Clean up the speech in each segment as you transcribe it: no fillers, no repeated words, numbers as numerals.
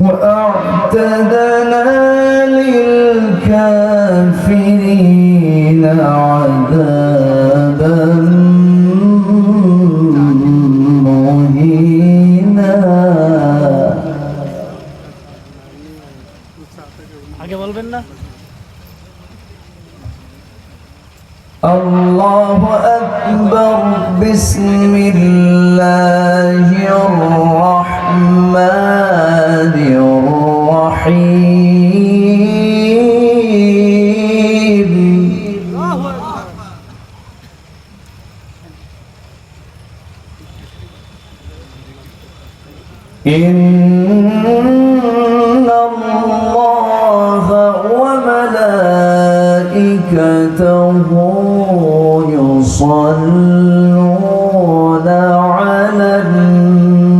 وأعتدنا للكافرين عذابا مهينا الله أكبر بسم الله الرحمن الرحيم إن الله وملائكته يصلون على النبي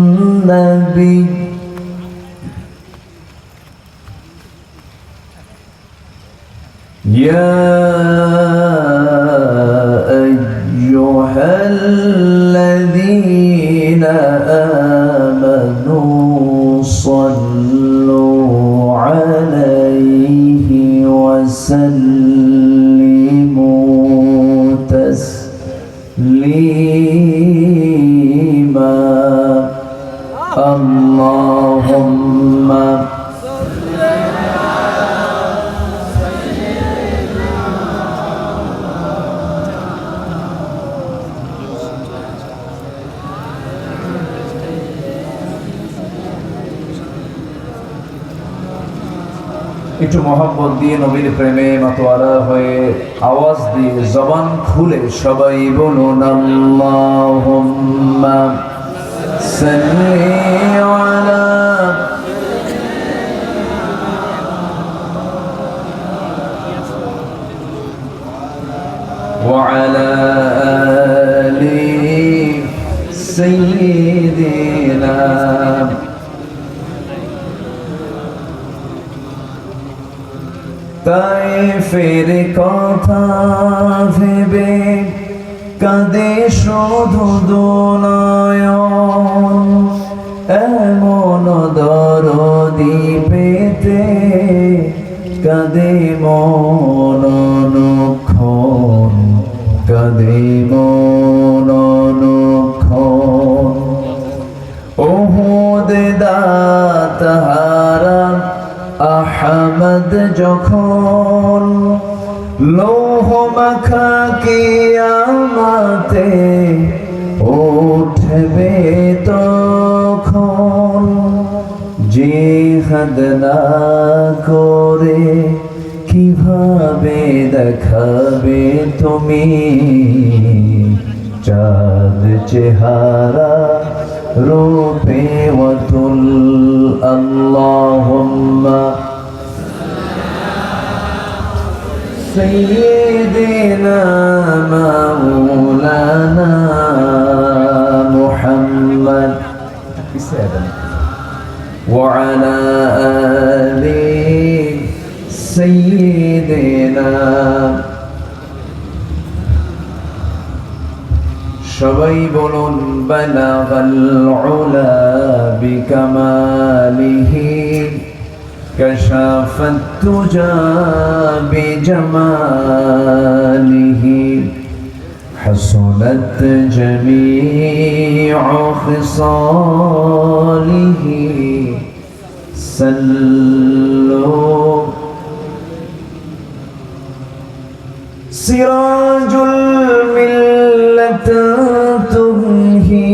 يا أيها الذين آمنوا صلوا عليه وسلموا تسليما اللهم একটু মহব্বত দিয়ে নবীর প্রেমে মাতোয়ারা হয়ে আওয়াজ দিয়ে জবান খুলে সবাই বলুন আল্লাহুম্মা সাল্লি আলা ওয়া আলা আলি সাইয়্যিদিনা তায়েফের কথা ভেবে কাঁদে শুধু দুনয়ন এমন দরদি পেতে কাঁদে মন অনুক্ষণ কাঁদে মন অনুক্ষণ ওহুদ দাতাহারা আহমদ যখন লৌহ মাখা কিয়ামতে উঠবে তখন জিহাদ না করে কিভাবে দেখাবে তুমি চাঁদ চেহারা রূপে ওয়াতুল আল্লাহুম্মা সাইয়্যিদিনা মাওলানা মুহাম্মদ ওয়া আলা আলি সাইয়্যিদিনা সবাই বলুন বালাগাল উলা বিকামালিহি কাশাফাত তুজা বিজামালিহি হাসনাত জামিউ খিসালিহি সাল্লু সিরাজুল মিল্লাত তুহি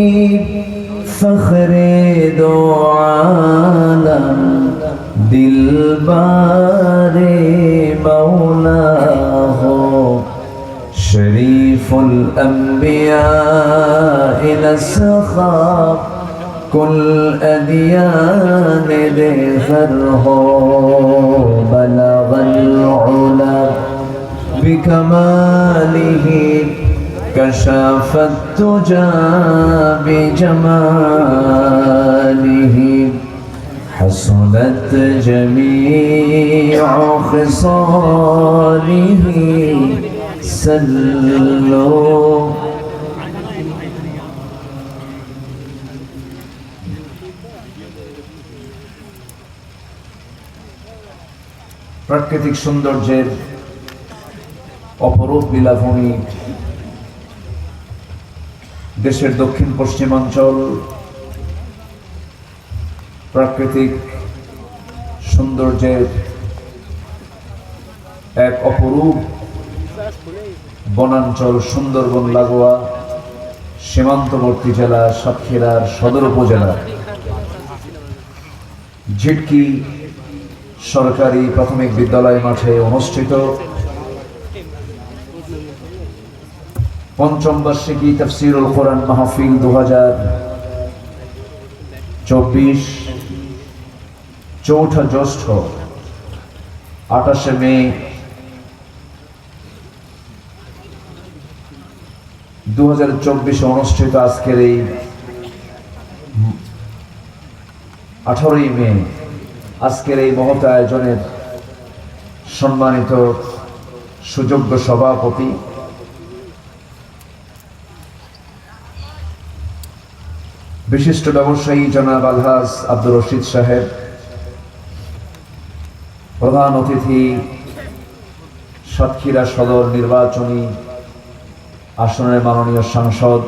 ফখরে দো আলম দিলবারে মৌলা হো শরীফুল আম্বিয়া ইলসখাব কুল আদিয়ান দেখর হো বলগল উলা বিকমালিহি كشف التجى بجماله حسنت جميع خصاله سلوا প্রাকৃতিক সৌন্দর্যের অপরূপ লীলাভূমি দেশের দক্ষিণ পশ্চিমাঞ্চল প্রাকৃতিক সৌন্দর্যের এক অপরূপ বনাঞ্চল সুন্দরবন লাগোয়া সীমান্তবর্তী জেলা সাতক্ষীরার সদর উপজেলা ঝিটকি সরকারি প্রাথমিক বিদ্যালয় মাঠে অনুষ্ঠিত পঞ্চম বার্ষিকী তাফসীরুল কোরআন মাহফিল 2024 চৌঠা জ্যৈষ্ঠ 28 মে 2024 অনুষ্ঠিত আজকের এই 18 মে আজকের এই মহৎ আয়োজনের সম্মানিত সুযোগ্য সভাপতি বিশিষ্ট ব্যবসায়ী জনাব আলহাজ আব্দুর রশিদ সাহেব, প্রধান অতিথি সাতক্ষীরা সদর নির্বাচনী আসনের মাননীয় সাংসদ,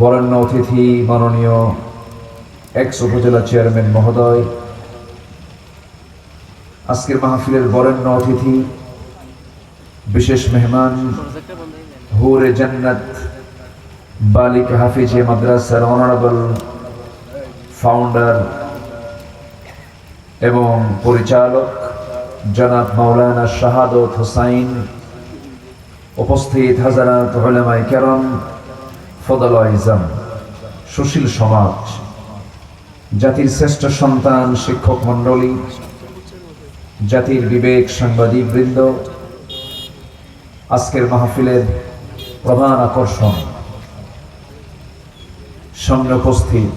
বরেণ্য অতিথি মাননীয় এক্স উপজেলা চেয়ারম্যান মহোদয়, আজকের মাহফিলের বরেণ্য অতিথি বিশেষ মেহমান হুরে জান্নাত বালিকা হাফিজে মাদ্রাসার অনারেবল ফাউন্ডার এবং পরিচালক জনাব মাওলানা শাহাদত হোসাইন, উপস্থিত হাজারাত উলামায়ে কেরাম, ফদল ইজম, সুশীল সমাজ, জাতির শ্রেষ্ঠ সন্তান শিক্ষক মণ্ডলী, জাতির বিবেক সাংবাদিক বৃন্দ, আজকের মাহফিলের প্রধান আকর্ষণ সামনে উপস্থিত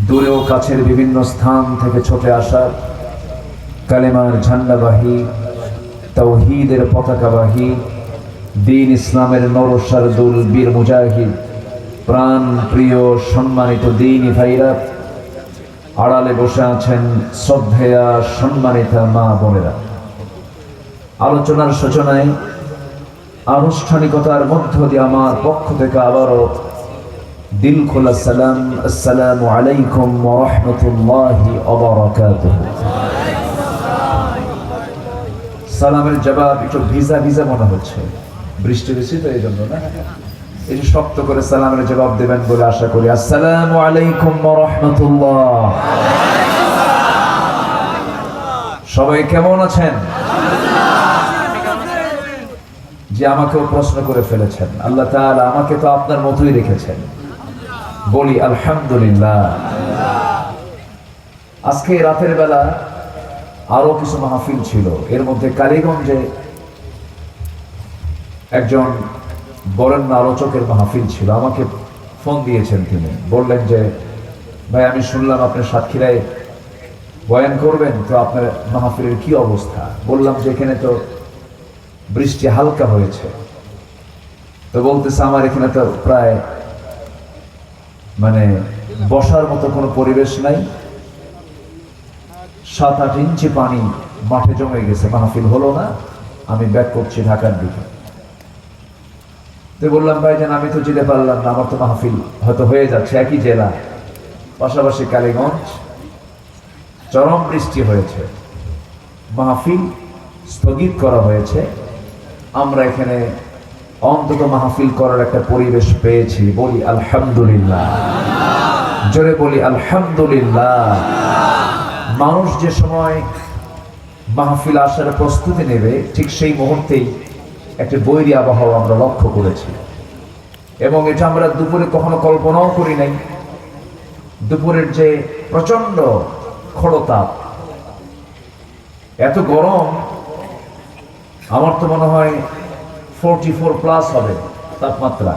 দূরে ও কাছের বিভিন্ন স্থান থেকে ছুটে আসা কালেমার ঝান্ডাবাহী, তাওহীদের পতাকাবাহী, দ্বীন ইসলামের নরসারদুল বীর মুজাহিদ, প্রাণ প্রিয় সম্মানিত দ্বীনী ভাইরা, আড়ালে বসে আছেন শ্রদ্ধেয়া সম্মানিতা মা বোনেরা। আলোচনার সূচনায় আনুষ্ঠানিকতার মধ্য দিয়ে আমার পক্ষ থেকে আবারও দিল খোলা সালাম, আসসালামু আলাইকুম ওয়া রাহমাতুল্লাহি ওয়া বারাকাতুহু। সালামের জবাব একটু ভিজা ভিজা মনে হচ্ছে, বৃষ্টি বেশি তো এই জন্য না, এই যে শক্ত করে সালামের জবাব দেবেন বলে আশা করি। আসসালামু আলাইকুম ওয়া রাহমাতুল্লাহ। সবাই কেমন আছেন? যে আমাকেও প্রশ্ন করে ফেলেছেন, আল্লাহ তাআলা আমাকে তো আপনার মতোই রেখেছেন, বলি আলহামদুলিল্লাহ। আজকে রাতের বেলা আরো কিছু মাহফিল ছিল, এর মধ্যে কালীগঞ্জে একজন বরেণ্য আলোচকের মাহফিল ছিল। আমাকে ফোন দিয়েছেন, তিনি বললেন যে ভাই আমি শুনলাম আপনি সাতক্ষীরায় বয়ান করবেন, তো আপনার মাহফিলের কি অবস্থা? বললাম যে এখানে তো বৃষ্টি হালকা হয়েছে। তো বলতেছে আমার এখানে তো প্রায় মানে বসার মতো কোনো পরিবেশ নাই, 7-8 ইঞ্চি পানি মাঠে জমে গেছে, মাহফিল হলো না, আমি ব্যাক করছি ঢাকার দিকে। তো বললাম ভাইজান আমি তো যেতে পারলাম না, আমার তো মাহফিল হয়তো হয়ে যাচ্ছে, একই জেলা, পাশাপাশি কালীগঞ্জ, চরম বৃষ্টি হয়েছে, মাহফিল স্থগিত করা হয়েছে। আমরা এখানে অন্তত মাহফিল করার একটা পরিবেশ পেয়েছি, বলি আলহামদুলিল্লাহ, জোরে বলি আলহামদুলিল্লাহ। মানুষ যে সময় মাহফিল আসার প্রস্তুতি নেবে, ঠিক সেই মুহূর্তেই একটা বৈরী আবহাওয়া আমরা লক্ষ্য করেছি, এবং এটা আমরা দুপুরে কখনো কল্পনাও করি নাই। দুপুরের যে প্রচন্ড খড়তাপ, এত গরম, আমার তো মনে হয় 44+ হবে তাপমাত্রা,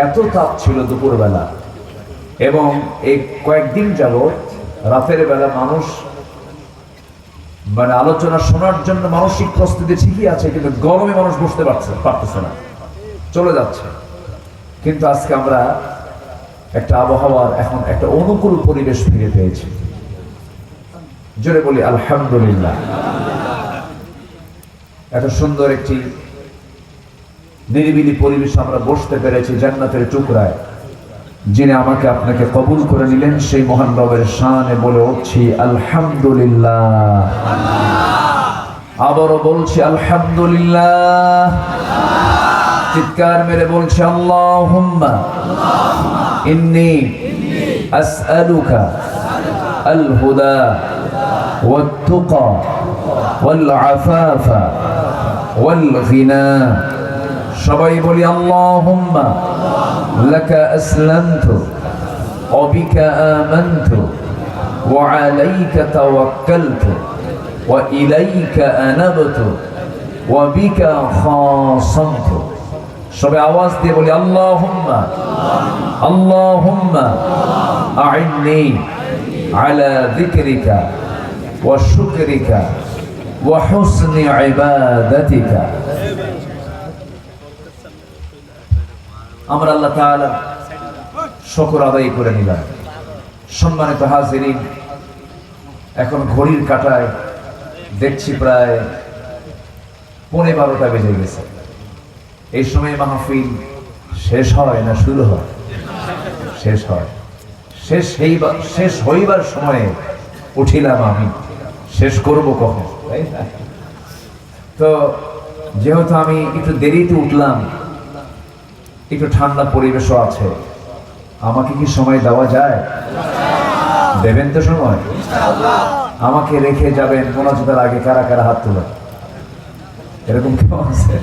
এত তাপ ছিল দুপুরবেলা। এবং এই কয়েকদিন যাবৎ রাতের বেলা মানুষ মানে আলোচনা শোনার জন্য মানসিক প্রস্তুতি ঠিকই আছে, কিন্তু গরমে মানুষ বসতে পারতেছে না, চলে যাচ্ছে। কিন্তু আজকে আমরা একটা আবহাওয়ার এখন একটা অনুকূল পরিবেশ ফিরে পেয়েছি। জোরে বলি আলহামদুলিল্লাহ। এত সুন্দর একটি নিরিবিলি পরিবেশে আমরা বসতে পেরেছি জান্নাতের টুকরায়। যিনি আমাকে আপনাকে কবুল করে নিলেন সেই মহান রবের শানে বলে উঠছি আলহামদুলিল্লাহ। আবারও বলছি আলহামদুলিল্লাহ। চিৎকার মেরে বলছি আল্লাহুম্মা ইন্নী আসআলুকা আল হুদা ওয়াত তুকা ওয়াল আফাফা ওয়াল গিনা। সবাই বলি আল্লাহুম্মা লাকা আসলামতু ওয়া বিকা আমানতু ওয়া আলাইকা তাওয়াক্কালতু ওয়া ইলাইকা আনাবতু ওয়া বিকা খাসামতু। সবাই আওয়াজ দিয়ে বলি আল্লাহুম্মা আল্লাহুম্মা আইন্নি আলা যিকরিকা ওয়া শুকরিকা ওয়া হুসনি ইবাদাতিকা। আমরা আল্লাহ তাআলা শুকর আদায় করে নিলাম। সম্মানিত হাজিরিন, এখন ঘড়ির কাঁটায় দেখছি প্রায় 12:15 বেজে গেছে। এই সময় মাহফিল শেষ হয় না শুরু হয়? শেষ হয়। শেষ হইবার সময়ে উঠিলাম আমি, শেষ করব কখন, তাই না? তো যেহেতু আমি একটু দেরিতে উঠলাম, একটু ঠান্ডা পরিবেশও আছে, আমাকে কি সময় দেওয়া যায়? দেবেন তো সময়? আমাকে রেখে যাবেন মোনাজাতের আগে কারা কারা হাত তোলেন? এরকম কেউ আছে?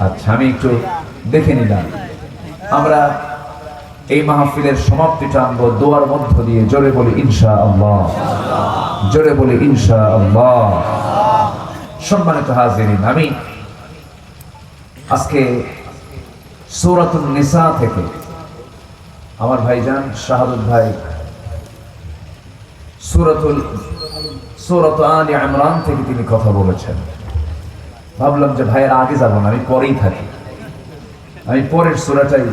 আচ্ছা, আমি একটু দেখে নিলাম। আমরা এই মাহফিলের সমাপ্তিটা আনবো দোয়ার মধ্য দিয়ে। জোরে বলি ইনশাআল্লাহ, জোরে বলি ইনশাআল্লাহ। সম্মানিত হাজিরিন, আমি আজকে সূরাতুন নিসা থেকে আমার ভাইজান শাহাদত ভাই সূরাত আলে ইমরান থেকে তিনি কথা বলেছেন। ভাবলাম যে ভাইয়ের আগে যাব না, আমি পরেই থাকি। আমি পরের সূরাটাই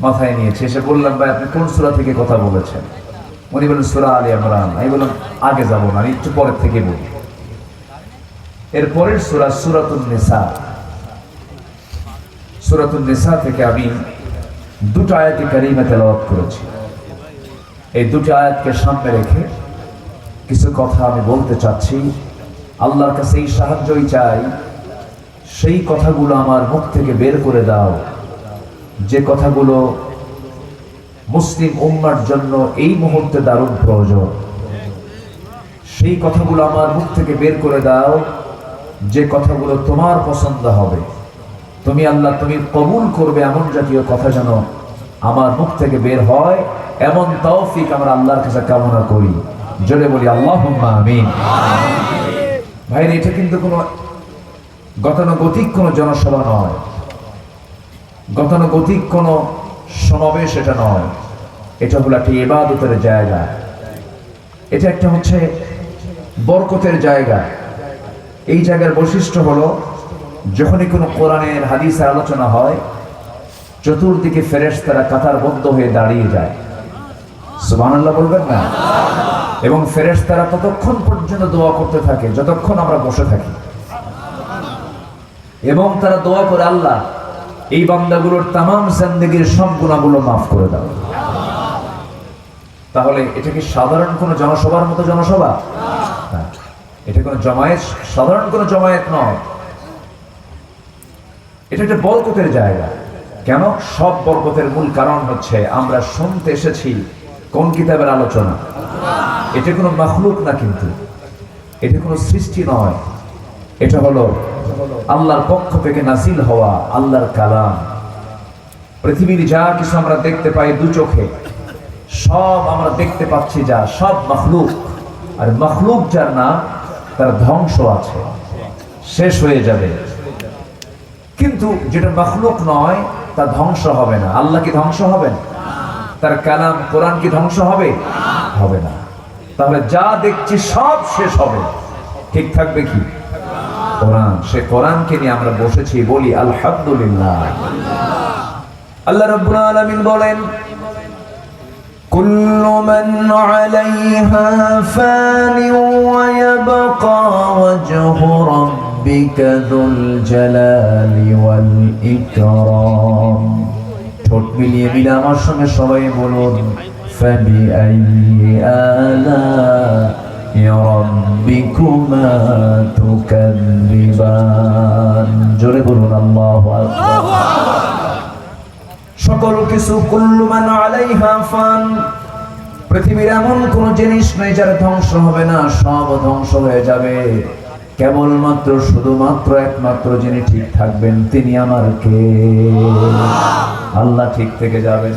মাথায় নিয়েছি। এসে বললাম ভাই আপনি কোন সূরা থেকে কথা বলেছেন? উনি বললেন সূরা আলে ইমরান। আমি বললাম আগে যাব না, আমি একটু পরের থেকে বলি। এর পরের সূরা সূরাতুন নিসা। সূরাতুন নিসা থেকে আমি দুটো আয়াতে কারিমা তেলাওয়াত করেছি। এই দুটো আয়াতকে সামনে রেখে কিছু কথা আমি বলতে চাচ্ছি। আল্লাহর কাছে এই সাহায্যই চাই, সেই কথাগুলো আমার মুখ থেকে বের করে দাও, যে কথাগুলো মুসলিম উম্মার জন্য এই মুহূর্তে দারুণ প্রয়োজন। সেই কথাগুলো আমার মুখ থেকে বের করে দাও, যে কথাগুলো তোমার পছন্দ হবে, তুমি আল্লাহ তুমি কবুল করবে এমন জাতীয় কথা যেন আমার মুখ থেকে বের হয়, এমন তৌফিক আমরা আল্লাহর কাছে কামনা করি। জোরে বলি আল্লাহুম্মা আমিন। ভাইরা, এটা কিন্তু কোনো গতানুগতিক কোনো জনসভা নয়, গতানুগতিক কোনো সমাবেশ এটা নয়। এটা হলো একটি ইবাদতের জায়গা, এটা একটা হচ্ছে বরকতের জায়গা। এই জায়গার বৈশিষ্ট্য হলো যখনই কোনো কোরআনের হাদিসের আলোচনা হয়, চতুর্দিকে ফেরেশতারা কাতারবদ্ধ হয়ে দাঁড়িয়ে যায়। সুবহানাল্লাহ বলবেন না? এবং ফেরেশতারা ততক্ষণ পর্যন্ত দোয়া করতে থাকে যতক্ষণ আমরা বসে থাকি, এবং তারা দোয়া করে আল্লাহ এই বান্দাগুলোর তামাম জিন্দেগীর সব গুনাহগুলো মাফ করে দাও। তাহলে এটা কি সাধারণ কোনো জনসভার মতো জনসভা? না, এটা কোনো জমায়েত, সাধারণ কোনো জমায়েত নয়। এটা একটা বরকতের জায়গা। কেন? সব বরকতের মূল কারণ হচ্ছে আমরা শুনতে এসেছি কোন কিতাবের আলোচনা। এটা কোনো মাখলুক না, কিন্তু এটা কোনো সৃষ্টি নয়। এটা হলো আল্লাহর পক্ষ থেকে নাজিল হওয়া আল্লাহর কালাম। পৃথিবীর যা কিছু আমরা দেখতে পাই দু চোখে, সব আমরা দেখতে পাচ্ছি যা, সব মাখলুক। আর মাখলুক যার নাম, তার ধ্বংস আছে, শেষ হয়ে যাবে। কিন্তু যেটা মাখলুক নয় তা ধ্বংস হবে না। আল্লাহ কি ধ্বংস হবেন? তার কালাম কোরআন কি ধ্বংস হবে? হবে না। তাহলে যা দেখছি সব শেষ হবে, ঠিক থাকবে কি? কোরআন। সে কোরআনকে নিয়ে আমরা বসেছি, বলি আলহামদুলিল্লাহ। আল্লাহ রাব্বুল আলামিন বলেন كل من عليها فان ويبقى وجه ربك ذو الجلال والإكرام ঠোঁট মিলিয়ে মিলে আমার সঙ্গে সবাই বলুন فبأي آلاء ربكما تكذبان জোরে বলুন আল্লাহু আকবার সকল কিছু কুল্লু মান আলাইহা ফান পৃথিবীর এমন কোন জিনিস নেই যার ধ্বংস হবে না সব ধ্বংস হয়ে যাবে কেবলমাত্র শুধুমাত্র একমাত্র যিনি ঠিক থাকবেন তিনি আমার কে আল্লাহ ঠিক থেকে যাবেন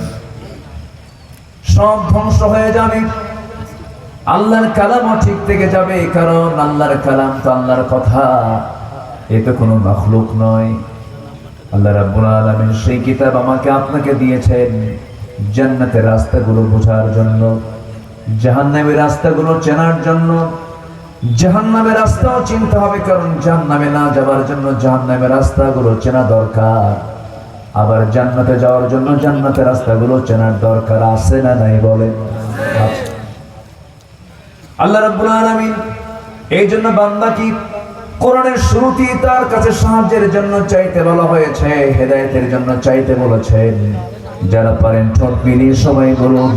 সব ধ্বংস হয়ে যাবে আল্লাহর কালামও ঠিক থেকে যাবে কারণ আল্লাহর কালাম তো আল্লাহর কথা এ তো কোনো মাখলুক নয় আল্লাহ রাব্বুল আলামিন সেই কিতাব আমাকে আপনাকে দিয়েছেন জান্নাতের রাস্তাগুলো বোঝার জন্য জাহান্নামের রাস্তাগুলো চেনার জন্য জাহান্নামের রাস্তাও চিনতে হবে কারণ জাহান্নামে না যাওয়ার জন্য জাহান্নামের রাস্তাগুলো চেনা দরকার আবার জান্নাতে যাওয়ার জন্য জান্নাতের রাস্তাগুলো চেনার দরকার আছে না নাই বলেন আল্লাহ রাব্বুল আলামিন এই জন্য বান্দাকে কোরআনের শুরুতেই তার কাছে সাহায্যের জন্য চাইতে বলা হয়েছে হেদায়েতের জন্য চাইতে বলেছেন যারা পারেন ঠোঁট মিলিয়ে সবাই বলুন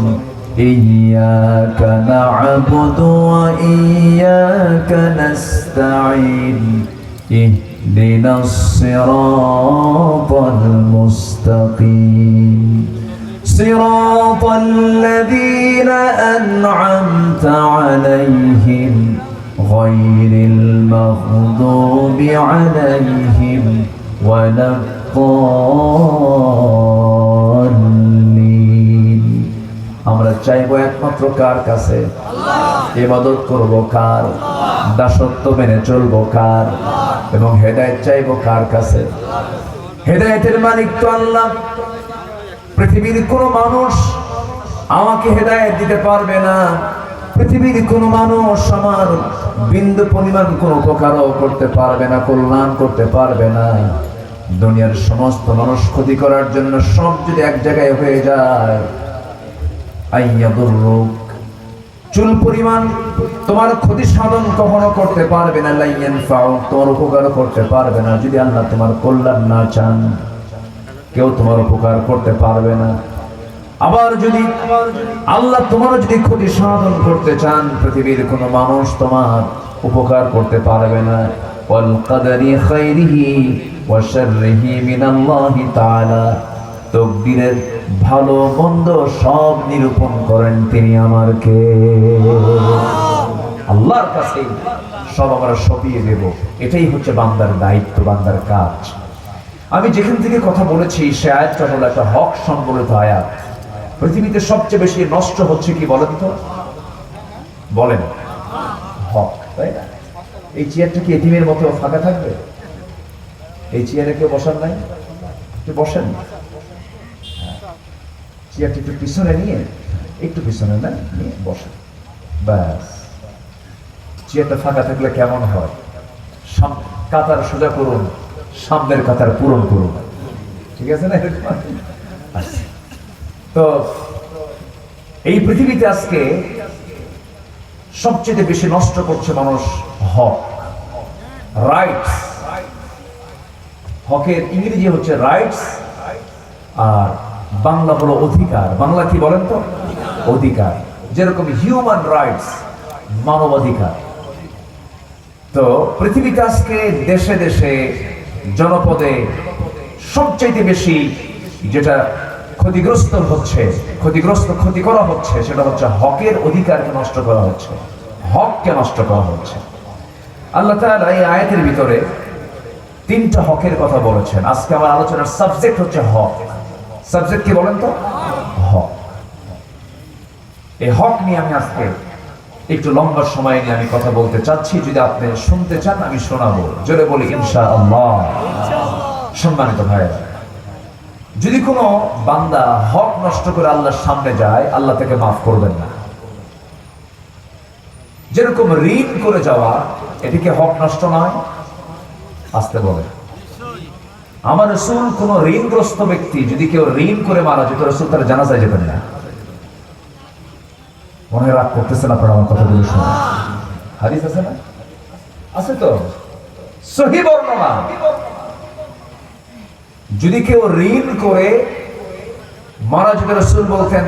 ইয়্যাকা না'বুদু ওয়া ইয়্যাকা নাস্তাঈন ইহদিনাস সিরাতাল মুস্তাকিম সিরাতাল্লাযীনা আন'আমতা আলাইহিম غير المغضوب عليهم ولا الضالين আমরা চাইবো একমাত্র কার কাছে আল্লাহ ইবাদত করব কার দাসত্ব মেনে চলবো কার এবং হেদায়েত চাইবো কার কাছে হেদায়েতের মালিক তো আল্লাহ পৃথিবীর কোনো মানুষ আমাকে হেদায়েত দিতে পারবে না পৃথিবীর কোন মানুষ আমার বিন্দু পরিমাণ কোন উপকারও করতে পারবে না কল্যাণ করতে পারবে না দুনিয়ার সমস্ত মানুষ ক্ষতি করার জন্য সব যদি এক জায়গায় হয়ে যায় আইয়াদুরুক চুল পরিমাণ তোমার ক্ষতি সাধন কখনো করতে পারবে না লাইয়ান ফাউ তোমার উপকারও করতে পারবে না যদি আল্লাহ তোমার কল্যাণ না চান কেউ তোমার উপকার করতে পারবে না আবার যদি আল্লাহ তোমার যদি ক্ষতি সাধন করতে চান পৃথিবীর কোনো মানুষ তোমার উপকার করতে পারবে না ওয়াল কদরি খাইরিহি ওয়া শাররিহি মিনাল্লাহি তাআলা তাকদীরের ভালো মন্দ সব নিরূপণ করেন তিনি আমার কে আল্লাহর কাছে সব আমরা সঁপিয়ে দেব এটাই হচ্ছে বান্দার দায়িত্ব বান্দার কাজ আমি যেখান থেকে কথা বলেছি সে আয়াতটা হলো একটা হক সম্বলিত আয়াত পৃথিবীতে সবচেয়ে বেশি নষ্ট হচ্ছে কি বলেন তো বলেন হক তাই না এই চেয়ারটা কি এতিমের মতো ফাঁকা থাকবে এই চেয়ারে কেউ বসার নাই একটু বসেন চেয়ারটা একটু পিছনে নিয়ে একটু পিছনে না নিয়ে বসেন ব্যাস চেয়ারটা ফাঁকা থাকলে কেমন হয় কাতার সোজা করুন সামনের কাতার পূরণ করুন ঠিক আছে না আচ্ছা তো এই পৃথিবীতে আজকে সবচেয়ে বেশি নষ্ট করছে মানুষ হক রাইটস হকের ইংরেজি হচ্ছে রাইটস আর বাংলা হলো অধিকার বাংলা কি বলেন তো অধিকার যেরকম হিউম্যান রাইটস মানবাধিকার তো পৃথিবীতে আজকে দেশে দেশে জনপদে সবচেয়ে বেশি যেটা ক্ষতিগ্রস্ত হচ্ছে ক্ষতি করা হচ্ছে সেটা হচ্ছে হকের অধিকারকে নষ্ট করা হচ্ছে হককে নষ্ট করা হচ্ছে আল্লাহ তাআলা এই আয়াতের ভিতরে তিনটা হকের কথা বলেছেন আজকে আমার আলোচনার সাবজেক্ট হচ্ছে হক সাবজেক্ট কি বলেন তো হক এই হক নিয়ে আমি আজকে একটু লম্বা সময় নিয়ে আমি কথা বলতে চাচ্ছি যদি আপনি শুনতে চান আমি শোনাবো জোরে বলি ইনশাআল্লাহ সম্মানিত ভাইরা যদি কোনো বান্দা হক নষ্ট করে আল্লাহর সামনে যায় আল্লাহ তাকে মাফ করবেন না যেরকম ঋণ করে যাওয়া এটিকে হক নষ্ট নয় আসতে বলে আমার রাসূল কোন ঋণগ্রস্ত ব্যক্তি যদি কেউ ঋণ করে মারা যেত রাসূল তার জানাজায় যেতেন না মনে হয় রাগ করতেছেন আপনারা আমার কথাগুলো শুনে। হাদিস আছে না? আছে তো, সহিহ বর্ণনা। যদি কেউ ঋণ করে মারা যেতে রাসূল বলতেন,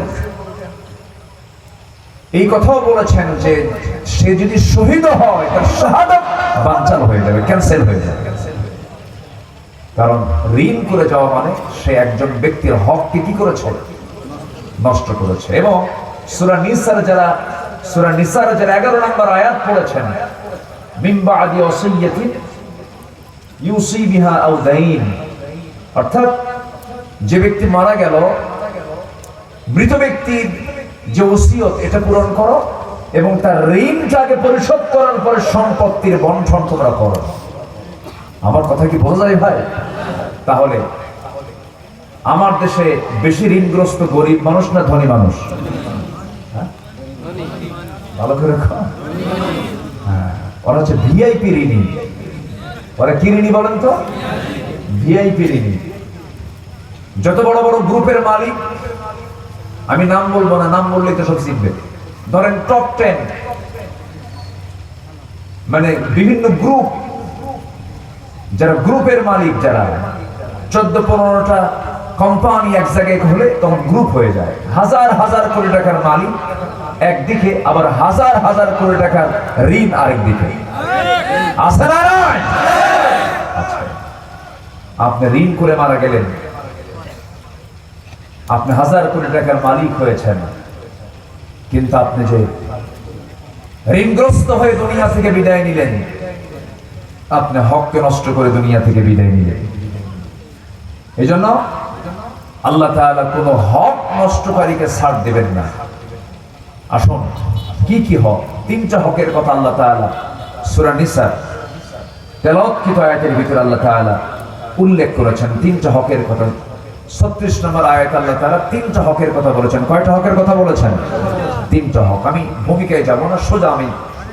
এই কথাও বলেছেন যে সে যদি শহীদ হয় তার শাহাদাত বানচাল হয়ে যাবে, ক্যান্সেল হয়ে যাবে। কারণ ঋণ করে যাওয়া মানে সে একজন ব্যক্তির হককে কি করেছে? নষ্ট করেছে। এবং সূরা নিসার যারা 11 নম্বর আয়াত পড়েছেন, মিন বাদি ওসিয়াতিন ইউসি বিহা আও দাইন, অর্থাৎ যে ব্যক্তি মারা গেল, মৃত ব্যক্তির যে ওসিয়ত এটা পূরণ করো এবং তার ঋণটাকে পরিশোধ করার পরে সম্পত্তির বন্টন তোমরা করো। আমার কথা কি বোঝা যায় ভাই? তাহলে আমার দেশে বেশি ঋণগ্রস্ত গরিব মানুষ না ধনী মানুষ? ভালো করে ওরা হচ্ছে ভিআইপি ঋণী। ওরা কি ঋণী বলেন তো? ভিআইপি ঋণী। যত বড় বড় গ্রুপের মালিক, আমি নাম বলবো না, নাম বললেই তো সব শিখবে, ধরেন টপ 10, মানে বিভিন্ন গ্রুপ, যারা গ্রুপের মালিক, যারা 14-15টা কোম্পানি এক জায়গায় হলে তখন গ্রুপ হয়ে যায়। হাজার হাজার কোটি টাকার মালিক একদিকে, আবার হাজার হাজার কোটি টাকার ঋণ আরেকদিকে। আছে না নাই? আচ্ছা, আপনি ঋণ করে মারা গেলেন, আপনি হাজার কোটি টাকার মালিক হয়েছেন, কিন্তু আপনি যে ঋণগ্রস্ত হয়ে দুনিয়া থেকে বিদায় নিলেন, আপনি হককে নষ্ট করে দুনিয়া থেকে বিদায় নিলেন। এই জন্য আল্লাহ তাআলা কোন হক নষ্টকারীকে ছাড় দেবেন না। আসুন, কি কি হক? 3টা হকের কথা আল্লাহ তাআলা সূরা নিসার তেলাওয়াতকৃত আয়াতের ভিতরে আল্লাহ তাআলা উল্লেখ করেছেন। 3টা হকের কথা। 36 নম্বর আয়াত আল্লাহ তাআলা 3টা হকের কথা বলেছেন। কয়টা হকের কথা বলেছেন? 3টা হক। আমি ভূমিকায় যাব না, সোজা আমি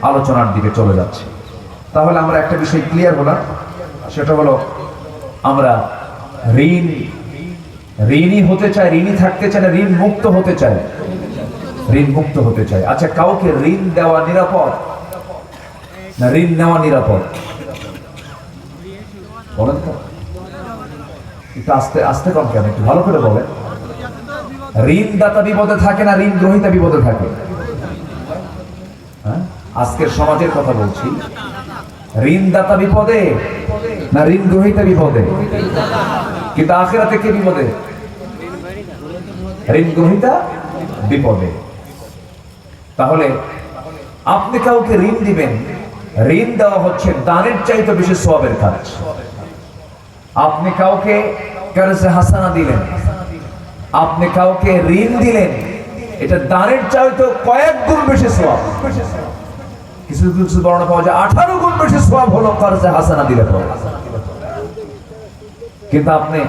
আলোচনার দিকে চলে যাচ্ছি। তাহলে আমরা একটা বিষয় ক্লিয়ার হলাম, সেটা হলো আমরা ঋণী হতে চাই, ঋণী থাকতে চাই না ঋণ মুক্ত হতে চাই? ঋণ মুক্ত হতে চাই। আচ্ছা, কাউকে ঋণ দেওয়া নিরাপদ না ঋণ নেওয়া নিরাপদ? বলেন তো, একটু আস্তে আস্তে কম কেন, একটু ভালো করে বলেন। ঋণদাতা বিপদে থাকে না ঋণ গ্রহীতা বিপদে থাকে? হ্যাঁ, আজকের সমাজের কথা বলছি। ঋণদাতা বিপদে না ঋণ গ্রহীতা বিপদে? কিন্তু আখিরাতে কে বিপদে? ঋণ গ্রহীতা বিপদে। তাহলে আপনি কাউকে ঋণ দিবেন, ঋণ দেওয়া হচ্ছে দানের চাইতে বেশি সওয়াবের কাজ। আপনি কাউকে কারজে হাসানা দিলেন, আপনি কাউকে ঋণ দিলেন, এটা দানের চাইতে কয়েক গুণ বেশি সওয়াব। কিছু কিছু বর্ণনা পাওয়া যায় 18 গুণ বেশি সওয়াব হলো কারজে হাসানা দিলে। কিন্তু আপনি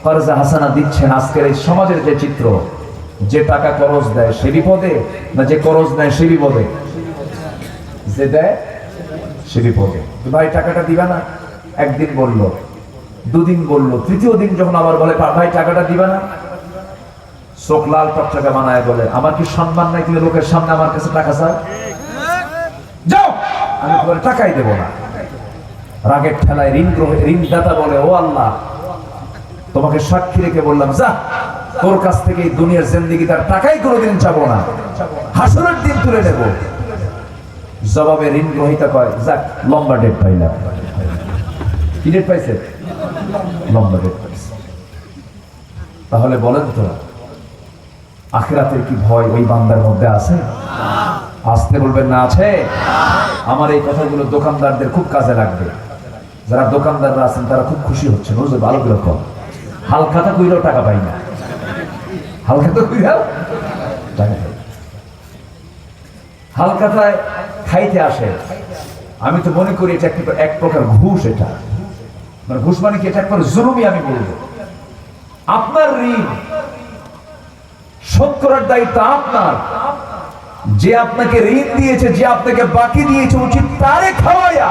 কারজে হাসানা দিচ্ছেন, আজকের এই সমাজের যে চিত্র, যে টাকা করজ দেয় সে বিপদে না যে করজ নেয় সে বিপদে? যে দেয় সে বিপদে। ভাই টাকাটা দিবা না? একদিন বললো, দুদিন বললো, তৃতীয় দিন যখন আবার বলে ভাই টাকাটা দিবা না, চোখ লাল টকটকে বানায় বলে আমার কি সম্মান নাই, তুমি লোকের সামনে আমার কাছে টাকা চাও? যাও, আমি তোমার টাকাই দেবো না। রাগের ঠেলায় ঋণদাতা বলে, ও আল্লাহ, তোমাকে সাক্ষী রেখে বললাম, যা, তোর কাছ থেকে এই দুনিয়ার জিন্দেগি তার টাকাই কোনোদিন চাবো না, হাসরের দিন তুলে নেব। জবাবে ঋণ গ্রহীতা কয়, যাক, লম্বা ডেট পাইলাম। কি ডেট পাইছে? লম্বা ডেট পাইছে। তাহলে বলেন তো, আখিরাতের কি ভয় ওই বান্দার মধ্যে আছে? আসতে বলবেন না আছে? আমার এই কথাগুলো দোকানদারদের খুব কাজে লাগবে। যারা দোকানদাররা আছেন তারা খুব খুশি হচ্ছেন, বুঝলে? ভালো করে কম, হালখাতা কইলেও টাকা পাই না, হালখাতা কইলেও টাকা পাই। হালখাতায় খাইতে আসে, আমি তো মনে করি এটা এক প্রকার ঘুষ। এটা মানে ঘুষ মানে কি? এটা এক প্রকার জুলুমই আমি বলবো। আপনার ঋণ শোধ করার দায়িত্ব আপনার। যে আপনাকে ঋণ দিয়েছে, যে আপনাকে বাকি দিয়েছে, উচিত তারে খাওয়াইয়া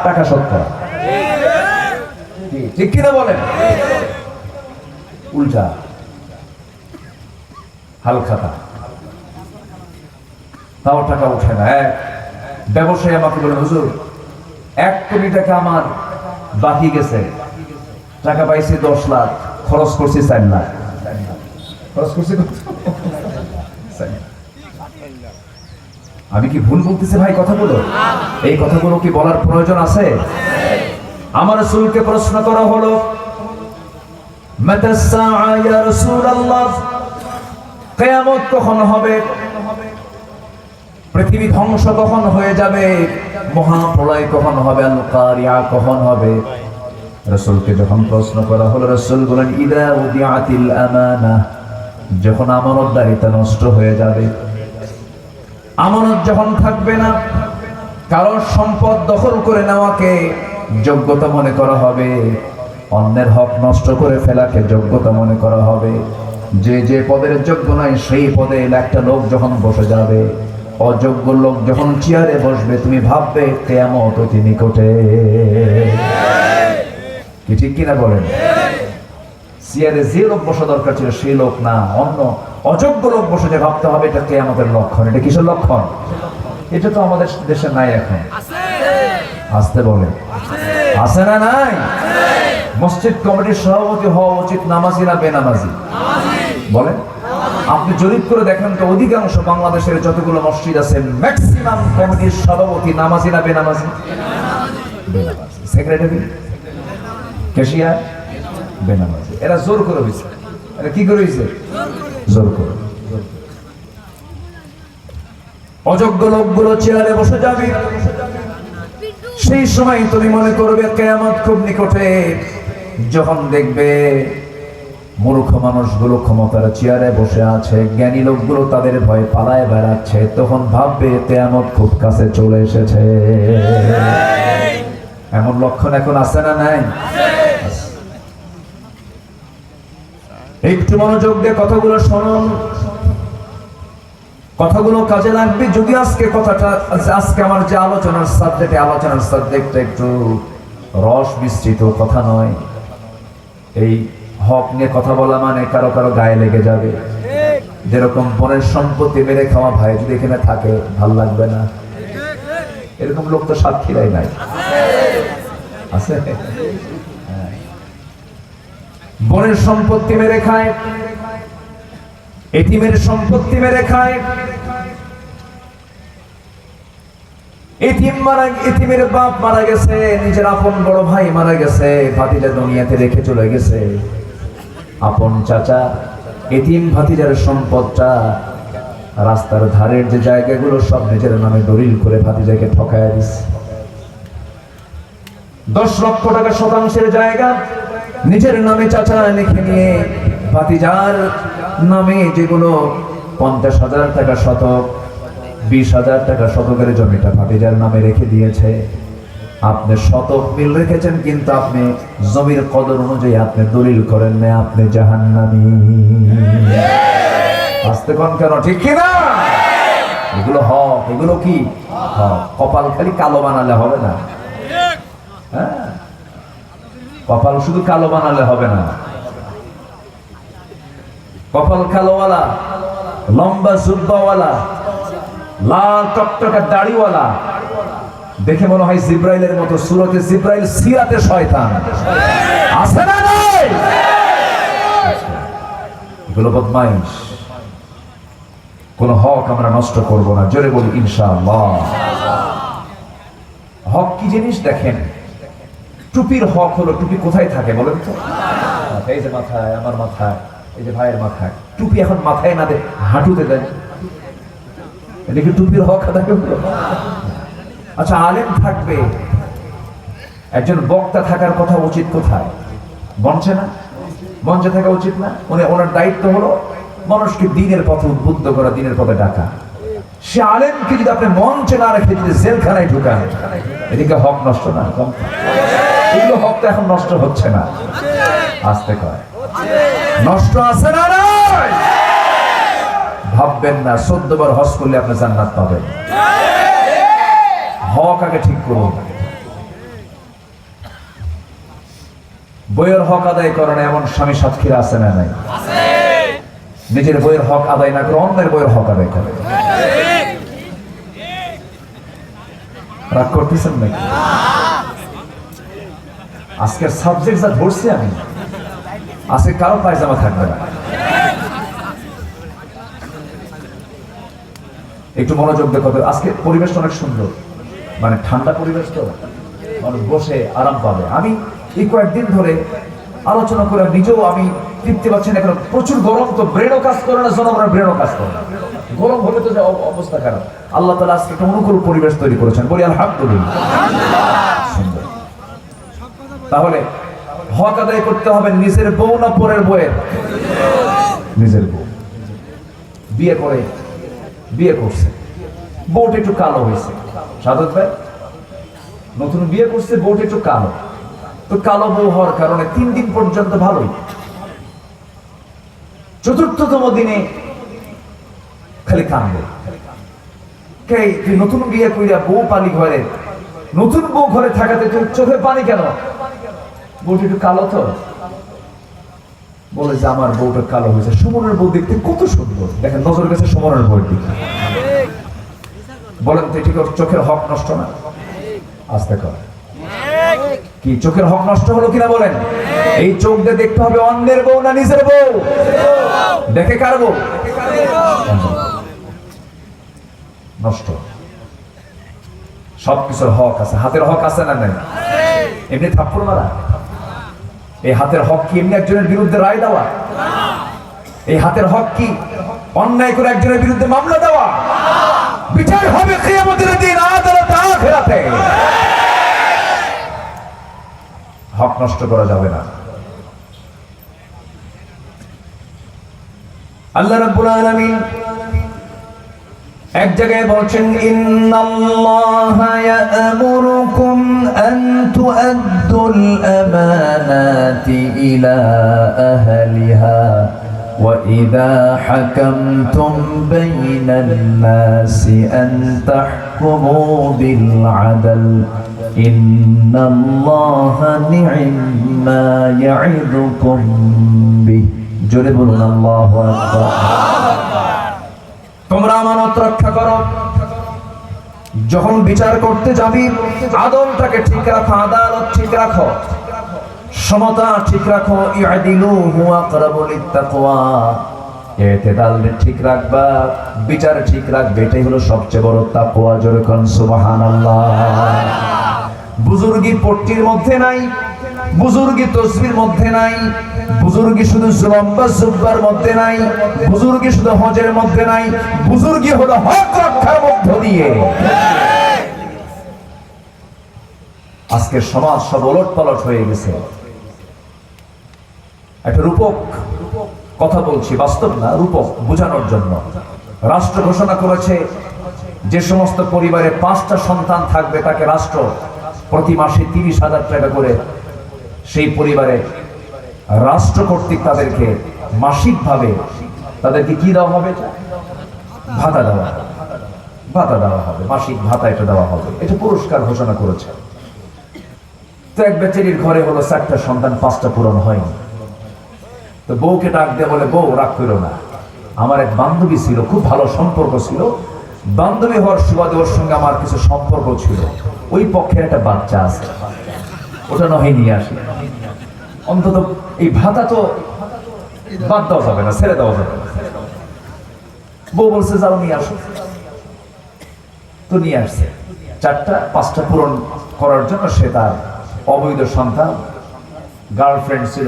টাকা শোধ করা। ঠিক কিনা বলেন? উল্টা হালখাতা। তাও টাকা উঠে না। এক ব্যবসায়ী আমাকে বলেন, হুজুর 1 কোটি টাকা আমার বাকি গেছে, টাকা পাইছি 10 লাখ, খরচ করছি 4 লাখ। খরচ করছি কত? 4 লাখ। আমি কি ভুল বলতেছি ভাই কথাগুলো? এই কথাগুলো কি বলার প্রয়োজন আছে? আমার রাসূলকে প্রশ্ন করা হলো, মাতা সাআ ইয়া রাসূলুল্লাহ, কিয়ামত কখন হবে? পৃথিবী ধ্বংস কখন হয়ে যাবে? মহাপ্রলয় কখন হবে? আল কারিয়া কখন হবে? রাসূলকে যখন প্রশ্ন করা হলো, রাসূল বলেন, ইদা উদিআতিল আমানা, যখন আমানতদারিতা নষ্ট হয়ে যাবে, আমানত যখন থাকবে না, কারোর সম্পদ দখল করে নেওয়াকে যোগ্যতা মনে করা হবে, অন্যের হক নষ্ট করে ফেলাকে যোগ্যতা মনে করা হবে। যে যে পদের যোগ্য নয় সেই পদে একটা লোক যখন বসে যাবে, অযোগ্য লোক যখন চেয়ারে বসবে, তুমি ভাববে কিয়ামত অতি নিকটে। কি ঠিক কিনা বলেন? চেয়ারে যে লোক বসা দরকার ছিল সেই লোক না, অন্য অযোগ্য লোক বসে যে ভাবতে হবে এটা কিয়ামতের লক্ষণ। এটা কিসের লক্ষণ? এটা তো আমাদের দেশে নাই এখন। আসতে বলে আছে না? নাই। মসজিদ কমিটির সভাপতি হওয়া উচিত নামাজি না বেনামাজি? বলেন। আপনি জরিপ করে দেখেন তো, অধিকাংশ বাংলাদেশের যতগুলো মসজিদ আছে, ম্যাক্সিমাম কমিটির সভাপতি নামাজি না বেনামাজি? বেনামাজি। সেক্রেটারি, ক্যাশিয়ার বেনামাজি। এরা জোর করে হয়েছে। এরা কি করে হয়েছে? জোর করে। অযোগ্য লোকগুলো চেয়ারে বসে যাবে, সেই সময় তুমি মনে করবে কিয়ামত খুব নিকটে। যখন দেখবে মূর্খ মানুষগুলো ক্ষমতার চেয়ারে বসে আছে, জ্ঞানী লোকগুলো তাদের ভয়ে পালায় বেড়াচ্ছে, তখন ভাববে কিয়ামত খুব কাছে চলে এসেছে। এমন লক্ষণ এখন আছে না নাই? একটু মনোযোগ দিয়ে কথাগুলো শুনুন, কথাগুলো কাজে লাগবে। যদি আজকে আমার যে আলোচনার সাবজেক্টটা একটু রস মিশ্রিত কথা নয়। এই হক নিয়ে কথা বলা মানে কারো কারো গায়ে লেগে যাবে। যেরকম বনের সম্পত্তি মেরে খাওয়া ভাই যদি এখানে থাকে, ভাল লাগবে না? এরকম লোক তো সাক্ষীরাই নাই, আছে? বনের সম্পত্তি মেরে খায়, এতিমের সম্পত্তি মেরে খায়। এতিমের বাপ মারা গেছে, নিজের আপন বড় ভাই মারা গেছে, ভাতিজা দুনিয়াতে রেখে চলে গেছে। আপন চাচা এতিম ভাতিজার সম্পদটা, রাস্তার ধারের যে জায়গাগুলো সব নিজের নামে দলিল করে ভাতিজাকে ঠকায় দিচ্ছে। 10 লক্ষ টাকা শতাংশের জায়গা নিজের নামে চাচা লিখে নিয়ে ভাতিজার নামে যেগুলো 50,000 টাকা শতক, 20,000 টাকা শতকের জমিটা ভাতিজার নামে রেখে দিয়েছে। আপনি শতক মিল রেখেছেন, কিন্তু আপনি জমির কদর অনুযায়ী আপনি দলিল করেন না, আপনি জাহান্নামী। আসতে কোন কেন? ঠিক কিনা? এগুলো হক। এগুলো কি হক? কপাল খালি কালো বানালে হবে না। হ্যাঁ, কপাল শুধু কালো বানালে হবে না। কপাল কালোওয়ালা, লম্বা জুব্বাওয়ালা, লাল টকটকে দাড়িওয়ালা দেখে মনে হয় জিব্রাইলের মতো। সূরাতে জিব্রাইল, সিরাতে শয়তান। আছে না নাই? এগুলো বদমাইশ। কোন হক আমরা নষ্ট করব না। জোরে বলি ইনশাআল্লাহ। হক কি জিনিস দেখেন। টুপির হক হলো, টুপি কোথায় থাকে বলেন তো? এই যে মাথায়, আমার মাথায়, এই যে ভাইয়ের মাথায়। টুপি এখন মাথায় না দেয়, হাঁটুতে দেয়। এটা কি টুপির হক আদায় হলো? আচ্ছা, আলেম থাকবে, একজন বক্তা থাকার কথা উচিত কোথায়? মঞ্চে না? মঞ্চে থাকা উচিত না? ওনার দায়িত্ব হলো মানুষকে দিনের পথে উদ্বুদ্ধ করা, দিনের পথে ডাকা। সে আলেমকে যদি আপনি মঞ্চে না রেখে যদি জেলখানায় ঢুকান, এদিকে হক নষ্ট না? এগুলো হক তো এখন নষ্ট হচ্ছে না। আসতে কয় নষ্ট আছে না? ভাববেন না 14 বার হজ করলে আপনি জান্নাত পাবেন। হক আগে ঠিক করুন। বইয়ের হক আদায় করে না এমন স্বামী সাক্ষীরা আছে না নাই? নিজের বইয়ের হক আদায় না করে অন্যের বইয়ের হক আদায় করে। রাগ করতেছেন নাকি? আজকের সাবজেক্ট যা ধরছি আমি, আজকে কারো পায়জামা থাকবে না। একটু মনোযোগ দেখো, আজকে পরিবেশটা অনেক সুন্দর, মানে ঠান্ডা পরিবেশ, তো মানুষ বসে আরাম পাবে। আমি এই কয়েকদিন ধরে আলোচনা করে নিজেও আমি তৃপ্তি পাচ্ছি না, কারণ প্রচুর গরম, তো ব্রেনও কাজ করে না, জনগণের ব্রেনও কাজ করে না। গরম হলে তো যে অবস্থা খারাপ। আল্লাহ তাআলা আজকে একটা অনুকূল পরিবেশ তৈরি করেছেন, বলি আলহামদুলিল্লাহ। সুন্দর। তাহলে হক আদায় করতে হবে নিজের বউ না পরের বউয়ের? নিজের বউ। বিয়ে করছে, বউটা একটু কালো হয়েছে। সাদত ভাই নতুন বিয়ে করছে, বউটা একটু কালো। তো কালো বউ হওয়ার কারণে 3 দিন পর্যন্ত ভালোই, চতুর্থতম দিনে খালি কান্দে। তুই নতুন বিয়ে কইরা বউ পালি ঘরে, নতুন বউ ঘরে থাকাতে তুই চোখে পানি কেন? বউটা একটু কালো তো। বলে যে আমার বউটা কালো হয়েছে। সুমনের বউ দেখতে কত সুন্দর, দেখেন নজর গেছে সুমনের বউর দিকে। বলেন তো ঠিক চোখের হক নষ্ট না? আস্তে কর, কি চোখের হক নষ্ট হলো কিনা বলেন? এই চোখ দিয়ে দেখতে হবে অন্যের বউ না নিজের বউ? দেখে কার বউ? নষ্ট। সবকিছুর হক আছে, হাতের হক আছে না নাই? এমনি থাপ্পড় মারা, এই হাতের হক কি এমনি একজনের বিরুদ্ধে রায় দেওয়া? এই হাতের হক কি অন্যায় করে একজনের বিরুদ্ধে মামলা দেওয়া? বিচার হবে কিয়ামতের দিন, আদালতে, আখিরাতে। হক নষ্ট করা যাবে না। আল্লাহ রাব্বুল আলামিন এক জায়গায় বলছেন, ইন্নাল্লাহা ইয়া'মুরুকুম আন তু'আদ্দুল আমানাতি ইলা আহলিহা ওয়া ইযা হাকামতুম বাইনান নাসি আন তাহকুমু বিল আদল ইন্নাল্লাহা নি'মা ইয়া'iদুকুম বিহি। জোরে বলুন আল্লাহু আকবার। তোমরা আমানত রক্ষা করো, যখন বিচার করতে যাবি আদলটাকে ঠিক রাখো, আদালত ঠিক রাখো, সমতা ঠিক রাখো। ইআদিলু হুয়া আকরাবু লিত্তাকওয়া, ইতিদাল ঠিক রাখবা, বিচার ঠিক রাখবে, এটাই হলো সবচেয়ে বড় তাকওয়া। জোরে কোন সুবহানাল্লাহ। বুজুর্গি পট্টির মধ্যে নাই, বুজুর্গি তসবির মধ্যে নাই, বুজুর্গি শুধু লম্বা জুব্বার মধ্যে নাই, বুজুর্গি শুধু হজের মধ্যে নাই, বুজুর্গি হলো হক রক্ষার মধ্য দিয়ে। আজকের সমাজ সব ওলট পালট হয়ে গেছে। একটা রূপক কথা বলছি, বাস্তব না, রূপক বোঝানোর জন্য। রাষ্ট্র ঘোষণা করেছে যে সমস্ত পরিবারে 5টা সন্তান থাকবে তাকে রাষ্ট্র প্রতি মাসে 30,000 টাকা করে সেই পরিবারে রাষ্ট্র কর্তৃক তাদেরকে মাসিক ভাবে তাদেরকে কি দেওয়া হবে? ভাতা দেওয়া হবে, মাসিক ভাতা এটা দেওয়া হবে। এটা পুরস্কার ঘোষণা করেছে। তো এক বেচারির ঘরে হলো 4টা সন্তান, 5টা পূরণ হয়নি। তো বউকে ডাক দিয়ে বলে, বউ রাগ করো না, আমার এক বান্ধবী ছিল, খুব ভালো সম্পর্ক ছিল, বান্ধবী হওয়ার সুবাদে ওর সঙ্গে আমার কিছু সম্পর্ক ছিল, ওই পক্ষের একটা বাচ্চা আছে, ওটা নয় নিয়ে আসি। অন্তত এই ভাতা তো বাদ দেওয়া যাবে না, ছেড়ে দেওয়া যাবে না। বউ বলছে যাও নিয়ে আসো। তো নিয়ে আসছে। 4টা 5টা পূরণ করার জন্য সে তার অবৈধ সন্তান, গার্লফ্রেন্ড ছিল,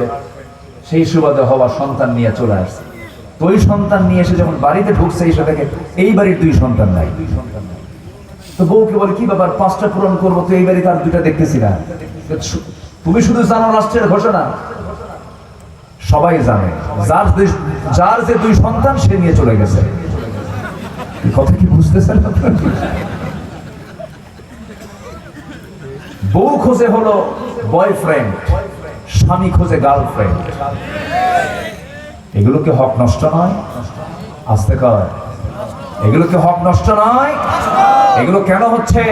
সেই সুবাদে হওয়া সন্তান নিয়ে চলে আসছে। তো ওই সন্তান নিয়ে এসে যখন বাড়িতে ঢুকছে, এসে দেখে এই বাড়ির 2 সন্তান নাই। তো বউকে বলে, কি ব্যাপার, 5টা পূরণ করবো, তো এই বাড়িতে আর 2টা দেখতেছি না। তুমি শুধু জানো রাষ্ট্রের ঘোষণা? সবাই জানে, যার যে 2 সন্তান সে নিয়ে চলে গেছে। কথা কি বুঝতেছেন? বউ খোঁজে হলো বয়ফ্রেন্ড, স্বামী খোঁজে গার্লফ্রেন্ড। এগুলো কি হক নষ্ট নয়? আস্তে কয়, এগুলো কি হক নষ্ট নয়? এগুলো কেন হচ্ছে?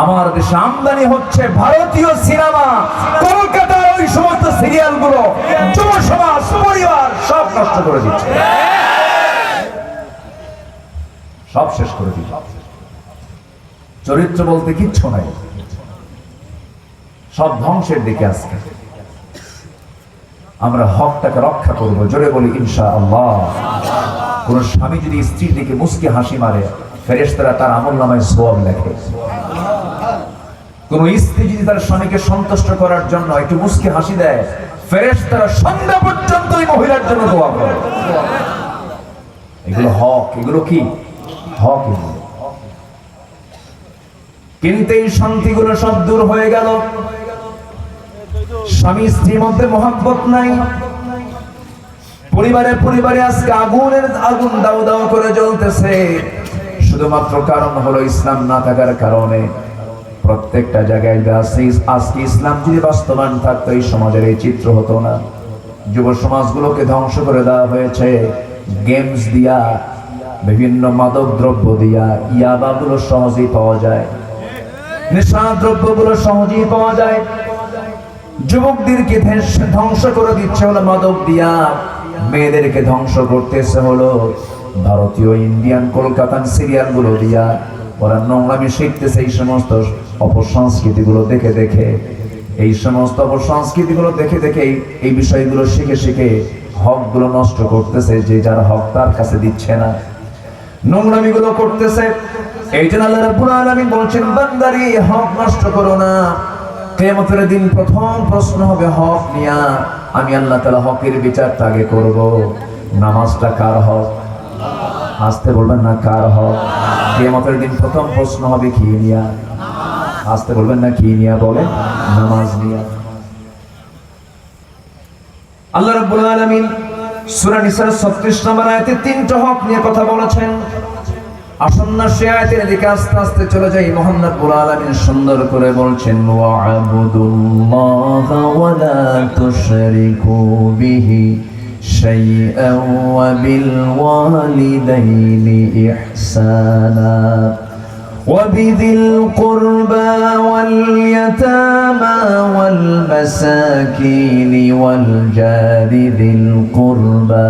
আমার দেশে আমদানি হচ্ছে ভারতীয় সিনেমা, কলকাতার ওই সমস্ত সিরিয়াল গুলো যুব সমাজ, পরিবার সব নষ্ট করে দিচ্ছে, সব শেষ করে দিচ্ছে। চরিত্র বলতে কিচ্ছু নাই, সব ধ্বংসের দিকে আজকে। আমরা হকটাকে রক্ষা করব, জোরে বলি ইনশাআল্লাহ। কোন স্বামী যদি স্ত্রীর দিকে মুস্কি হাসি মারে, ফেরেশতারা তার আমলনামায় সওয়াব লেখে। কোন স্ত্রী যদি তার স্বামীকে সন্তুষ্ট করার জন্য একটু মুস্কি হাসি দেয়, ফেরেশতারা সন্ধ্যা পর্যন্ত ওই মহিলার জন্য দোয়া করে। এগুলো হক, এগুলো কি হক। কিন্তু এই শান্তিগুলো সব দূর হয়ে গেল। স্বামী স্ত্রীর মধ্যে মহব্বত নাই, পরিবারে আজকে আগুন দাও দাও করে জ্বলতেছে। শুধুমাত্র কারণ হলো ইসলাম না থাকার কারণে। প্রত্যেকটা জায়গায় আজকে ইসলাম যদি বাস্তবায়ন থাকতো, এই সমাজের এই চিত্র হতো না। যুব সমাজগুলোকে ধ্বংস করে দেওয়া হয়েছে গেমস দিয়া, বিভিন্ন মাদক দ্রব্য দিয়া। ইয়াবাগুলো সহজেই পাওয়া যায়, নেশা দ্রব্যগুলো সহজেই পাওয়া যায়। যুবকদেরকে ধ্বংস করে দিচ্ছে হলো মাদক দিয়া, মেয়েদেরকে ধ্বংস করতেছে হলো ভারতীয়, ইন্ডিয়ান, কলকাতান সিরিয়াল গুলো দিয়া। ওরা নোংরামি শিখতেছে এই সমস্ত অপসংস্কৃতি গুলো দেখে দেখে, এই সমস্ত অপসংস্কৃতি গুলো দেখে দেখে এই বিষয়গুলো শিখে শিখে হক গুলো নষ্ট করতেছে। যে যার হক তার কাছে দিচ্ছে না, নোংরামি গুলো করতেছে। এই জন্য আল্লাহ রাব্বুল আলামিন বলছেন, বান্দারে হক নষ্ট করো না। কিয়ামতের দিন প্রথম প্রশ্ন হবে হক নিয়া। আমি আল্লাহ তাআলা হকের বিচারটা আগে করব। নামাজটা কার হক? আসতে বলবেন না কার হক? কিয়ামতের দিন প্রথম প্রশ্ন হবে কি নিয়া? আসতে বলবেন না কি নিয়া? বলে নামাজ নিয়া। আল্লাহ রাব্বুল আলামিন সূরা নিসার 36 নম্বর আয়াতে তিনটা হক নিয়ে কথা বলেছেন। আসন্ন সে আয়াতের দিকে আস্তে আস্তে চলে যাই। মহান রব্বুল আলামিন সুন্দর করে বলছেন, ওয়া'বুদুল্লাহা ওয়া লা তুশরিকু বিহি শাইআন ওয়া বিল ওয়ালিদাইনি ইহসানা ওয়া বিযিল কুরবা ওয়াল ইয়াতামা ওয়াল মাসাকিনি ওয়াল জারি যিল কুরবা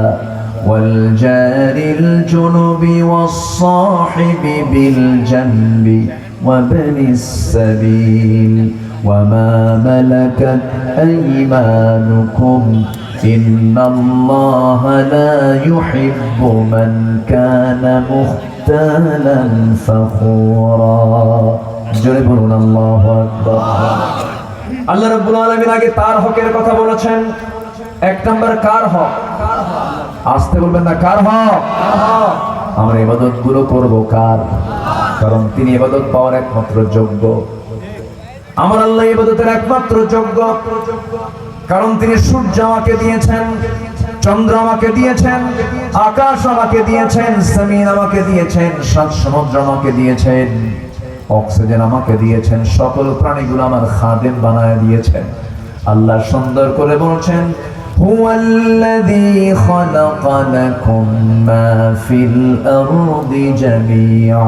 والجار الجنب والصاحب بالجنب وابن السبيل وما ملكت أيمانكم إن الله لا يحب من كان مختالا فخورا جربون الله أكبر আল্লাহ রাব্বুল আলামিন আগে তার হকের কথা বলেছেন। এক নাম্বার কার হক? আসতে বলবেন না কার হক? আমরা ইবাদত গুলো করবো কার? কারণ তিনি ইবাদত পাওয়ার একমাত্র যোগ্য। আমার আল্লাহ ইবাদতের একমাত্র যোগ্য, কারণ তিনি সূর্য আমাকে দিয়েছেন, চন্দ্র আমাকে দিয়েছেন, আকাশ আমাকে দিয়েছেন, জমিন আমাকে দিয়েছেন, সাত সমুদ্র আমাকে দিয়েছেন, অক্সিজেন আমাকে দিয়েছেন, সকল প্রাণীগুলো আমার খাদেম বানায় দিয়েছেন। আল্লাহ সুন্দর করে বলছেন, হুয়াল্লাযী খালাকা লাকুম মা ফিল আরদি জামিআ।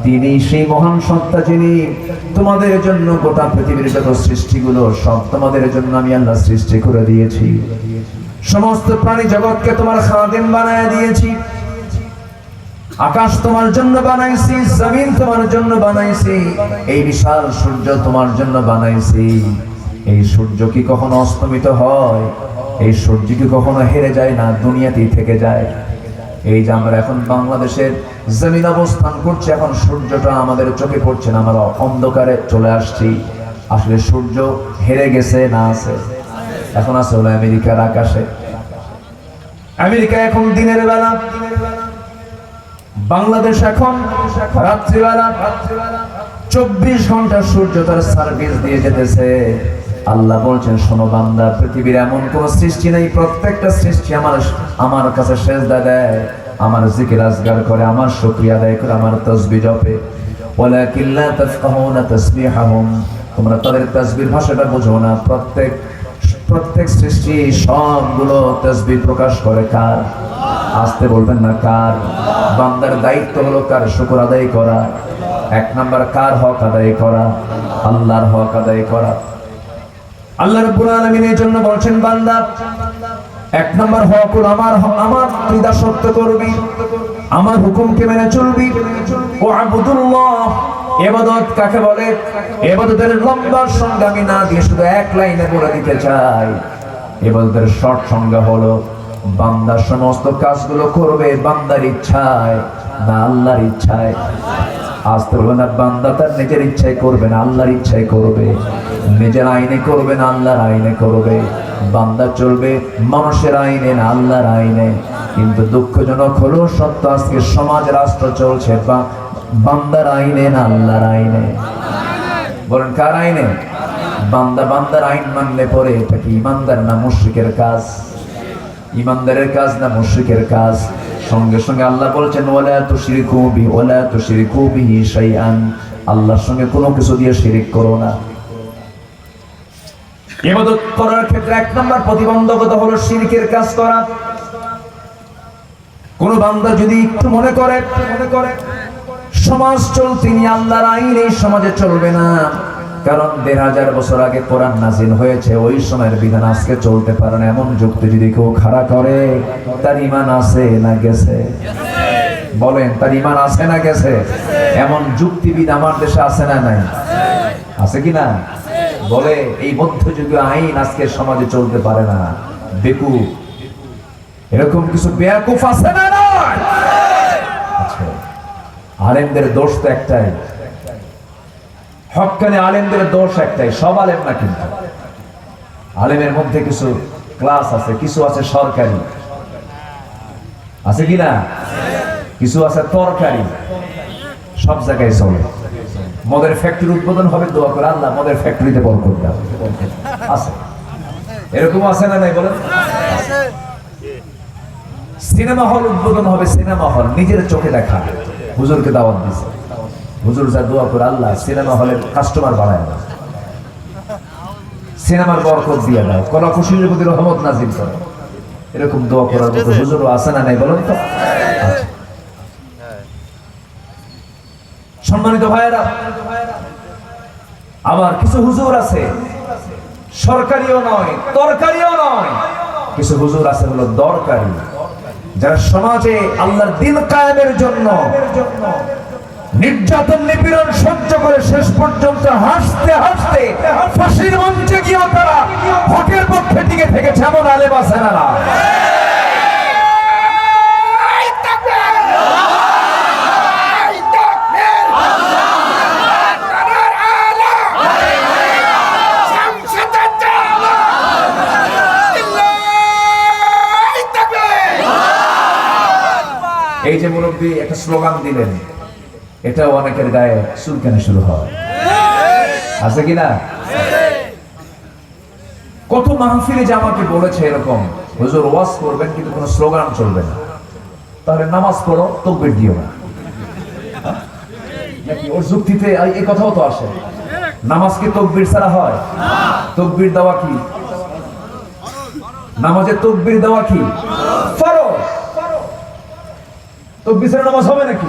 তিনি সেই মহান সত্তা যিনি তোমাদের জন্য গোটা পৃথিবীর যত সৃষ্টিগুলো সব তোমাদের জন্য আমি আল্লাহ সৃষ্টি করে দিয়েছি। সমস্ত প্রাণী জগৎকে তোমার খাদেম বানায় দিয়েছি। আকাশ তোমার জন্য বানাইছি, জমিন তোমার জন্য বানাইছি, এই বিশাল সূর্য তোমার জন্য বানাইছি। এই সূর্য কি কখনো অস্তমিত হয়? এই সূর্য কি কখনো হেরে যায় না? দুনিয়াতেই থেকে যায়। এই যে আমরা এখন বাংলাদেশের জমিন অবস্থান করছি, এখন সূর্যটা আমাদের চোখে পড়ছে না, আমরা অন্ধকারে চলে আসছি। আসলে সূর্য হেরে গেছে না আছে? এখন আছে হলো আমেরিকার আকাশে। আমেরিকা এখন দিনের বেলা, বাংলাদেশ এখন রাত্রিবেলা। 24 ঘন্টা সূর্য তার সার্ভিস দিয়ে যেতেছে। আল্লাহ বলছেন, শোনো বান্দা, পৃথিবীর এমন কোন সৃষ্টি নেই, প্রত্যেকটা সৃষ্টি আমার কাছে সেজদা দেয়, আমার জিকির আজগার করে, আমার শুকরিয়া আদায় করে, আমার তাসবিহ জপে। ওয়ালাকিন লা তাফকাহুনা তাসবিহাহুম, তোমরা তাদের তাসবির ভাষাটা বুঝো না। প্রত্যেক সৃষ্টি সবগুলো তাসবিহ প্রকাশ করে কার? আসতে বলবেন না কার? বান্দার দায়িত্ব হলো কার? শুকর আদায় করা। এক নাম্বার কার হক আদায় করা? আল্লাহর হক আদায় করা। আল্লাহ রাব্বুল আলামিন এই জন্য বলছেন, বান্দা এক নাম্বার হক হলো আমার তুই দাসত্ব করবি, আমার হুকুমকে মেনে চলবি। ওয়া'বুদুল্লাহ ইবাদত কাকে বলে? ইবাদতের লম্বা সংজ্ঞা আমি না দিয়ে শুধু এক লাইনে বলে দিতে চাই। ইবাদতের শর্ট সংজ্ঞা হলো, বান্দা সমস্ত কাজগুলো করবে বান্দার ইচ্ছায় না আল্লাহর ইচ্ছায়। আসতে বলবে না, বান্দা তার নিজের ইচ্ছায় করবে না, আল্লাহর ইচ্ছায় করবে। নিজের আইনে করবে না, আল্লাহর আইনে করবে। বান্দা চলবে মানুষের আইনে না আল্লাহর আইনে। কিন্তু দুঃখজনক হলো সত্য, আজকে সমাজ রাষ্ট্র চলছে বান্দার আইনে না আল্লাহর আইনে। বলেন কার আইনে? বান্দার আইন মানলে পরে এটা কি ইমানদার না মুশরিকের কাজ? ইমানদারের কাজ না মুশরিকের কাজ? সঙ্গে সঙ্গে আল্লাহ বলেছেন ওয়ালা তুশরিকু বিহি শাইআন, আল্লাহর সঙ্গে কোনো কিছু দিয়ে শিরিক করো না। ইবাদত করার ক্ষেত্রে এক নম্বর প্রতিবন্ধকতা হলো শিরকের কাজ করা। কোন বান্দা যদি একটু মনে করে সমাজ চলতে নিয়ে আল্লাহর আইন এই সমাজে চলবে না, কারণ ১৫০০ বছর আগে কোরআন নাযিল হয়েছে, ওই সময়ের বিধান আজকে চলতে পারে না, এমন যুক্তি যদি কেউ খাড়া করে, তার ঈমান আছে না গেছে? বলেন, তার ঈমান আছে না গেছে? এমন যুক্তিবিদ আমার দেশে আছে না নাই? আছে কি না? বলে এই মধ্যযুগীয় আইন আজকে সমাজে চলতে পারে না, বেকুফ। এরকম কিছু বেয়াকুফ আছে না নয়? আচ্ছা, আলেমদের দোষ তো একটাই, হক্কানি আলেমদের দোষ একটাই, সব আলেম না। কিন্তু আলেমের মধ্যে কিছু ক্লাস আছে, কিছু আছে সরকারি, আছে কি না? কিছু আছে তরকারি, সব জায়গায় চলে। মদের ফ্যাক্টরি উদ্বোধন হবে, দোয়া করে আল্লাহ মদের ফ্যাক্টরিতে বরকত দাও। আছে, এরকম আছে না নাই বলেন? সিনেমা হল উদ্বোধন হবে, সিনেমা হল নিজের চোখে দেখা, হুজুরকে দাওয়াত দিছে, হুজুর যা দোয়া করে আল্লাহ সিনেমা হলের কাস্টমার বাড়ায় না, সিনেমার বরকত দিয়ে দাও, কলা খুশির প্রতি রহমত নাজিল করো। এরকম দোয়া করার মতো হুজুরও আছে না নাই বলেন তো? সম্মানিত ভাইয়েরা, আবার কিছু হুজুর আছে সরকারিও নয় তরকারিও নয়, কিছু হুজুর আছে হলো দরকারি, যারা সমাজে আল্লাহর দ্বীন কায়েমের জন্য নির্যাতন নিপীড়ন সহ্য করে শেষ পর্যন্ত হাসতে হাসতে ফাঁসির মঞ্চে গিয়েও তারা হকের পক্ষে টিকে থেকেছে, এমন আলেম আছে না? এই যে মুরব্বী একটা স্লোগান দিলেন, এটাও অনেকের গায়ে চুলকানি শুরু হয়, আছে কিনা? কত মাহফিলে যে আমাকে বলেছে এরকম, হুজুর ওয়াজ করবেন কিন্তু কোনো স্লোগান চলবে না, তাহলে নামাজ পড়ো তাকবীর দিও না। নাকি ওর যুক্তিতে এই কথাও তো আসে, নামাজ কি তাকবীর ছাড়া হয়? তাকবীর দেওয়া কি নামাজে? তাকবীর দেওয়া কি ফরজ? তাকবীর ছাড়া নামাজ হবে নাকি?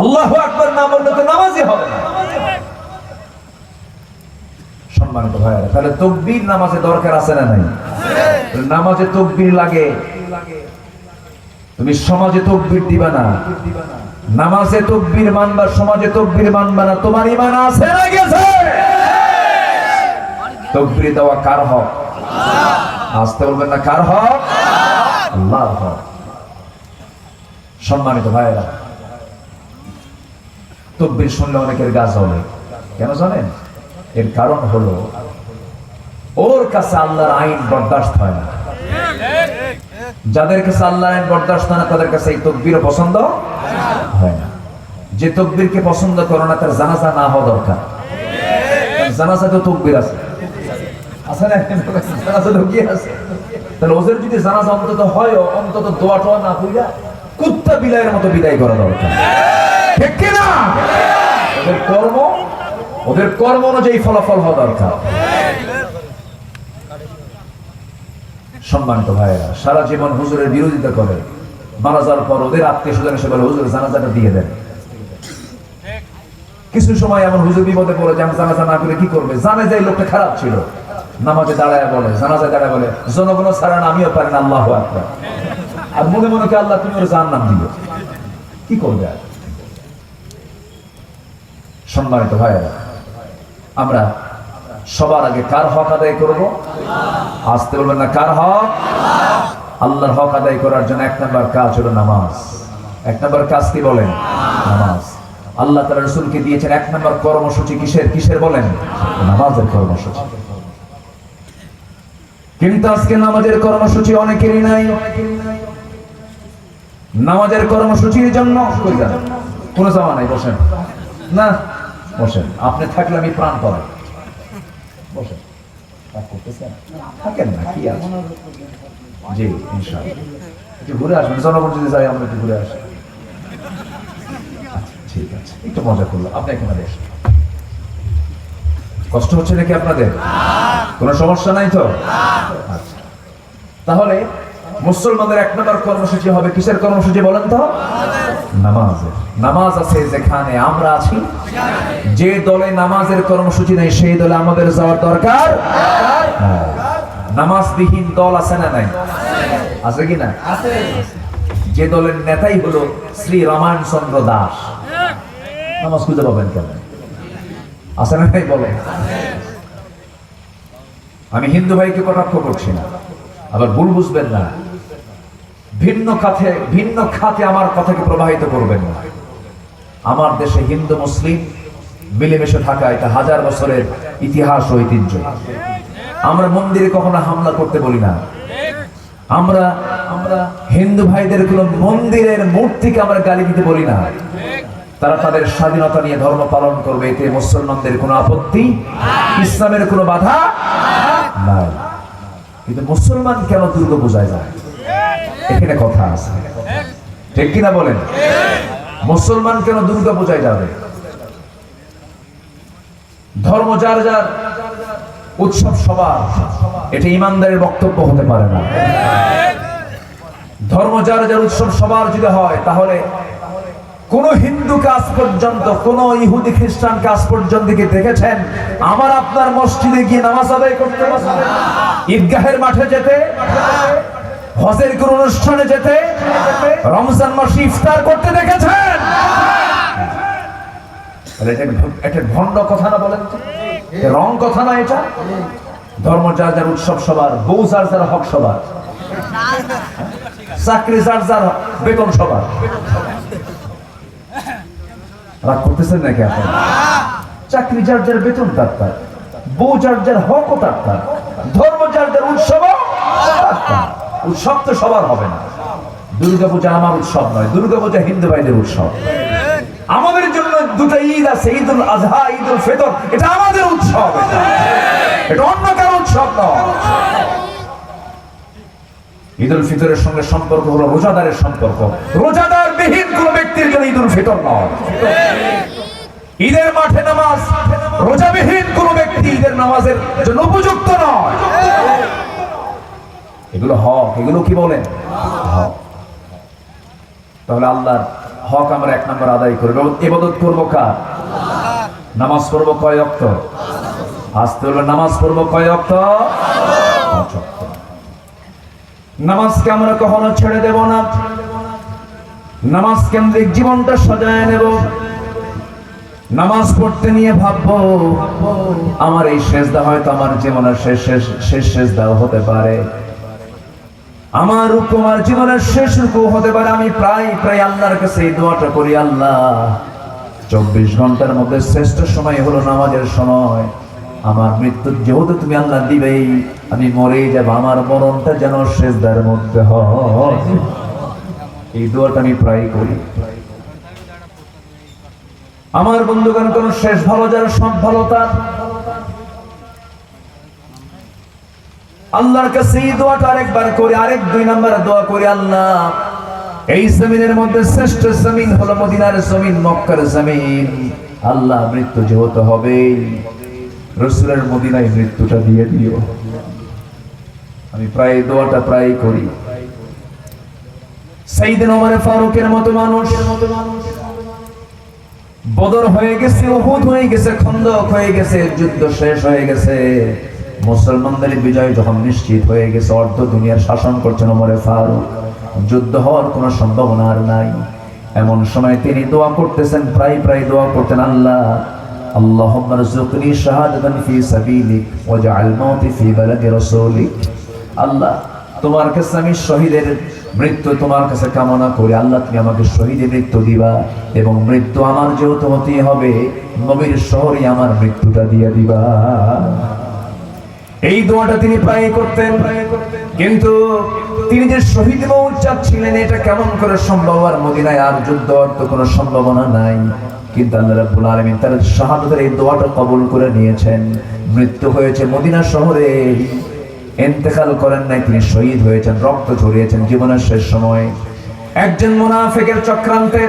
আল্লাহু আকবার না বললে তো নামাজই হবে না। সম্মানিত ভাইয়েরা, তাহলে তাকবীর নামাজে দরকার আছে না নাই? নামাজে তাকবীর লাগে, তুমি সমাজে তাকবীর দিবা না। নামাজে তাকবীর মানবা, সমাজে তাকবীর মানবা না, তোমার ঈমান আছে না গেছে? তাকবীর দেওয়া কার হক? আসতে বলবেন না, কার হক? আল্লাহর হক। সম্মানিত ভাইয়েরা, তাকবীর শুনলে অনেকের গা জ্বলে, কেন জানেন? এর কারণ হলো ওর কাছে আল্লাহর আইন বরদাস্ত হয় না। যাদের কাছে আল্লাহর আইন বরদাস্ত হয় না, তাদের কাছে এই তাকবীর পছন্দ হয় না। যে তাকবীরকে পছন্দ করে না, তার জানাজা না হওয়া দরকার। জানাজা তো তাকবীর আছে, আছে না? জানাজা তো কি আছে? তাহলে ওদের যদি জানাজা অন্তত হয়, অন্তত দোয়া টোয়া না কইরা কুত্তা বিলাইয়ের মতো বিদায় করা দরকার, ঠিক কি না? ওদের কর্ম অনুযায়ী ফলাফল হওয়া দরকার। সম্মানিত ভাইয়েরা, সারা জীবন হুজুরের বিরোধিতা করে, মারা যাওয়ার পর ওদের আত্মীয় স্বজন এসে বলে হুজুর জানাজাটা দিয়ে দেন। কিছু সময় এমন হুজুর বিপদে পড়ে যে জানাজা না করে কি করবে, জানে যে এই লোকটা খারাপ ছিল, নামাজে দাঁড়ায় বলে, জানাজায় দাঁড়ায় বলে জনগণ ছাড়া না আমিও পারি না, আল্লাহু আকবার। আর মনে মনে কি আল্লাহ তুমি ওর জাহান্নাম দিও। কি করবে আর? সম্মানিত ভাইয়েরা, আমরা সবার আগে কার হক আদায় করব? আসতে বলবেন না, কার হক? আল্লাহর হক আদায় করার জন্য এক নম্বর কাজ হলো নামাজ। এক নম্বর কাজ কি বলেন? নামাজ। আল্লাহ তাআলা রাসূলকে দিয়েছেন এক নম্বর কর্মসূচি কিসের বলেন? নামাজের কর্মসূচি। কিন্তু আজকে নামাজের কর্মসূচি অনেকেরই নাই। নামাজের কর্মসূচির জন্য কোনো জামা নাই, বসেন না, বসেন। আপনি থাকলে আমি প্রাণ পাবো, বসেন। থাকেন না, কি আছে? জি ইনশাআল্লাহ একটু ঘুরে আসবেন, জনগণ যদি যাই আমরা একটু ঘুরে আসি। আচ্ছা ঠিক আছে, একটু মজা করলাম। আপনি এখানে বসেন। কষ্ট হচ্ছে নাকি আপনাদের? কোনো সমস্যা নাই তো? আচ্ছা, তাহলে মুসলমানদের এক নম্বর কর্মসূচি হবে কিসের কর্মসূচি বলেন তো? নামাজের। নামাজ আছে যেখানে আমরা আছি। যে দলে নামাজের কর্মসূচি নেই সেই দলে আমাদের যাওয়ার দরকার। নামাজবিহীন দল আছে না নাই? আছে কি না? আছে। যে দলের নেতাই হলো শ্রী রামায়ণ চন্দ্র দাস, নামাজ খুঁজে পাবেন কেন? আছে না নাই বলে? আমি হিন্দু ভাইকে কটাক্ষ করছি না, আবার ভুল বুঝবেন না। ভিন্ন খাতে আমার কথাকে প্রবাহিত করবেন না। আমার দেশে হিন্দু মুসলিম মিলেমিশে থাকা এটা হাজার বছরের ইতিহাস ও ঐতিহ্য। আমরা মন্দিরে কখনো হামলা করতে বলি না। আমরা হিন্দু ভাইদের কোন মন্দিরের মূর্তিকে আমরা গালি দিতে বলি না। তারা তাদের স্বাধীনতা নিয়ে ধর্ম পালন করবে, এতে মুসলমানদের কোনো আপত্তি, ইসলামের কোনো বাধা নাই। কিন্তু মুসলমান কেন দুর্গা পূজায় যায়? এখানে কথা আছে, ঠিক কিনা বলেন? মুসলমান কেন দুর্গা পূজায় যাবে? ধর্ম যার যার, উৎসব সবার, এটা ইমানদারের বক্তব্য হতে পারে না। ধর্ম যার যার, উৎসব সবার যদি হয়, তাহলে কোন হিন্দু কাজ পর্যন্ত, কোন ইহুদি খ্রিস্টান কাজ পর্যন্ত কি দেখেছেন আমার আপনার মসজিদে গিয়ে নামাজ আদায় করতে, ঈদগাহের মাঠে যেতে, হজের কোন অনুষ্ঠানে যেতে, রমজান মাসে ইফতার করতে দেখেছেন? এটা ভণ্ড কথা না বলেন তো? রং কথা না এটা? ধর্ম যার যার, উৎসব সবার, বউ যার যার, হক সবার, চাকরি যার যার, বেতন সবার। রাগ করতেছেন নাকি আপনারা? চাকরি যার যার, বেতন তার তার, বউ যার যার, হক তার তার, ধর্ম যার যার, উৎসব তার তার। উৎসব তো সবার হবে না। দুর্গা পূজা আমার উৎসব নয়, দুর্গা পূজা হিন্দু ভাইদের উৎসব। আমাদের জন্য দুটো ঈদ আছে, ঈদুল আজহা, ঈদুল ফিতর, এটা আমাদের উৎসব, এটা অন্য কারো উৎসব নয়। ঈদুল ফিতরের সঙ্গে সম্পর্ক হলো রোজাদারের সম্পর্ক। রোজাদার বিহীন কোন ব্যক্তির জন্য ঈদুল ফিতর নয়। ঈদের মাঠে নামাজ রোজাবিহীন কোন ব্যক্তি ঈদের নামাজের জন্য উপযুক্ত নয়। এগুলো হক, এগুলো কি বলেন? হক। তাহলে আল্লাহর হক আমরা এক নম্বর আদায় করবো। ইবাদত করবো কার? নামাজ পড়বো কয় ওয়াক্ত? আসতে হলো, নামাজ পড়বো কয় ওয়াক্ত? 5 ওয়াক্ত। নামাজকে আমরা কখনো ছেড়ে দেব না। নামাজ কেন্দ্রিক জীবনটা সাজায় নেব। নামাজ পড়তে নিয়ে ভাববো আমার এই সেজদা হয়তো আমার জীবনের শেষ সেজদাও হতে পারে, আমার রুকু আমার জীবনের শেষ রুকু হতে পারে। আমি প্রায় আল্লাহর কাছে এই দোয়াটা করি, আল্লাহ 24 ঘন্টার মধ্যে শ্রেষ্ঠ সময় হলো নামাজের সময়। আমার মৃত্যু যেহেতু তুমি আল্লাহ দিবেই, আমি মরেই যাব, আমার মরণটা যেন সেজদার মধ্যে হয়। এই দোয়াটা আমি প্রায় করি। আমার বন্ধুগণ, কোন শেষ ভালো যার, সব ভালো তার। আল্লাহর কাছে এই দোয়াটা আরেকবার করি, 2 নম্বর দোয়া করি, আল্লাহ এই জমিনের মধ্যে শ্রেষ্ঠ জমিন হলো মদিনার জমিন, মক্কার জমিন। আল্লাহ মৃত্যু যেহেতু হবে, রাসূলের মদিনায় মৃত্যুটা দিয়ে দিও। আমি প্রায় দোয়াটা প্রায় করি। সাইয়েদনা ওমর ফারুকের মতো মানুষ, বদর হয়ে গেছে, উহুদ হয়ে গেছে, খন্দক হয়ে গেছে, যুদ্ধ শেষ হয়ে গেছে, মুসলমানদের বিজয় যখন নিশ্চিত হয়ে গেছে, অর্ধ দুনিয়ার শাসন করছেন ওমর ফারুক, যুদ্ধ হওয়ার কোনো সম্ভাবনা আর নাই। এমন সময় তিনি দোয়া করতেছেন, প্রায় দোয়া করতেন, আল্লাহ আল্লাহুম্মা রযুকনি শাহাদাতান ফি সাবিলিক ওয়াজআল মাউতি ফি বালাদি রাসূলিক। আল্লাহ তোমার কাছে আমি শহীদের মৃত্যু তোমার কাছে কামনা করি, আল্লাহ তুমি আমাকে শহীদের মৃত্যু দিবা এবং মৃত্যু আমার যেহেতু হতেই হবে নবীর শহরে আমার মৃত্যুটা দিয়ে দিবা। এই দোয়াটা তিনি প্রায় করতেন। কিন্তু তিনি যে শহীদ মৌত চাচ্ছিলেন এটা কেমন করে সম্ভব? আর মদিনায় আর যুদ্ধ তো কোনো সম্ভাবনা নাই, কিন্তু আল্লাহ রাব্বুল আলামিন তার শাহাদাতের এই দোয়াটা কবুল করে নিয়েছেন। মৃত্যু হয়েছে মদিনা শহরে, ইন্তেকাল করেন নাই, তিনি শহীদ হয়েছেন, রক্ত ঝরিয়েছেন জীবনের শেষ সময়। একজন মুনাফিকের চক্রান্তে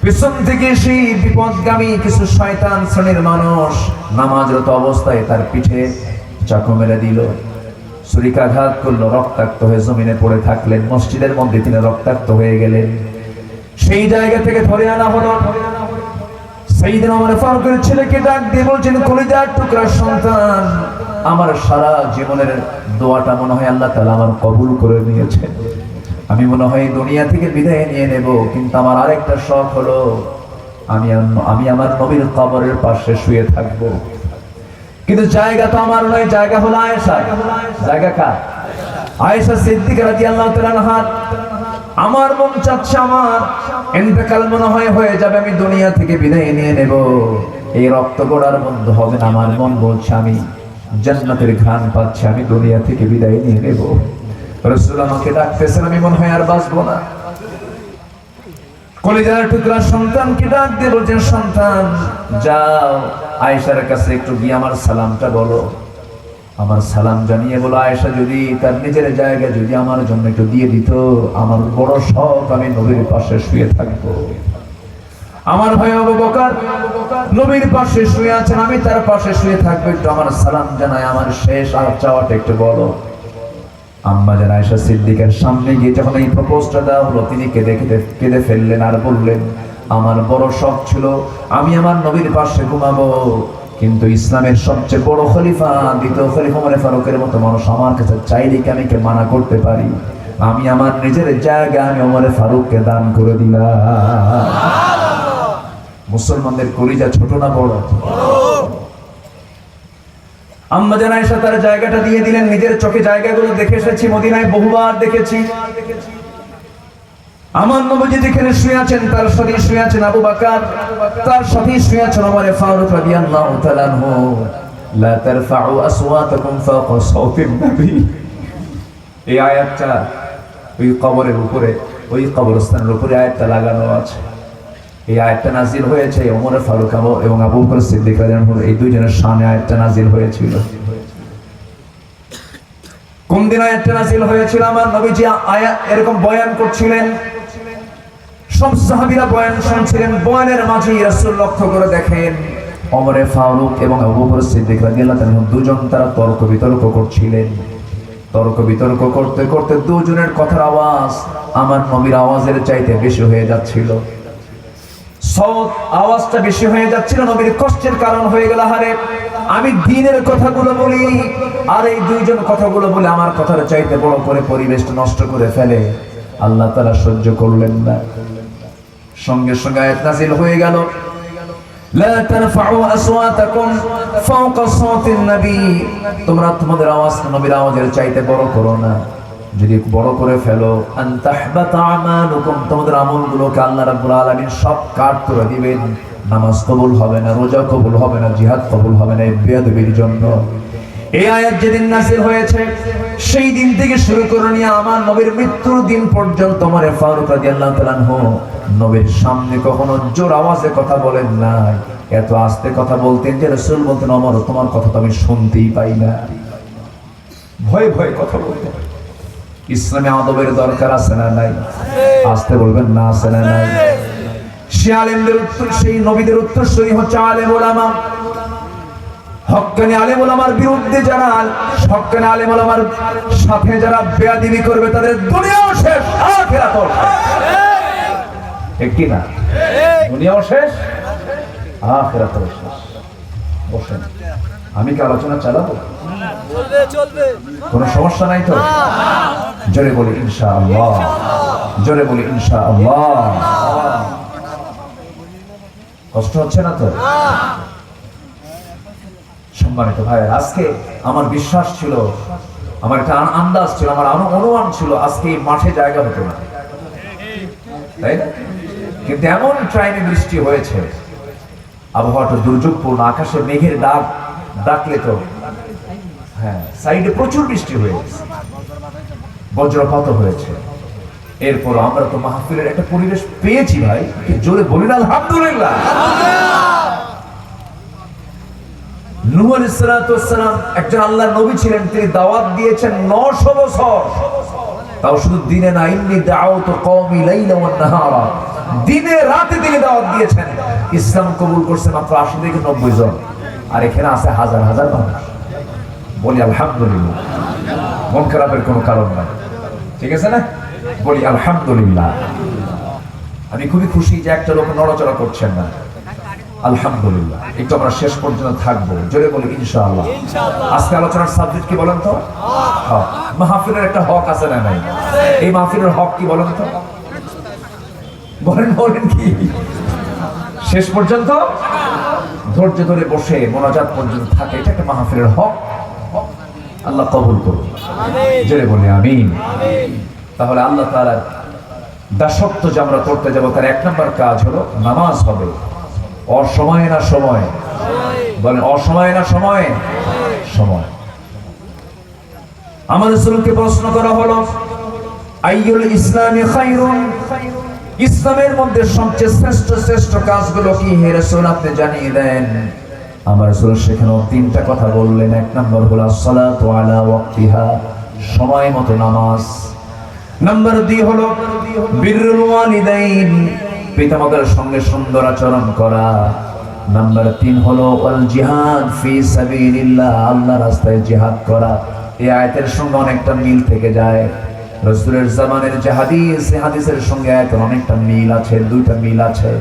পিছন থেকে সেই বিপদগামী কিছু শয়তান শ্রেণীর মানুষ নামাজরত অবস্থায় তার পিঠে চাকু মেরে দিল, ছুরিকাঘাত করলো, রক্তাক্ত হয়ে জমিনে পড়ে থাকলেন। মসজিদের মধ্যে তিনি রক্তাক্ত হয়ে গেলেন। সেই জায়গা থেকে ধরে আনা হলো। সাইয়েদনা ওমর ফারুকের ছেলেকে ডাক দিয়ে বলছেন, কলিজার টুকরা সন্তান, আমার সারা জীবনের দোয়াটা মনে হয় আল্লাহ তাআলা আমার কবুল করে নিয়েছেন। আমি মনে হয় দুনিয়া থেকে বিদায় নিয়ে নেব, কিন্তু আমার আরেকটা শখ হলো আমি আমার নবীর কবরের পাশে শুয়ে থাকবো। কিন্তু জায়গা তো আমার নয়, জায়গা হলো আয়েশা। জায়গা কার? আয়েশা সিদ্দিকা রাদিয়াল্লাহু তাআলা আনহা। আমার মন চাচ্ছে আমার ইন্তেকাল মনে হয় হয়ে যাবে, আমি দুনিয়া থেকে বিদায় নিয়ে নেব, এই রক্ত গোড়ার বন্ধ হবে না। আমার মন বলছে আমি জান্নাতের ঘ্রাণ পাচ্ছি, আমি দুনিয়া থেকে বিদায় নিয়ে নেব। রাসূল আমাকে ডাকতেছেন, আমি মনে হয় আর বাঁচবো না। কলিজার টুকরা সন্তানকে ডাক দিয়ে বলছেন, সন্তান যাও আয়েশার কাছে একটু গিয়ে আমার সালামটা বলো, আমার সালাম জানিয়ে বলো আয়েশা যদি তার নিজের জায়গায় যদি আমার জন্য একটু দিয়ে দিত, আমার বড় শখ আমি নবীর পাশে শুয়ে থাকবো। আমার ভাই আবু বকর নবীর পাশে শুয়ে আছেন, আমি তার পাশে শুয়ে থাকবো, একটু আমার সালাম জানাই, আমার শেষ আর চাওয়াটা একটু বলো। আম্মা জান আয়েশা সিদ্দিকার সামনে গিয়ে যখন এই প্রপোজটা দেওয়া হলো, তিনি কেঁদে ফেললেন আর বললেন, আমার বড় শখ ছিল আমি আমার নবীর পাশে ঘুমাবো, কিন্তু ইসলামের সবচেয়ে বড় খলিফা দ্বিতীয় খলিফা ওমর ফারুকের মতো মানুষ আমার কাছে চাইলে কি আমি মানা করতে পারি? আমি আমার নিজের জায়গা আমি ওমর ফারুককে দান করে দিলাম। মুসলমানদের কলিজা ছোট না বড়? আম্মা জান আয়েশা তার জায়গাটা দিয়ে দিলেন। নিজের চোখে জায়গাগুলো দেখে এসেছি, মদিনায় বহুবার দেখেছি। আমার নবীজি যেখানে শুয়ে আছেন তার সাথে শুয়ে আছেন আবু বকর, তার সাথে শুয়ে আছেন ওমর ফারুক রাদিয়াল্লাহু তাআলা আনহু। লা তারফাউ আসওয়াতাকুম ফাওকা সাওতিন নবী। এই আয়াতটা ওই কবরের উপরে, ওই কবরস্থানের উপরে আয়াতটা লাগানো আছে। এই আয়াতটা নাজিল হয়েছে ওমর ফারুক এবং আবু বকর সিদ্দিক রাদিয়াল্লাহু আনহু, এই দুইজনের শানে আয়াতটা নাজিল হয়েছিল। কোন দিন আয়াতটা নাজিল হয়েছিল? আমার নবীজি আয়াত এরকম বয়ান করছিলেন, সব সাহাবীরা বয়ান শুনছিলেন। বয়ানের মাঝে রাসূল লক্ষ্য করে দেখেন ওমর ফারুক এবং আবু বকর সিদ্দিক রাদিয়াল্লাহু আনহু দুজন তারা তর্ক বিতর্ক করছিলেন। তর্ক বিতর্ক করতে করতে দুজনের কথার আওয়াজ আমার নবীর আওয়াজের চাইতে বেশি হয়ে যাচ্ছিল। আওয়াজটা বেশি হয়ে যাচ্ছিল, নবীর কষ্টের কারণ হয়ে গেল। হারে আমি দ্বীনের কথাগুলো বলি আর এই দুইজন কথাগুলো বলে আমার কথার চাইতে বড় করে পরিবেশটা নষ্ট করে ফেলে। আল্লাহ তাআলা সহ্য করলেন না, সঙ্গে সঙ্গে আয়াত নাযিল হয়ে গেল, লা তারফাউ আসওয়াতাকুম ফাওকা সাওতিন নবী। তোমরা তোমাদের আওয়াজ নবীর আওয়াজের চাইতে বড় করো না, যদি বড় করে ফেলো আনতাহবাতা আমালুকুম, তোমাদের আমলগুলোকে আল্লাহ রাব্বুল আলামিন সব কাট করে দিবেন। নামাজ কবুল হবে না, রোজা কবুল হবে না, জিহাদ কবুল হবে না এই বেয়াদবির জন্য। এই আয়াত যেদিন নাযিল হয়েছে সেই দিন থেকে শুরু করে নিয়ে আমার নবীর মৃত্যুর দিন পর্যন্ত ওমর ফারুক রাদিয়াল্লাহু তাআলা আনহু নবীর সামনে কখনো জোর আওয়াজে কথা বলেন নাই। এত আস্তে কথা বলতেন যে রাসূল বলতেন, ওমর তোমার কথা তো আমি শুনতেই পাই না। ভয়ে ভয়ে কথা বলতেন। ইসলামে আদবের দরকার আছে না নাই? আস্তে বলবেন না, আছে না নাই? সে আলেমদের উত্তর, সেই নবীদের উত্তরসূরি হচ্ছে আলেম ওলামা। হক্কানি আলেম ওলামার বিরুদ্ধে যারা, হক্কানি আলেম ওলামার সাথে যারা বেয়াদবি করবে তাদের দুনিয়াও শেষ, আখিরাতও শেষ। ঠিক কি না? দুনিয়াও শেষ, আখিরাতও শেষ। বসেন, আমি কি আলোচনা চালাবো? চলবে, কোনো সমস্যা নাই তো? জোরে বলি ইনশাআল্লাহ, জোরে বলি ইনশাআল্লাহ। কষ্ট হচ্ছে না তো? সম্মানিত ভাই, আজকে আমার বিশ্বাস ছিল, আমার একটা আন্দাজ ছিল, আমার অনুমান ছিল আজকে এই মাঠে জায়গা হতো না, তাই না? কিন্তু এমন টাইমে বৃষ্টি হয়েছে, আবহাওয়াটা দুর্যোগপূর্ণ, আকাশে মেঘের ডাকলে তো হ্যাঁ সাইডে প্রচুর বৃষ্টি হয়ে গেছে, বজ্রপাত হয়েছে। এরপর আমরা তো মাহফিলের একটা পরিবেশ পেয়েছি ভাই, জোরে বলি না আলহামদুলিল্লাহ। নূহ আলাইহিস সালাতু ওয়াস সালাম একজন আল্লাহর নবী ছিলেন, তিনি দাওয়াত দিয়েছেন 900 বছর, তাও শুধু দিনে না, ইন্নী দাউতু কওমি লাইলা ওয়ান নাহারা, দিনে রাতে তিনি দাওয়াত দিয়েছেন। ইসলাম কবুল করছে মাত্র 80 থেকে 90 জন, আর এখানে আছে হাজার হাজার মানুষ। বলি আলহামদুলিল্লাহ, মন খারাপের কোনো কারণ নাই, ঠিক আছে না? বলি আলহামদুলিল্লাহ। আমি খুবই খুশি যে একটা লোক নড়াচড়া করছেন না, আলহামদুলিল্লাহ। একটু আমরা শেষ পর্যন্ত থাকবো, জোরে বলি ইনশাআল্লাহ। আজকে আলোচনার সাবজেক্ট কি বলেন তো? হক। মাহফিলের একটা হক আছে না নাই? এই মাহফিলের হক কি বলেন তো? বলেন কি? শেষ পর্যন্ত ধৈর্য ধরে বসে মোনাজাত পর্যন্ত থাকে, এটা একটা মাহফিলের হক। আল্লাহ কবুল করুন, জোরে বলি আমিন। তাহলে আল্লাহ তাআলার দাসত্ব যে আমরা করতে যাবো, তার 1 নম্বর কাজ হলো নামাজ হবে অসময়ে না সময়। বলেন অসময়ে না সময়? সময়। আমার রাসূলকে প্রশ্ন করা হলো, আইয়ুল ইসলামি খায়রুন, ইসলামের মধ্যে সবচেয়ে শ্রেষ্ঠ কাজগুলো কি হে রাসূল, আপনি জানিয়ে দেন। আমার রাসূল সেখানে 3টা কথা বললেন। 1 নম্বর হলো আসসালাতু আলা ওয়াক্তিহা, সময় মতো নামাজ। নাম্বার 2 হলো বিররুল ওয়ালিদাইন, পিতামাতার সঙ্গে সুন্দর আচরণ করা। নাম্বার 3 হলো ওয়াল জিহাদ ফি সাবিলিল্লাহ, আল্লাহর রাস্তায় জিহাদ করা। এই আয়াতের সঙ্গে অনেকটা মিল থেকে যায়। রাসূলের জামানের যে হাদিস, এই হাদিসের সঙ্গে আয়াতের অনেকটা মিল আছে, 2টা মিল আছে।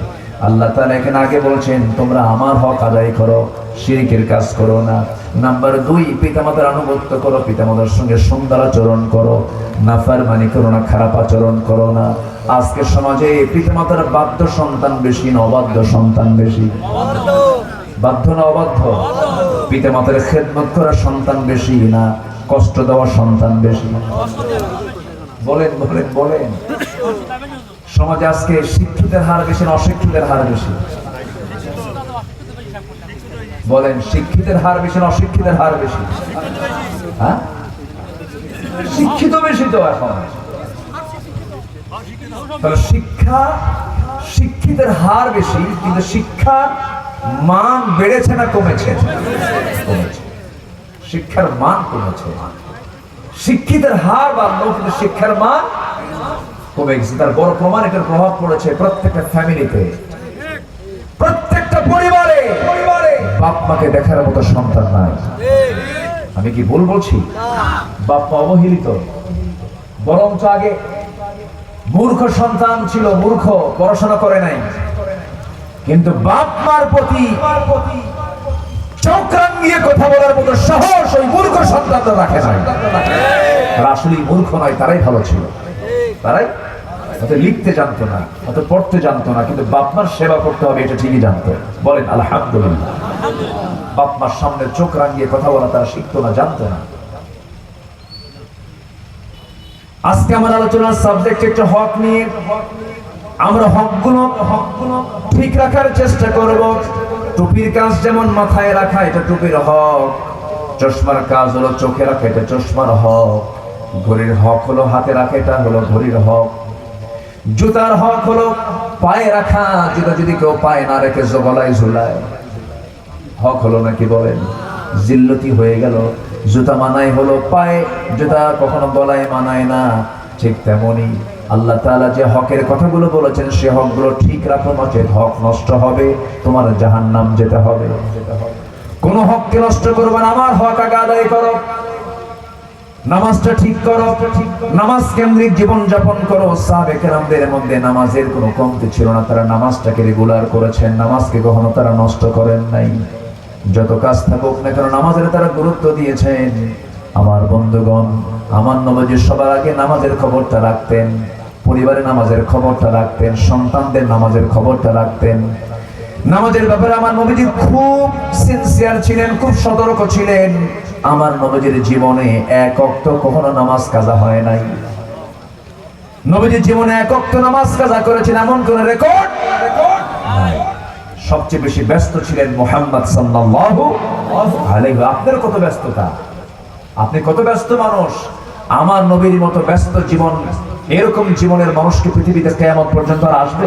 আল্লাহ তাআলা এখানে আগে বলছেন তোমরা আমার হক আদায় করো, শিরকের কাজ করো না। নাম্বার 2, পিতামাতার আনুগত্য করো, পিতামাতার সঙ্গে সুন্দর আচরণ করো, নাফরমানি করো না, খারাপ আচরণ করো না। আজকের সমাজে পিতামাতার বাধ্য সন্তান বেশি না অবাধ্য সন্তান বেশি? বাধ্য না অবাধ্য? পিতামাতার খেদমত করা সন্তান বেশি না কষ্ট দেওয়া সন্তান বেশি? বলেন বলেন বলেন। সমাজে আজকে শিক্ষিতের হার বেশি না অশিক্ষিতের হার বেশি? বলেন, শিক্ষিতের হার বেশি না অশিক্ষিতের হার বেশি? হ্যাঁ, শিক্ষিত বেশি তো এখন। তাহলে শিক্ষিতের হার বেশি, কিন্তু শিক্ষার মান বেড়েছে না কমেছে? কমেছে। শিক্ষার মান কমেছে। শিক্ষিতের হার বাড়লো, কিন্তু শিক্ষার মান কমে গেছে। তার বড় প্রমাণ, এটার প্রভাব পড়েছে প্রত্যেকটা ফ্যামিলিতে, প্রত্যেকটা পরিবারে। বাপ মাকে দেখার মতো সন্তান নাই। আমি কি ভুল বলছি? বাপ মা অবহেলিত। বরঞ্চ আগে মূর্খ সন্তান ছিল, মূর্খ, পড়াশোনা করে নাই, কিন্তু বাপ মার প্রতি চোখ রাঙিয়ে কথা বলার মতো সাহস ওই মূর্খ সন্তানরা রাখে নাই। তারা আসলে মূর্খ নয়, তারাই ভালো ছিল। তারাই হয়তো লিখতে জানতো না, হয়তো পড়তে জানতো না, কিন্তু বাপ মার সেবা করতে হবে এটা ঠিকই জানতো। বলেন আলহামদুলিল্লাহ। বাপ মার সামনে চোখ রাঙিয়ে কথা বলা তারা শিখতো না, জানতো না। আজকে আমার আলোচনার সাবজেক্ট একটা হক নিয়ে। আমরা হকগুলো ঠিক রাখার চেষ্টা করব। টুপির কাজ যেমন মাথায় রাখা, এটা টুপির হক। চশমার কাজ হলো চোখে রাখা, এটা চশমার হক। ঘড়ির হক হলো হাতে রাখা, এটা হলো ঘড়ির হক। জুতার হক হলো পায়ে রাখা, জুতা যদি কেউ পায়ে না রেখে গলায় ঝুলায়, হক হলো নাকি? বলেন, জিল্লতি হয়ে গেল। জুতা মানায় হলো পায়ে, জুতা কখনো গলায় মানায় না। ঠিক তেমনি আল্লাহ তাআলা যে হকের কথাগুলো বলেছেন, সে হকগুলো ঠিক রাখো, নচেত হক নষ্ট হবে, তোমার জাহান্নাম যেতে হবে। কোন হককে নষ্ট করবে না। আমার হক আগে আদায় করো, নামাজটা ঠিক করো, নামাজ কেন্দ্রিক জীবন যাপন করো। সাহাবে কেরামদের মধ্যে নামাজের কোনো কমতি ছিল না, তারা নামাজটাকে রেগুলার করেছেন, নামাজকে কখনো তারা নষ্ট করেন নাই। যত কাজ থাকুক না কেন নামাজের তারা গুরুত্ব দিয়েছেন। আমার বন্ধুগণ, আমার নবী সবার আগে নামাজের খবরটা রাখতেন, পরিবারে নামাজের খবরটা রাখতেন, সন্তানদের নামাজের খবরটা রাখতেন। নামাজের ব্যাপারে আমার নবীজি খুব সিনসিয়ার ছিলেন, খুব সতর্ক ছিলেন। আমার নবীজির জীবনে এক ওয়াক্ত কখনো নামাজ কাজা হয় নাই। নবীজির জীবনে এক ওয়াক্ত নামাজ কাজা করেছেন এমন কোন রেকর্ড নাই। সবচেয়ে বেশি ব্যস্ত ছিলেন মুহাম্মদ সাল্লাল্লাহু আলাইহি। আপনার কত ব্যস্ততা, আপনি কত ব্যস্ত মানুষ। আমার নবীর মতো ব্যস্ত জীবন, এরকম জীবনের মানুষকে পৃথিবীতে কিয়ামত পর্যন্ত আর আসবে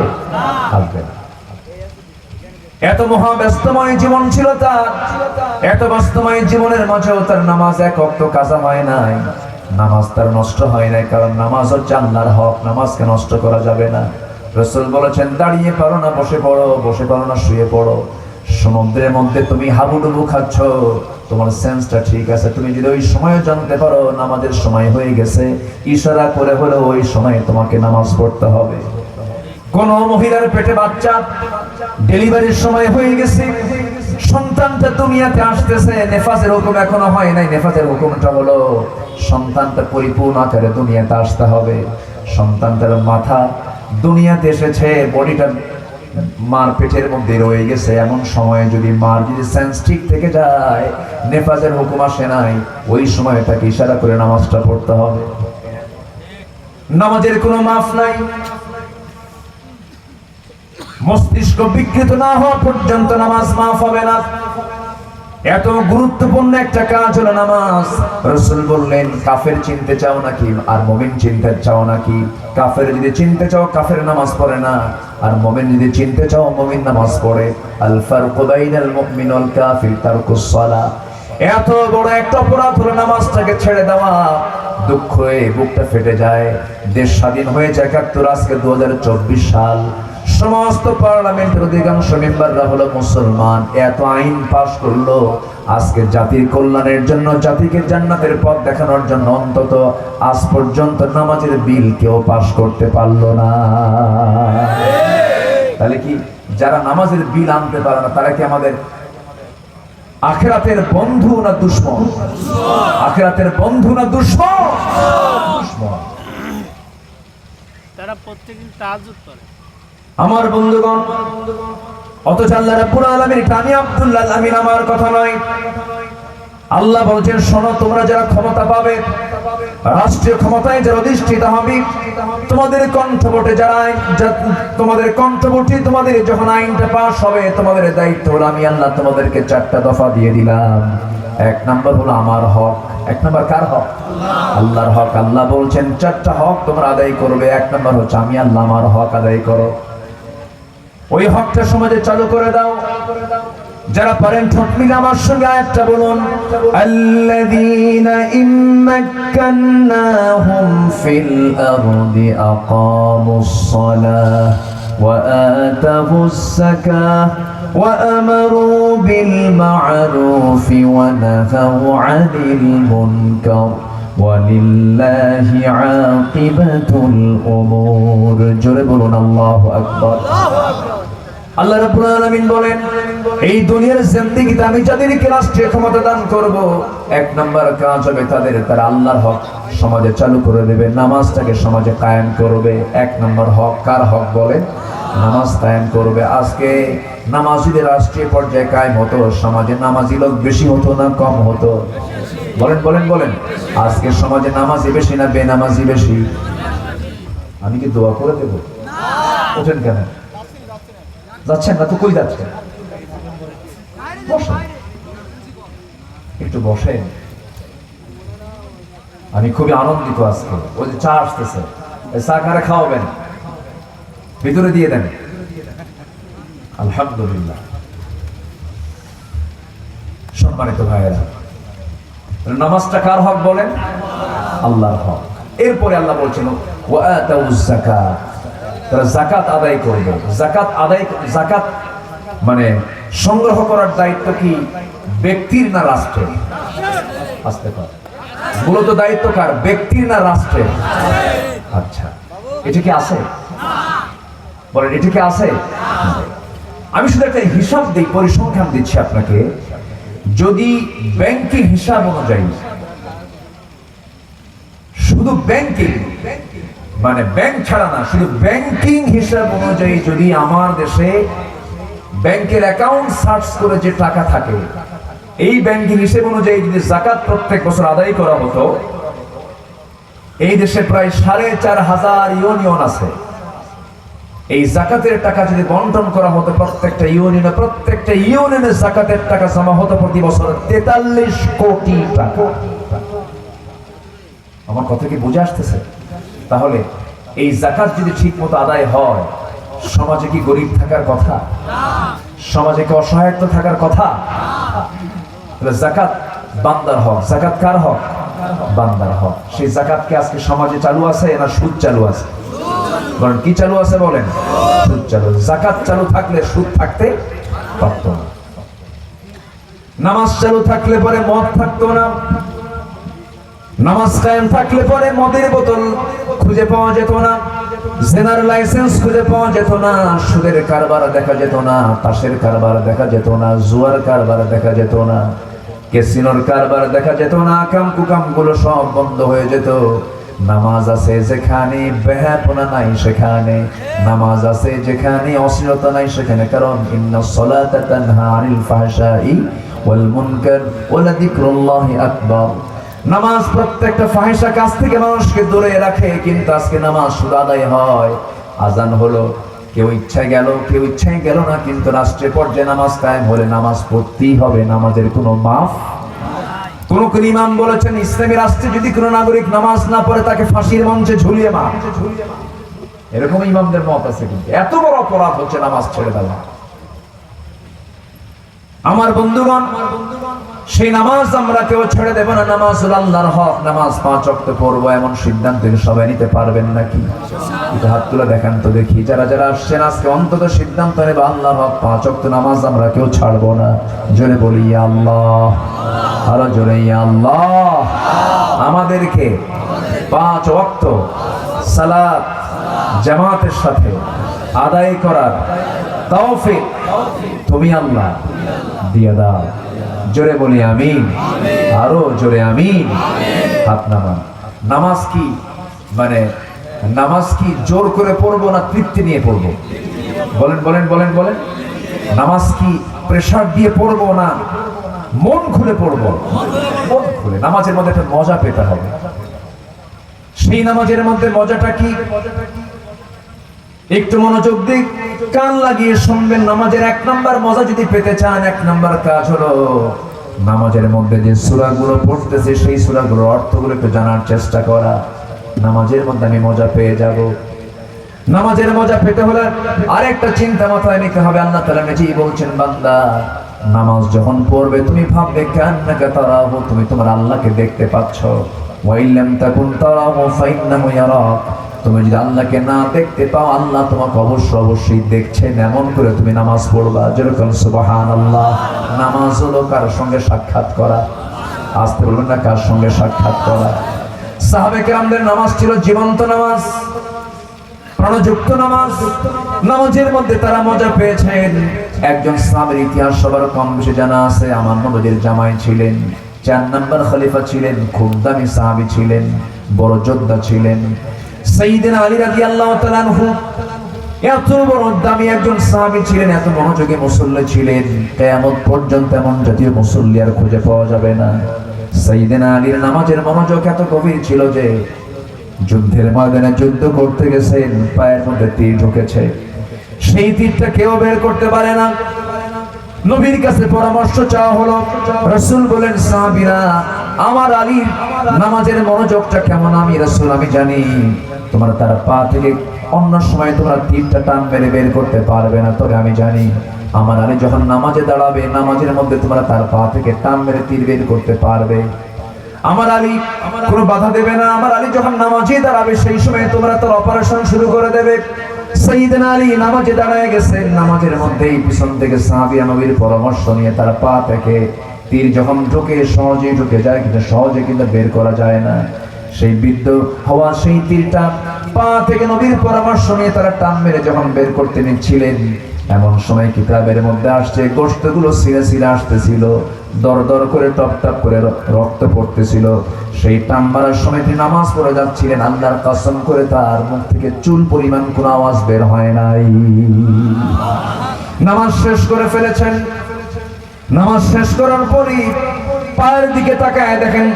না। এত মহা ব্যস্তময় জীবন ছিল তার। এত ব্যস্তময় জীবনের মাঝেও তার নামাজ এক ওয়াক্ত কাজা হয় নাই, নামাজ তার নষ্ট হয় নাই। কারণ নামাজ হচ্ছে আল্লাহর হক, নামাজকে নষ্ট করা যাবে না। রাসূল বলেছেন, দাঁড়িয়ে পারো না বসে পড়ো, বসে পারো না শুয়ে পড়ো। সমুদ্রের মধ্যে তুমি হাবুডুবু খাচ্ছ, তোমার সেন্সটা ঠিক আছে, তুমি যদি ওই সময় জানতে পারো নামাজের সময় হয়ে গেছে, ইশারা করে হলেও ওই সময় তোমাকে নামাজ পড়তে হবে। কোন মহিলার পেটে বাচ্চা, ডেলিভারির সময় হয়ে গেছে, সন্তানটা দুনিয়াতে আসতেছে, নেফাজের হুকুম এখনো হয় নাই। নেফাজের হুকুমটা হলো সন্তানটা পরিপূর্ণ আকারে দুনিয়াতে আসতে হবে। সন্তানটার মাথা দুনিয়াতে এসেছে, বডিটা মার পেটের মধ্যে রয়ে গেছে, এমন সময়ে যদি মার যদি সেন্স ঠিক থেকে যায়, নেফাজের হুকুম আসে নাই, ওই সময় তাকে ইশারা করে নামাজটা পড়তে হবে। নামাজের কোনো মাফ নাই। মস্তিষ্ক বিকৃত না হওয়া পর্যন্ত নামাজ মাফ হবে না। এত গুরুত্বপূর্ণ একটা কাজ হলো নামাজ। রাসূল বললেন, কাফের চিনতে চাও নাকি আর মুমিন চিনতে চাও নাকি? কাফের যদি চিনতে চাও, কাফের নামাজ পড়ে না, আর মুমিন যদি চিনতে চাও, মুমিন নামাজ পড়ে। আল ফারকু বাইনাল মুমিন ওয়াল কাফির তারকুস সালাহ। এত বড় একটা অপরাধ হলো নামাজটাকে ছেড়ে দেওয়া। দুঃখে বুকটা ফেটে যায়। দেশ স্বাধীন হয়েছে ৭১, আজকে ২০২৪ সাল। সমস্ত পার্লামেন্টের অধিকাংশ মেম্বাররা হলো মুসলমান। এত আইন পাস করলো, আজকে জাতির কল্যাণের জন্য, জাতিকে জান্নাতের পথ দেখানোর জন্য অন্তত আজ পর্যন্ত নামাজের বিল কেউ পাস করতে পারলো না। তাহলে কি যারা নামাজের বিল আনতে পারে না, তারা কি আমাদের আখিরাতের বন্ধু না দুশমন? আখিরাতের বন্ধু না দুশমন? দুশমন। তারা প্রত্যেকদিন তাহাজ্জুদ করে। আমার বন্ধুগণ, অথচ আল্লাহ রাব্বুল আলামিন, আমি আব্দুল্লাহ আমিন আমার কথা নয়, আল্লাহ বলছেন, শোনো, তোমরা যারা ক্ষমতা পাবে, রাষ্ট্রীয় ক্ষমতায় যারা অধিষ্ঠিত হবে, তোমাদের কণ্ঠভোটে যারা তোমাদের কণ্ঠভোটে তোমাদের যখন আইনটা পাস হবে, তোমাদের দায়িত্ব হলো, আমি আল্লাহ তোমাদেরকে 4টা দফা দিয়ে দিলাম। 1 নম্বর হলো আমার হক। 1 নম্বর কার হক? আল্লাহর হক। আল্লাহ বলছেন 4টা হক তোমরা আদায় করবে। 1 নম্বর হচ্ছে আমি আল্লাহ আমার হক আদায় করো। ওই হকটা সমাজে চালু করে দাও। যারা পারেন ঠোঁট মিলে আমার সঙ্গে আয়াতটা বলুন, আল্লাযীনা ইম্মাক্কান্নাহুম ফিল আরদি আকামুস সালাহ ওয়া আতাবুস যাকাহ ওয়া আমারু বিল মা'রুফি ওয়া নাহাউ আনিল মুনকার ওয়ালিল্লাহি আকিবাতুল উমুর। জোরে বলুন আল্লাহু আকবার। আল্লাহ রাব্বুল আলামিন বলেন, এই দুনিয়ার জিন্দেগিতে আমি যাদেরকে রাষ্ট্রীয় ক্ষমতা দান করব, 1 নম্বর কাজ হবে তারা আল্লাহর হক সমাজে চালু করে দেবে, নামাজটাকে সমাজে কায়েম করবে। 1 নম্বর হক কার হক বলে? নামাজ কায়েম করবে। আজকে নামাজ যদি রাষ্ট্রীয় পর্যায়ে কায়েম হতো, সমাজে নামাজি লোক বেশি হতো না কম হতো? বলেন বলেন বলেন। আজকে সমাজে নামাজি বেশি না বেনামাজি বেশি? আমি কি দোয়া করে দেব? ওঠেন কেন? যাচ্ছেন না তো? কই যাচ্ছেন? বসেন, একটু বসেন। আমি খুবই আনন্দিত আজকে। ওই যে চা আসতেছে, চা কারে খাওয়াবেন? ভিতরে দিয়ে দেন। আলহামদুলিল্লাহ। সম্মানিত ভাইয়েরা, নামাজটা কার হক বলেন? আল্লাহর হক। এরপরে আল্লাহ বলছেন ওয়া আতাউজ যাকাত, তারা যাকাত আদায় করবে। যাকাত মানে সংগ্রহ করার দায়িত্ব কি ব্যক্তির না রাষ্ট্রের? আসতে পারে। মূলত দায়িত্ব কার? ব্যক্তির না রাষ্ট্রের? আচ্ছা, এটা কি আছে? বলেন, এটা কি আছে? আমি শুধু একটা হিসাব দিই, পরিসংখ্যান দিচ্ছি আপনাকে। যদি ব্যাংকিং হিসাব অনুযায়ী, শুধু ব্যাংকিং মানে ব্যাংক ছাড়া না, শুধু ব্যাংকিং হিসাব অনুযায়ী যদি আমার দেশে ব্যাংকের অ্যাকাউন্ট সার্চ করে যে টাকা থাকে, এই ব্যাংকের হিসেব অনুযায়ী যদি যাকাত প্রত্যেক বছর আদায় করা হতো, এই দেশে প্রায় ৪,৫০০ ইউনিয়ন আছে। এই যাকাতের টাকা যদি বন্টন করা হতো প্রত্যেকটা ইউনিয়নে যাকাতের টাকা জমা হতো প্রতি বছর ৪৩ কোটি টাকা। আমার কথা কি বুঝে আসতেছে? তাহলে এই যাকাত যদি ঠিক মতো আদায় হয়, সমাজে কি গরিব থাকার কথা? সমাজে কি অসহায়ত্ব থাকার কথা? যাকাত বান্দার হক। যাকাত কার হক? বান্দার হক। সেই যাকাত কি আজকে সমাজে চালু আছে না সুদ চালু আছে? বলেন কি চালু আছে? বলেন সুদ চালু। যাকাত চালু থাকলে সুদ থাকতে পারত না। নামাজ চালু থাকলে পরে মদ থাকতো না। নামাজ কায়েম থাকলে পরে মদের বোতল খুঁজে পাওয়া যেত না, জেনার লাইসেন্স খুঁজে পাওয়া যেত না, সুদের কারবার দেখা যেত না, তাসের কারবার দেখা যেত না, জুয়ার কারবার দেখা যেত না, ক্যাসিনোর কারবার দেখা যেত না, কাম কুকাম গুলো সব বন্ধ হয়ে যেত। নামাজ আছে যেখানে বেহাপনা নাই সেখানে, নামাজ আছে যেখানে অশ্লীলতা নাই সেখানে, কারণ ইন্নাস সালাতা তানহা আনিল ফাহশাই ওয়াল মুনকার ওয়া লাযিকরুল্লাহি আকবার। নামাজ প্রত্যেকটা ফাহিশা কাজ থেকে মানুষকে দূরে রাখে, কিন্তু আজকে নামাজ শুধু আদায় হয়। আজান হলো, কেউ ইচ্ছায় গেল, কেউ ইচ্ছায় গেল না, কিন্তু রাষ্ট্রের পর্যায়ে নামাজ কায়েম হলে নামাজ পড়তেই হবে, নামাজের কোনো মাফ। কোন ইমাম বলেছেন ইসলামী রাষ্ট্রে যদি কোনো নাগরিক নামাজ না পড়ে তাকে ফাঁসির মঞ্চে ঝুলিয়ে মার। এরকম ইমামদের মত আছে। কিন্তু এত বড় অপরাধ হচ্ছে নামাজ ছেড়ে দেওয়া। আমার বন্ধুগণ, সেই নামাজ আমরা কেউ ছেড়ে দেব না। নামাজ হলো আল্লাহর হক। নামাজ 5 ওয়াক্ত পড়বো এমন সিদ্ধান্ত সবাই নিতে পারবেন নাকি? একটু হাত তুলে দেখান তো দেখি। যারা যারা আসছেন আজকে অন্তত সিদ্ধান্ত নেব আল্লাহর হক 5 ওয়াক্ত নামাজ আমরা কেউ ছাড়বো না। জোরে বলি ইয়া আল্লাহ, আরো জোরে ইয়া আল্লাহ। আমাদেরকে 5 ওয়াক্ত সালাত জামাতের সাথে আদায় করার তৌফিক তুমি আল্লাহ দিয়ে দাও। জোরে বলি আমিন, আরো জোরে আমিন। হাত নামান। নামাজ কি মানে নামাজ কি জোর করে পড়বো না তৃপ্তি নিয়ে পড়বো? বলেন বলেন বলেন বলেন। নামাজ কি প্রেসার দিয়ে পড়বো না মন খুলে পড়বো? মন খুলে। নামাজের মধ্যে একটা মজা পেতে হবে। সেই নামাজের মধ্যে মজাটা কি? একটু মনোযোগ দিক, কান লাগিয়ে শুনবেন। নামাজের 1 নাম্বার মজা যদি পেতে চান, 1 নাম্বার কাজ হলো নামাজের মধ্যে যে সূরাগুলো পড়তেছে সেই সূরাগুলোর অর্থগুলো একটু জানার চেষ্টা করা। নামাজের মধ্যে আমি মজা পেয়ে যাব। নামাজের মজা পেতে হলে আরেকটা চিন্তা মাথায় নিতে হবে। আল্লাহ তাআলা নিজেই বলছেন, বান্দা নামাজ যখন পড়বে তুমি ভাববে কান্নাকা তারাহু, তুমি তোমার আল্লাহকে দেখতে পাচ্ছ। ওয়া ইল্লাম তাকুন তারাহু ফাইন্নাহু ইয়ারাক, তুমি যদি আল্লাহকে না দেখতে পাও আল্লাহ তোমাকে অবশ্যই দেখছেন। এমন করে তুমি নামাজ পড়বা। যেরকম সুবহানাল্লাহ। নামাজ হলো কার সঙ্গে সাক্ষাৎ করা। আসতে বলবেন না, কার সঙ্গে সাক্ষাৎ করা। সাহাবে কেরামদের নামাজ ছিল জীবন্ত নামাজ, প্রাণযুক্ত নামাজ। নামাজের মধ্যে তারা মজা পেয়েছেন। একজন সাহাবীর ইতিহাস সবার কম বেশি জানা আছে। আমার নবীর জামাই ছিলেন, 4 নাম্বার খলিফা ছিলেন, খুব দামি সাহাবী ছিলেন, বড় যোদ্ধা ছিলেন। সাইয়েদনা আলী রাদিয়াল্লাহু তাআলা আনহু এত বড় দামি একজন সাহাবী ছিলেন, এত মনোযোগী মুসল্লি ছিলেন। কিয়ামত পর্যন্ত এমন জাতীয় মুসল্লি আর খুঁজে পাওয়া যাবে না। সাইয়েদনা আলীর নামাজের মনোযোগ এত গভীর ছিল যে যুদ্ধের ময়দানে যুদ্ধ করতে গেছেন, পায়ের মধ্যে তীর ঢুকেছে। সেই তীরটা কেউ বের করতে পারে না। নবীর কাছে পরামর্শ চাওয়া হলো। রাসূল বলেন, সাহাবীরা আমার আলীর নামাজের মনোযোগটা কেমন আমি রাসূল আমি জানি। তোমরা তার পা থেকে অন্য সময় তোমরা তীরটা টান মেরে বের করতে পারবে না, তবে আমি জানি আমার আলী যখন নামাজে দাঁড়াবে নামাজের মধ্যে তোমরা তার পা থেকে টান মেরে তীর বের করতে পারবে। আমার আলী কোনো বাধা দেবে না। আমার আলী যখন নামাজে দাঁড়াবে সেই সময় তোমরা তার অপারেশন শুরু করে দেবে। সাইয়েদনা আলী নামাজে দাঁড়ায় গেছেন। নামাজের মধ্যেই পিছন থেকে সাহাবীরা নবীর পরামর্শ নিয়ে তার পা থেকে তীর যখন ঢোকে সহজেই ঢুকে যায়, কিন্তু সহজে কিন্তু বের করা যায় না। সেই বিদ্ধ হওয়া সেই তীরটা পা থেকে নবীর পরামর্শ নিয়ে তারা টান মেরে যখন বের করতে নিচ্ছিলেন, এমন সময় কিতাবের মধ্যে আসছে গোশতগুলো ছিঁড়ে ছিঁড়ে আসতেছিল, দর দর করে টপ টপ করে রক্ত পড়তেছিল। সেই টান মারার সময় তিনি নামাজ পড়ে যাচ্ছিলেন, আল্লাহর কসম করে তার মুখ থেকে চুল পরিমাণ কোনো আওয়াজ বের হয় নাই। নামাজ শেষ করে ফেলেছেন। নামাজ শেষ করার পরই পায়ের দিকে তাকায় দেখেন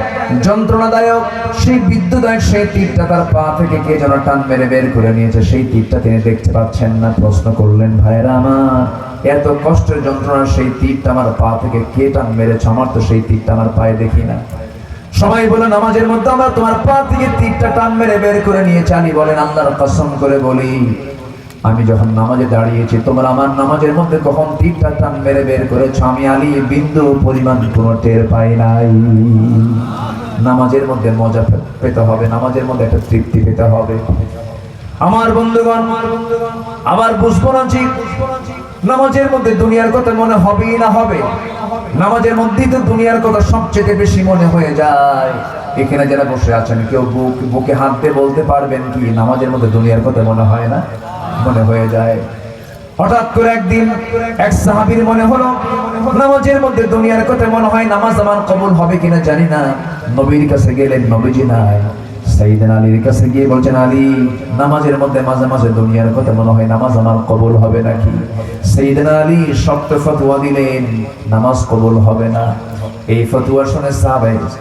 যন্ত্রণাদায়ক সেই বিদ্যুদায়ক সেই তীরটা তার পা থেকে কে যেন টান মেরে বের করে নিয়েছে। সেই তীরটা তিনি দেখতে পাচ্ছেন না। প্রশ্ন করলেন, ভাইরা আমার, এত কষ্টের যন্ত্রণা সেই তীরটা আমার পা থেকে কে টান মেরেছে? আমার তো সেই তীরটা আমার পায়ে দেখি না। সবাই বলে, নামাজের মধ্যে আমরা তোমার পা থেকে তীরটা টান মেরে বের করে নিয়েছি। আলী বলেন, আল্লাহর কসম করে বলি, আমি যখন নামাজে দাঁড়িয়েছি তোমরা আমার নামাজের মধ্যে কখন তীরটা টান মেরে বের করেছো আমি আলী বিন্দু পরিমাণ কোনো টের পাই নাই। নামাজের মধ্যে মজা পেতে হবে, নামাজের মধ্যে একটা তৃপ্তি পেতে হবে। আমার বন্ধুগণ, আবার বুঝবো না যে নামাজের মধ্যে দুনিয়ার কথা মনে হবেই না হবে। নামাজের মধ্যেই তো দুনিয়ার কথা সবচেয়ে বেশি মনে হয়ে যায়। এখানে যারা বসে আছেন কেউ বুকে হাত দিয়ে বলতে পারবেন কি নামাজের মধ্যে দুনিয়ার কথা মনে হয় না? মনে হয়ে যায়। হঠাৎ করে একদিন এক সাহাবীর মনে হলো নামাজের মধ্যে দুনিয়ার কথা মনে হয়, নামাজ আমার কবুল হবে কিনা জানি না। নবীর কাছে গেলেন, নবীজি নাই। সাইয়েদনা আলীর কাছে গিয়ে বলছেন, আলী, নামাজের মধ্যে মাঝে মাঝে দুনিয়ার কথা মনে হয়, নামাজ আমার কবুল হবে নাকি? সাইয়েদনা আলী শক্ত ফতোয়া দিলেন, নামাজ কবুল হবে না। এই ফতোয়া শুনে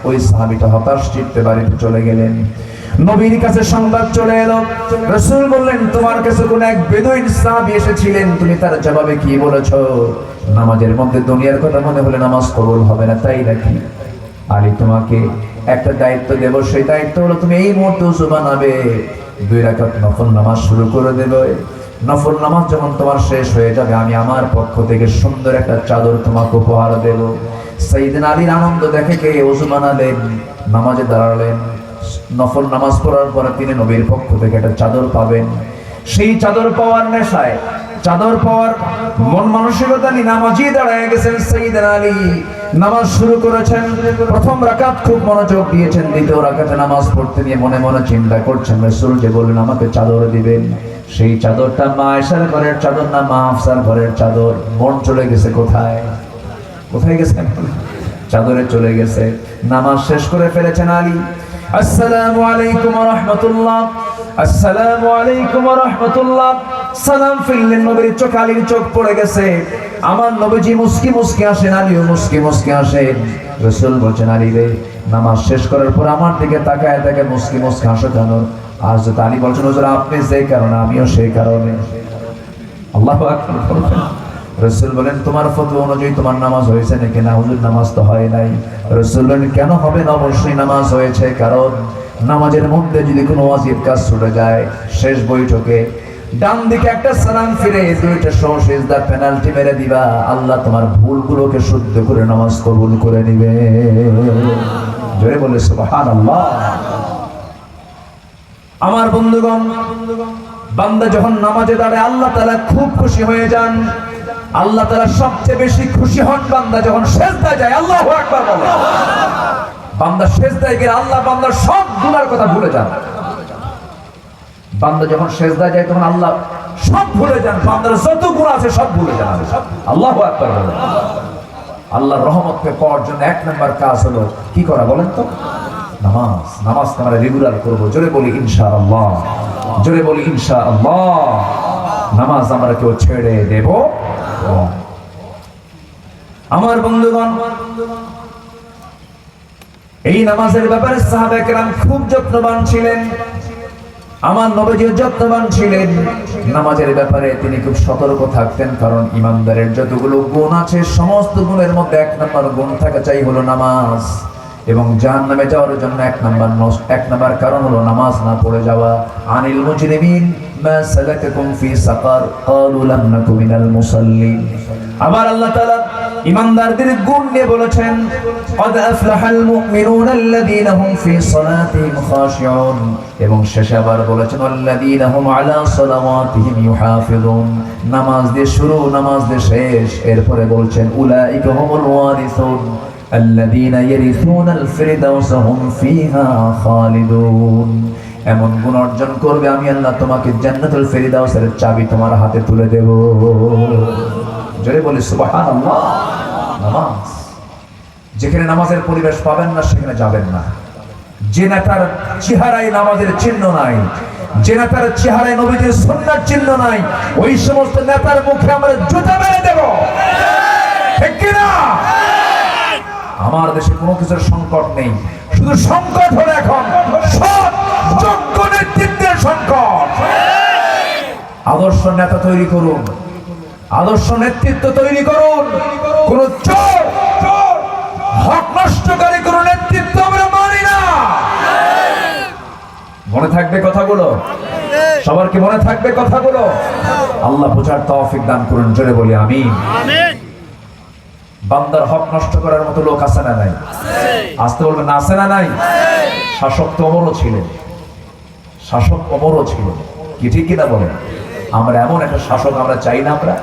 ওই সাহাবীটা হতাশ চিত্তে বাড়িতে চলে গেলেন। নবীর কাছে সংবাদ চলে এলো। রাসূল বললেন, তোমার কাছে কোন এক বেদুইন সাহাবী এসেছিলেন, তুমি তার জবাবে কি বলেছো? নামাজের মধ্যে দুনিয়ার কথা মনে হলে নামাজ কবুল হবে না, তাই নাকি? আলী, তোমাকে একটা দায়িত্ব দেব, সেই দায়িত্ব হলো তুমি এই মুহূর্তে ওযু বানাবে, 2 রাকাত নফল নামাজ শুরু করে দেবে। নফল নামাজ যখন তোমার শেষ হয়ে যাবে আমি আমার পক্ষ থেকে সুন্দর একটা চাদর তোমাকে উপহার দেব। সাইয়েদনা আলীর আনন্দ দেখে কে ওযু বানালেন, নামাজে দাঁড়ালেন। নফল নামাজ পড়ার পরে তিনি নবীর পক্ষ থেকে একটা চাদর পাবেন। সেই চাদর পাওয়ার নেশায়, চাদর পাওয়ার মন মানসিকতা নিয়ে নামাজে দাঁড়ায় গেছেন সাইয়েদনা আলী। নামাজ শুরু করেছেন। প্রথম রাকাত খুব মনোযোগ দিয়েছেন। দ্বিতীয় রাকাতে নামাজ পড়তে নিয়ে মনে মনে চিন্তা করছেন, রাসূল যে বললেন আমাকে চাদর দিবেন, সেই চাদরটা মা আয়েশার ঘরের চাদর না মা হাফসার ঘরের চাদর? মন চলে গেছে কোথায়? কোথায় গেছেন? চাদরে চলে গেছে। নামাজ শেষ করে ফেলেছেন আলী। আসসালামু আলাইকুম ওয়া রাহমাতুল্লাহ, আসসালামু আলাইকুম ওয়া রাহমাতুল্লাহ সালাম ফিরলেন। নবীর চোখ, আলীর চোখ পড়ে গেছে। আমার নবীজি মুস্কি মুস্কি আসেন, আলীও মুস্কি মুস্কি আসেন। রাসূল বলেন, আলী রে, নামাজ শেষ করার পর আমার দিকে তাকায় দেখে মুস্কি মুস্কি হাসো কেন? আর যে আলী বলেন, হুজুর আপনি যে কারণে আমিও সেই কারণে। আল্লাহু আকবার। রাসূল বলেন, তোমার ফতোয়া অনুযায়ী তোমার নামাজ হয়েছে নাকি? না হুজুর, নামাজ তো হয় নাই। রাসূল বলেন, কেন হবে না? অবশ্যই নামাজ হয়েছে, কারণ নামাজের মধ্যে যদি কোনো ওয়াজিব কাজ ছুটে যায়, শেষ বৈঠকে ডান দিকে একটা সালাম ফিরে 2টা সিজদা পেনাল্টি মেরে দিবা, আল্লাহ তোমার ভুলগুলোকে শুদ্ধ করে নামাজ কবুল করে নিবে। জোরে বলে সুবহানাল্লাহ। আমার বন্ধুগণ, বান্দা যখন নামাজে দাঁড়ায় আল্লাহ তাআলা খুব খুশি হয়ে যান। আল্লাহ তাআলা সবচেয়ে বেশি খুশি হন বান্দা যখন সিজদায় যায়। আল্লাহু আকবার বলে। বান্দা সিজদায় গিয়ে আল্লাহ বান্দার সব গুনার কথা ভুলে যান। বান্দা যখন সিজদায় যায় তখন আল্লাহ সব ভুলে যান, বান্দার যত গুনাহ আছে সব ভুলে যান। আল্লাহু আকবার বলে। আল্লাহর রহমতকে পাওয়ার জন্য 1 নম্বর কাজ হলো কি করা বলেন তো? নামাজ। নামাজকে আমরা রেগুলার করব। জোরে বলি ইনশাআল্লাহ, জোরে বলি ইনশাআল্লাহ। নামাজ আমরা কেউ ছেড়ে দেব। আমার বন্ধুগণ, এই নামাজের ব্যাপারে সাহাবায়ে কেরাম খুব যত্নবান ছিলেন। আমার নবীজি যত্নবান ছিলেন নামাজের ব্যাপারে। তিনি খুব সতর্ক থাকতেন, কারণ ইমানদারের যতগুলো গুণ আছে সমস্ত গুণের মধ্যে 1 নম্বর গুণ থাকা চাই হলো নামাজ। এবং জাহান্নামে যাওয়ার জন্য 1 নম্বর কারণ হলো নামাজ না পড়ে যাওয়া। আনিল মুজরিমিন মা সালাকাকুম ফি সাকার ক্বালু লাম নাকু মিনাল মুসাল্লিন। আবার আল্লাহ তাআলা ইমানদারদের গুণ নিয়ে বলেছেন, ক্বাদ আফলাহাল মুমিনুনা আল্লাযীনা হুম ফি সালাতিহিম খাশিউন। এবং শেষে আবার বলেছেন, আল্লাযীনা হুম আলা সালাওয়াতিহিম ইউহাফিজুন। নামাজ দিয়ে শুরু, নামাজ দিয়ে শেষ। এরপরে বলছেন, উলাইকা হুমুল ওয়ারিসুন الذين يرثون الفردوس هم فيها خالدون। এমন গুণ অর্জন করবে, আমি আল্লাহ তোমাকে জান্নাতুল ফেরদাউসের চাবি তোমার হাতে তুলে দেব। জোরে বলি সুবহানাল্লাহ। নামাজ, যেখানে নামাজের পরিবেশ পাবেন না সেখানে যাবেন না। যে নেতার চেহারায় নামাজের চিহ্ন নাই, যে নেতার চেহারায় নবীজির সুন্নাহর চিহ্ন নাই, ওই সমস্ত নেতার মুখে আমরা জুতা মেরে দেব, ঠিক কি না? আমার দেশে কোনো কিছুর সংকট নেই, শুধু সংকট হলো এখন সৎ যোগ্য নেতৃত্বের সংকট। আদর্শ নেতা তৈরি করুন, আদর্শ নেতৃত্ব তৈরি করুন। কোন চোর, হক নষ্টকারী কোন নেতৃত্ব আমরা মানি না। মনে থাকবে কথাগুলো? সবার কি মনে থাকবে কথাগুলো? আল্লাহ বোঝার তৌফিক দান করুন। জোরে বলি আমিন। বান্দার হক নষ্ট করার মতো লোক আছে না নাই? আসতে বলবেন না, আছে না নাই? শাসক তো অমরও ছিলেন, শাসক অমরও ছিলেন, কি ঠিক কিনা বলেন? আমরা এমন একটা শাসক আমরা চাই না? আমরা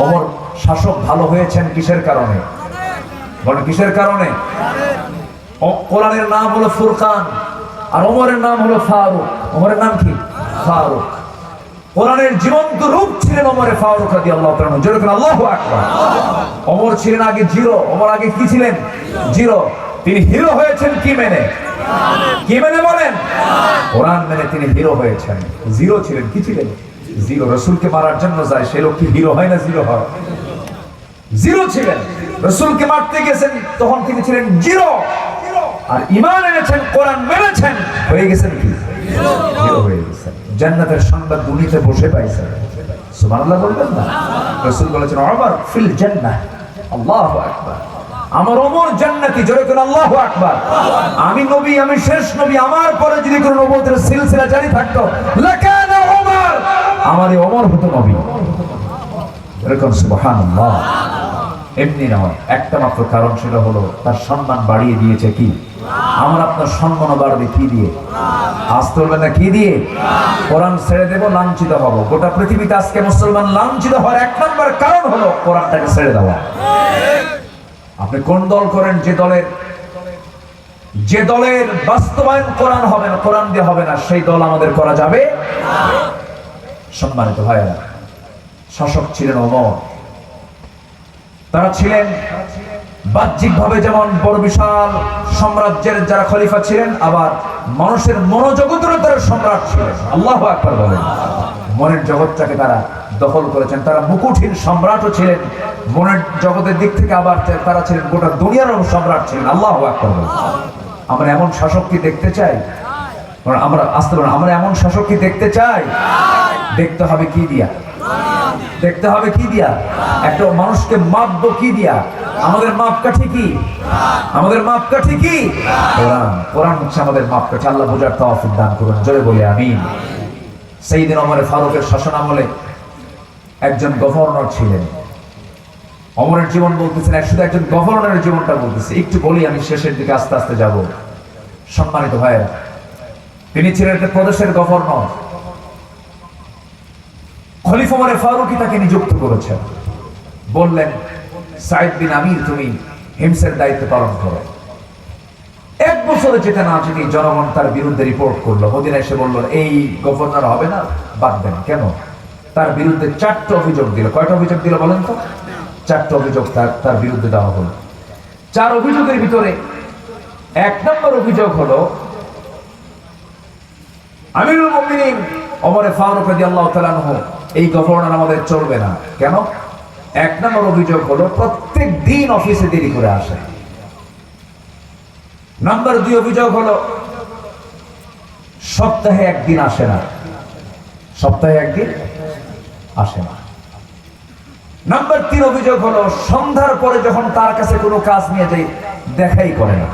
অমর শাসক ভালো হয়েছেন কিসের কারণে বলেন? কিসের কারণে? কোরআনের নাম হলো ফুরকান, আর ওমরের নাম হলো ফারুক। ওমরের নাম কি? ফারুক। কোরআনের জীবন্ত রূপ ছিলেন ওমরে ফারুক রাদিয়াল্লাহু তাআলা। জোরে বলেন আল্লাহু আকবার। ওমর ছিলেন আগে জিরো। ওমর আগে কি ছিলেন? জিরো। তিনি হিরো হয়েছেন কি মেনে? কি মেনে বলেন? কোরআন মেনে তিনি হিরো হয়েছেন। জিরো ছিলেন, কি ছিলেন? জিরো। রাসূলকে মারার জন্য যায় সে লোক কি হিরো হয় না জিরো হয়? জিরো ছিলেন। রাসূলকে মারতে গেছেন তখন তিনি ছিলেন জিরো। আর ঈমান এনেছেন, কোরআন মেনেছেন, হয়ে গেছেন কি? হিরো হয়ে গেছেন। জান্নাতের সংবাদ দুনিয়াতে বসে পাইছেন। সুবহানাল্লাহ বলবেন না? রাসূল বলেছেন ওমর ফিল জান্নাহ। আল্লাহু আকবার। আমার ওমর জান্নাতি। জোরে করে আল্লাহু আকবার। আমি নবী, আমি শেষ নবী, আমার পরে যদি কোনো নবুয়তের সিলসিলা জারি থাকতো লাকানা ওমর, আমার এই ওমর হতো নবী। এরকম সুবহানাল্লাহ। এমনি নয়, একটা মাত্র কারণ, সেটা হলো তার সম্মান বাড়িয়ে দিয়েছে কি? আমার আপনার সম্মান বাড়বে কি দিয়ে? আসতে বলবেন না, কি দিয়ে? কোরআন ছেড়ে দেব, লাঞ্ছিত হব। গোটা পৃথিবীতে আজকে মুসলমান লাঞ্ছিত হওয়ার এক নম্বর কারণ হলো কোরআনটাকে ছেড়ে দেওয়া। আপনি কোন দল করেন, যে দলের বাস্তবায়ন কোরআন হবে না, কোরআন দিয়ে হবে না, সেই দল আমাদের করা যাবে। সম্মানিত ভাইরা, শাসক ছিলেন ওমর। তারা ছিলেন বাহ্যিকভাবে যেমন বড় বিশাল সাম্রাজ্যের যারা খলিফা ছিলেন, আবার মানুষের মনোজগতেরও তারা সম্রাট ছিলেন। আল্লাহু আকবার বলেন। মনের জগৎটাকে তারা দখল করেছেন। তারা মুকুটহীন সম্রাটও ছিলেন মনের জগতের দিক থেকে, আবার তারা ছিলেন গোটা দুনিয়ারও সম্রাট ছিলেন। আল্লাহু আকবার বলেন। আমরা এমন শাসক কি দেখতে চাই? আমরা আসতে পারি, আমরা এমন শাসক কি দেখতে চাই? দেখতে হবে কি দিয়া? দেখতে হবে কি দিয়া? একটা মানুষকে মাপবো কি দিয়া? আমাদের মাপকাঠি কি? আমাদের মাপকাঠি কি? কোরআন। কোরআন হচ্ছে আমাদের মাপকাঠি। আল্লাহ বোঝার তৌফিক দান করুন। জোরে বলি আমিন। সাইয়েদনা ওমর ফারুকের শাসনামলে একজন গভর্নর ছিলেন। ওমরের জীবন বলতেছেন, শুধু একজন গভর্নরের জীবনটা বলতেছে। একটু বলি, আমি শেষের দিকে আস্তে আস্তে যাব। সম্মানিত ভাইয়েরা, তিনি ছিলেন একটা প্রদেশের গভর্নর। খলিফা ওমর ফারুকই তাকে নিযুক্ত করেছেন। বললেন, সাইদ বিন আমির, তুমি হিমসের দায়িত্ব পালন করো। এক বছরে যেতে না যেতে জনগণ তার বিরুদ্ধে রিপোর্ট করলো। মদিনা এসে বলল, এই গভর্নর হবে না, বাদ দেন। কেন? তার বিরুদ্ধে 4টা অভিযোগ দিল। কয়টা অভিযোগ দিল বলেন তো? 4টা অভিযোগ তার বিরুদ্ধে দেওয়া হলো। 4 অভিযোগের ভিতরে 1 নম্বর অভিযোগ হলো, আমিরুল মুমিনিন ওমর ফারুক রাদিয়াল্লাহু তাআলা আনহু, এই গভর্নর আমাদের চলবে না। কেন? 1 নম্বর অভিযোগ হলো প্রত্যেক দিন অফিসে দেরি করে আসে। নাম্বার 2 অভিযোগ হলো সপ্তাহে 1 দিন আসে না। সপ্তাহে 1 দিন আসে না। নাম্বার 3 অভিযোগ হলো সন্ধ্যার পরে যখন তার কাছে কোনো কাজ নিয়ে যাই দেখাই করে না।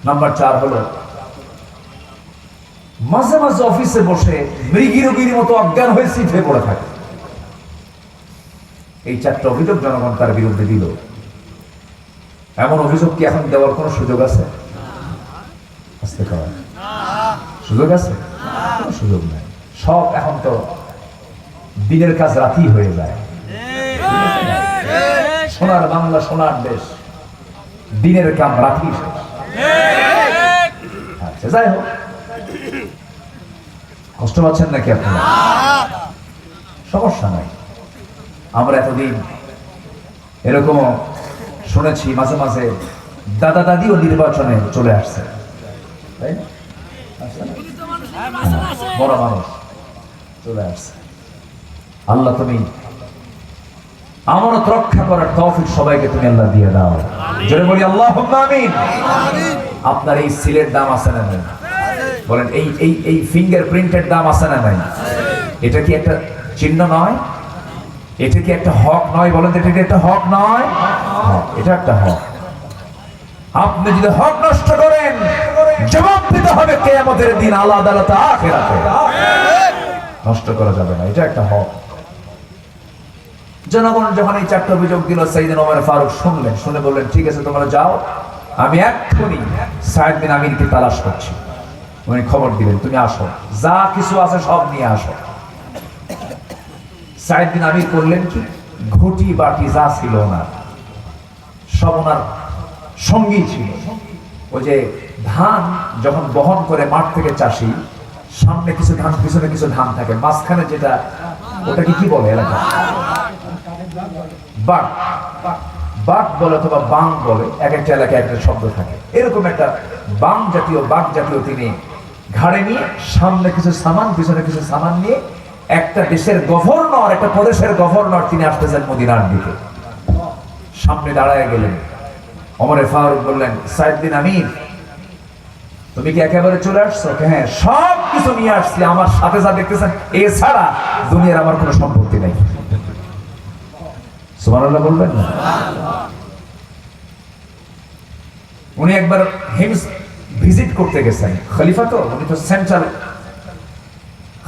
নাম্বার 4 হলো মাঝে মাঝে অফিসে বসে মৃগীর মতো অজ্ঞান হয়ে সিটে পড়ে থাকে। এই 4টা অভিযোগ জনগণ তার বিরুদ্ধে দিল। এমন অভিযোগ কি এখন দেওয়ার কোনো সুযোগ আছে? আসতে খাওয়া সুযোগ আছে? সুযোগ নাই। সব এখন তো দিনের কাজ রাতেই হয়ে যায়। সোনার বাংলা, সোনার দেশ, দিনের কাম রাতেই শেষ। আচ্ছা, যাই হোক, কষ্ট পাচ্ছেন নাকি আপনারা? সমস্যা নাই। আমরা এতদিন এরকম শুনেছি, মাঝে মাঝে দাদা দাদিও নির্বাচনে চলে আসছে, তাই না? বড় মানুষ চলে আসছে। আল্লাহ তুমি আমানত রক্ষা করার তৌফিক সবাইকে তুমি আল্লাহ দিয়ে দাও। জোরে বলি আল্লাহুম্মা আমিন। আপনার এই সিলের দাম আছে না নাই? বলেন, এই ফিঙ্গারপ্রিন্টের দাম আছে না নাই? এটা কি একটা চিহ্ন নয়? এটা কি একটা হক নয়? বলেন, এটা কি একটা হক নয়? এটা একটা হক। আপনি যদি হক নষ্ট করেন, জবাব দিতে হবে কিয়ামতের দিন, আল্লাহ আদালতে, আখিরাতে। নষ্ট করা যাবে না, এটা একটা হক। জনগণ যখন এই 4টা অভিযোগ দিল, সাইয়েদনা ওমর ফারুক শুনলেন, শুনে বললেন, ঠিক আছে তোমরা যাও, আমি এক্ষুনি সাইদ বিন আমিরকে তালাশ করছি। উনি খবর দিলেন, তুমি আসো, যা কিছু আছে সব নিয়ে আসো। সাইদ বিন আমির করলেন কি, ঘটি বাটি যা ছিল না সব ওনার সঙ্গী ছিল। ওই যে ধান যখন বহন করে মাঠ থেকে চাষি, সামনে কিছু ধান পিছনে কিছু ধান থাকে, মাঝখানে যেটা, ওটাকে কি বলে এলাকা? বাট, বাট বলে অথবা বাং বলে, এক একটা এলাকায় একটা শব্দ থাকে। এরকম একটা বাং জাতীয়, বাঘ জাতীয় তিনি ঘাড়ে নিয়ে, সামনে কিছু সামান পিছনে কিছু সামান নিয়ে, একটা দেশের গভর্নর, একটা প্রদেশের গভর্নর তিনি আসতেছেন মদিনার দিকে। সামনে দাঁড়ায় গেলেন। ওমর ফারুক বললেন, সাইদ বিন আমির, তুমি কি একেবারে চলে আসছো? হ্যাঁ, সব কিছু নিয়ে আসছি, আমার সাথে যা দেখতেছেন এছাড়া দুনিয়ার আমার কোনো সম্পত্তি নাই। সুবহানাল্লাহ বলবেন না? উনি একবার হিমস ভিজিট করতে গেছেন, খলিফা তো, উনি তো সেন্ট্রাল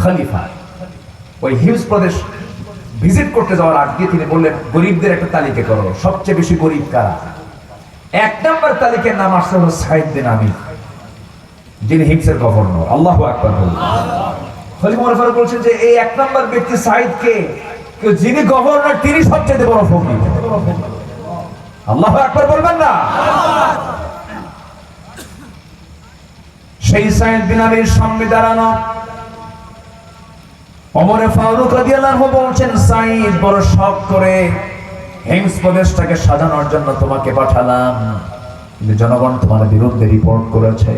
খলিফা। ওই হিমস প্রদেশ ভিজিট করতে যাওয়ার আগে তিনি বললেন, গরিবদের একটা তালিকা করো, সবচেয়ে বেশি গরিব কারা। 1 নম্বর তালিকার নাম আসছে হলো সাইদ বিন আমির, যিনি হিমসের গভর্নর। আল্লাহু আকবার বলুন। খলিফা ওমর ফারুক বলছেন যে এই 1 নম্বর ব্যক্তি সাইদকে, যিনি গভর্নর, তিনি সবচেয়ে বড় ফকির। আল্লাহু আকবার বলবেন না? সেই সাইদ বিন আমির সামনে দাঁড়ানো। ওমর ফারুক রাদিয়াল্লাহু আনহু বলছেন, সাইদ, বড় শখ করে হিমস প্রদেশটাকে সাজানোর জন্য তোমাকে পাঠালাম, কিন্তু জনগণ তোমার বিরুদ্ধে রিপোর্ট করেছে।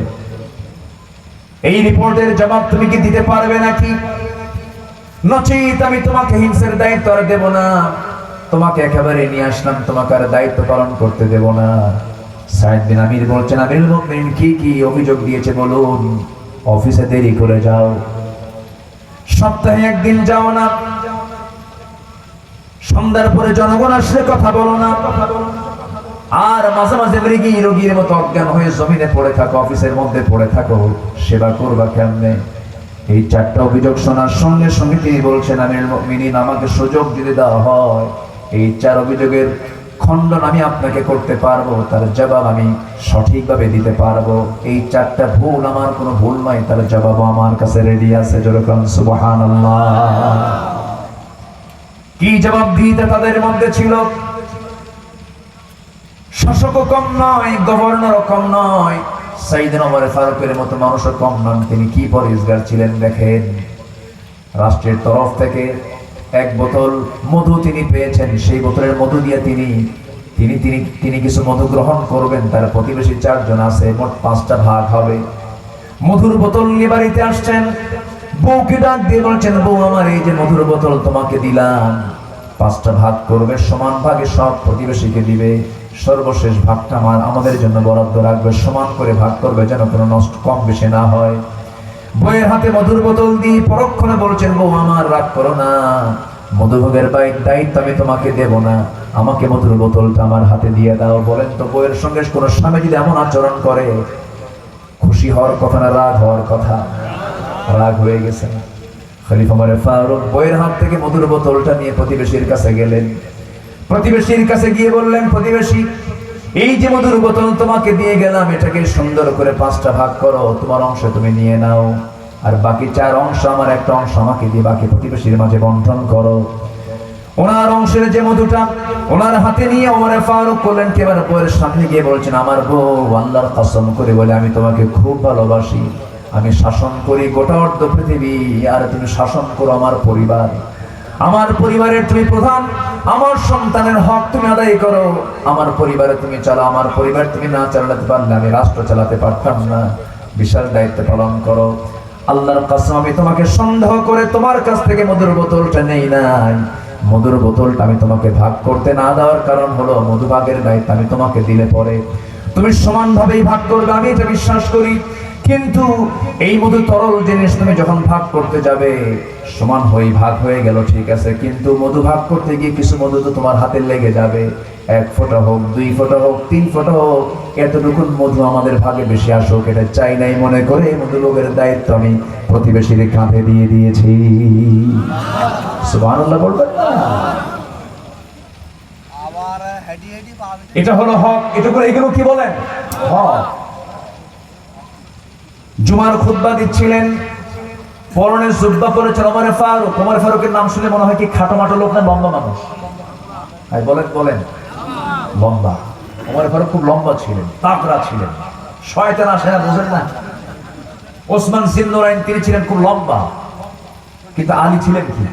এই রিপোর্টের জবাব তুমি কি দিতে পারবে নাকি? নচিত আমি তোমাকে হিমসের দায়িত্ব আর দেব না। তোমাকে একেবারে নিয়ে আসলাম, তোমাকে আর দায়িত্ব পালন করতে দেব না। সাইদ বিন আমির বলছেন, আমিরুল মুমিনিন কি কি অভিযোগ দিয়েছে বলুন। অফিসে দেরি করে যাও, সপ্তাহে 1 দিন যাও না, সন্ধ্যার পরে জনগণ আসলে কথা বলো না, আর মাঝে মাঝে রোগীর মতো অজ্ঞান হয়ে জমিনে পড়ে থাকো, অফিসের মধ্যে পড়ে থাকো, সেবা করবা কেমনে? এই 4টা অভিযোগ শোনার সঙ্গে সঙ্গে তিনি বলছেন, আমিরুল মুমিনিন, আমাকে সুযোগ যদি দেওয়া হয়, এই 4 অভিযোগের খণ্ডন আমি আপনাকে করতে পারবো, তার জবাব আমি সঠিকভাবে দিতে পারবো। এই 4টা ভুল আমার কোনো ভুল নয়, তার জবাব আমার কাছে রেডি আছে। যেরকম সুবহানাল্লাহ। কি জবাব দিতে তাদের মধ্যে ছিল? শাসকও কম নয়, গভর্নরও কম নয়, সাইয়েদনা ওমর ফারুকের মতো মানুষও কম নন। তিনি কি পরিষ্কার ছিলেন দেখেন। রাষ্ট্রের তরফ থেকে 1 বোতল মধু তিনি পেয়েছেন, সেই বোতলের মধু দিয়ে তিনি কিছু মধু গ্রহণ করবেন। তার প্রতিবেশী 4 জন আছে, মোট 5টা ভাগ হবে। মধুর বোতল নিয়ে বাড়িতে আসছেন, বউকে ডাক দিয়ে বলছেন, বউ আমার, এই যে মধুর বোতল তোমাকে দিলাম, 5টা ভাগ করবে, সমান ভাগে সব প্রতিবেশীকে দিবে, সর্বশেষ ভাগটা আমাদের জন্য বরাদ্দ রাখবে, সমান করে ভাগ করবে, যেন কোনো নষ্ট কম বেশি না হয়। বউয়ের হাতে মধুর বোতল দিয়ে পরক্ষণে বলছেন, বউ আমার, রাগ করো না, মধুভোগের দায়িত্ব আমি তোমাকে দেব না, আমাকে মধুর বোতলটা আমার হাতে দিয়ে দাও। বলেন তো, বউয়ের সঙ্গে কোনো স্বামী যদি এমন আচরণ করে, খুশি হওয়ার কথা না রাগ হওয়ার কথা? রাগ হয়ে গেছে। খলিফা ওমর ফারুক বউয়ের হাত থেকে মধুর বোতলটা নিয়ে প্রতিবেশীর কাছে গেলেন। প্রতিবেশীর কাছে গিয়ে বললেন, প্রতিবেশী, এই যে মধুর বোতল তোমাকে দিয়ে গেলাম, এটাকে সুন্দর করে 5টা ভাগ করো, তোমার অংশ তুমি নিয়ে নাও, আর বাকি 4 অংশ, আমার একটা অংশ আমাকে দিয়ে বাকি প্রতিবেশীর মাঝে বন্টন করো। ওনার অংশের যে মধুটা ওনার হাতে নিয়ে ওমরে ফারুক করলেন কেবার বউয়ের সামনে গিয়ে বলছেন, আমার বউ, আল্লাহর কসম করে বলে আমি তোমাকে খুব ভালোবাসি, আমি শাসন করি গোটা অর্ধ পৃথিবী, আর তুমি শাসন করো আমার পরিবার, আমার পরিবারের তুমি প্রধান, আমার সন্তানের হক তুমি আদায় করো, আমার পরিবারে তুমি চালাও, আমার পরিবার তুমি না চালাতে পারলে আমি রাষ্ট্র চালাতে পারতাম না, বিশাল দায়িত্ব পালন করো। আল্লাহর কসম আমি তোমাকে সন্দেহ করে তোমার কাছ থেকে মধুর বোতলটা নেই নাই, মধুর বোতলটা আমি তোমাকে ভাগ করতে না দেওয়ার কারণ হলো মধুভাগের দায়িত্ব আমি তোমাকে দিলে পরে তুমি সমানভাবেই ভাগ করবে, আমি এটা বিশ্বাস করি। কিন্তু এই মধু তরল জিনিস তুমি যখন ভাগ করতে যাবে সমান হয়ে ভাগ হয়ে গেল, ঠিক আছে, কিন্তু মধু ভাগ করতে গিয়ে কিছু মধু তো তোমার হাতে লেগে যাবে, 1 ফোঁটা হোক, 2 ফোঁটা হোক, 3 ফোঁটা হোক, এতটুকু মধু আমাদের ভাগে বেশি আসুক এটা চাই নাই মনে করে মধু লোকের দায়িত্ব আমি প্রতিবেশীর কাঁধে দিয়ে দিয়েছি। সুবহানাল্লাহ বলবেন না? এটা হলো হক। এটা করে এগুলো কি বলেন? হক। জুমার খুতবা দিচ্ছিলেন, পরনে জুব্বা পরেছেন ওমর ফারুক। ওমর ফারুকের নাম শুনে মনে হয় কি খাটো মাটো লোক না লম্বা মানুষ? বলেন বলেন, লম্বা। ওমর ফারুক খুব লম্বা ছিলেন, তাগড়া ছিলেন, শয়তান আসে না, বুঝেন না? ওসমান জিন্নুরাইন তিনি ছিলেন খুব লম্বা, কিন্তু আলী ছিলেন কি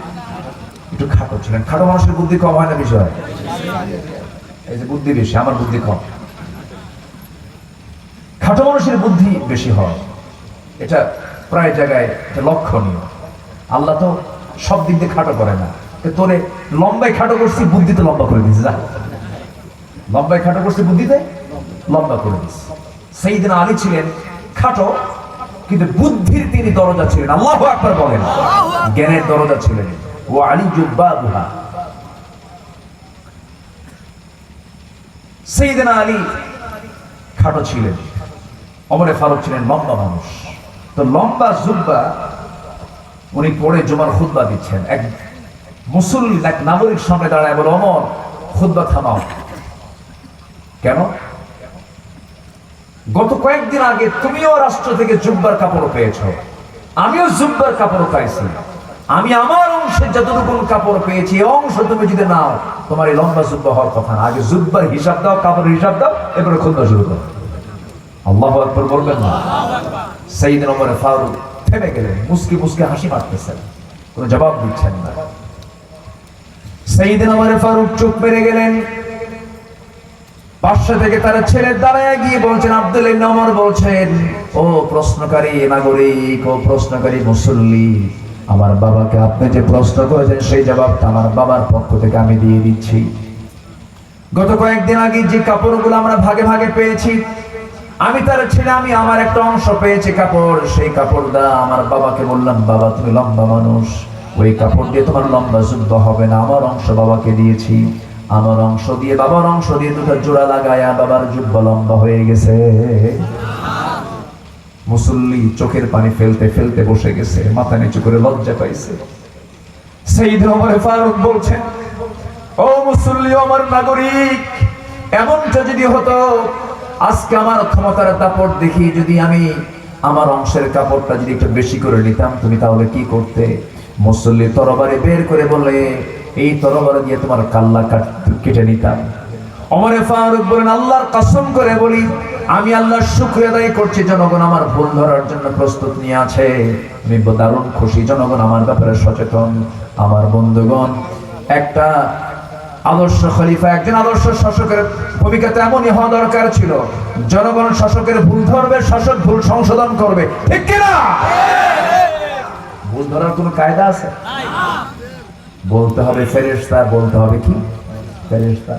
একটু খাটো ছিলেন। খাটো মানুষের বুদ্ধি কম হয় না বিষয়? এই যে বুদ্ধি বেশি, আমার বুদ্ধি কম। খাটো মানুষের বুদ্ধি বেশি হয়, এটা প্রায় জায়গায় লক্ষণীয়। আল্লাহ তো সব দিক দিয়ে খাটো করে না, তোরে লম্বায় খাটো করছি, বুদ্ধিতে লম্বা করে দিচ্ছে। যা, লম্বায় খাটো করছি, বুদ্ধিতে লম্বা করে দিচ্ছে। সাইয়েদনা আলী ছিলেন খাটো, কিন্তু বুদ্ধির তিনি দরজা ছিলেন। আল্লাহু আকবার বলেন, জ্ঞানের দরজা ছিলেন। ও আলী জুব্বাবুহা, সাইয়েদনা আলী খাটো ছিলেন, ওমর ফারুক ছিলেন লম্বা মানুষ। তো লম্বা জুব্বা উনি পড়ে জুমার খুতবা দিচ্ছেন। এক মুসল্লি, এক নাগরিক সামনে দাঁড়ায় বলে, ওমর খুতবা থামাও। কেন? গত কয়েকদিন আগে তুমিও রাষ্ট্র থেকে জুব্বার কাপড় পেয়েছো, আমিও জুব্বার কাপড় পাইছি, আমি আমার অংশে যতটুকু কাপড় পেয়েছি অংশ তুমি যদি নাও, তোমার এই লম্বা জুব্বা হওয়ার কথা না। আগে জুব্বার হিসাব দাও, কাপড়ের হিসাব দাও, এরপরে খুতবা শুরু করো। আল্লাহু আকবার বলবেন না? সাইয়েদনা ওমর ফারুক থেমে গেলেন, মুস্কি মুস্কি হাসি মারতেছেন, কোনো জবাব দিচ্ছেন না। সাইয়েদনা ওমর ফারুক চুপ মেরে গেলেন। পাশে থেকে তার ছেলে দাঁড়ায় গিয়ে বলছেন, আব্দুল্লাহ ইবনে ওমর বলছেন, ও প্রশ্নকারী নাগরিক, ও প্রশ্নকারী মুসল্লি, আমার বাবাকে আপনি যে প্রশ্ন করেছেন সেই জবাবটা আমার বাবার পক্ষ থেকে আমি দিয়ে দিচ্ছি। গত কয়েকদিন আগে যে কাপড়গুলো আমরা ভাগে ভাগে পেয়েছি, আমি তার ছেলে, আমি আমার একটা অংশ পেয়েছি কাপড়, সেই কাপড় দা আমার বাবাকে বললাম, বাবা তুমি লম্বা মানুষ, ওই কাপড় দিয়ে তোমার লম্বা জুব্বা হবে না, আমার অংশ বাবাকে দিয়েছি, আমার অংশ দিয়ে বাবার অংশ দিয়ে দুটো জোড়া লাগায়া বাবার জুব্বা লম্বা হয়ে গেছে। মুসল্লি চোখের পানি ফেলতে ফেলতে বসে গেছে, মাথা নিচু করে লজ্জা পাইছে। সাইয়েদনা ওমর ফারুক বলছেন, ও মুসল্লি, আমার নাগরিক, এমনটা যদি হতো, আজকে আমার ক্ষমতার দাপট দেখি যদি আমি আমার অংশের কাপড়টা যদি একটু বেশি করে নিতাম, তুমি তাহলে কি করতে? মুসল্লি তরবারি বের করে বলে, এই তরবারি দিয়ে তোমার কাল্লা কেটে নিতাম। ওমর ফারুক বলেন, আল্লাহর কসম করে বলি, আমি আল্লাহর শুকরিয়া আদায় করছি, জনগণ আমার ভুল ধরার জন্য প্রস্তুত নিয়ে আছে, আমি দারুণ খুশি, জনগণ আমার ব্যাপারে সচেতন। আমার বন্ধুগণ, একটা আদর্শ খলিফা, একজন আদর্শ শাসকের ভূমিকা এমনই হওয়া দরকার ছিল, জনগণ শাসকের ভুল ধরবে, শাসক ভুল সংশোধন করবে, ঠিক কিনা? ভুল ধরার কোন কায়দা আছে? বলতে হবে ফেরেশতা, বলতে হবে কি ফেরেশতা।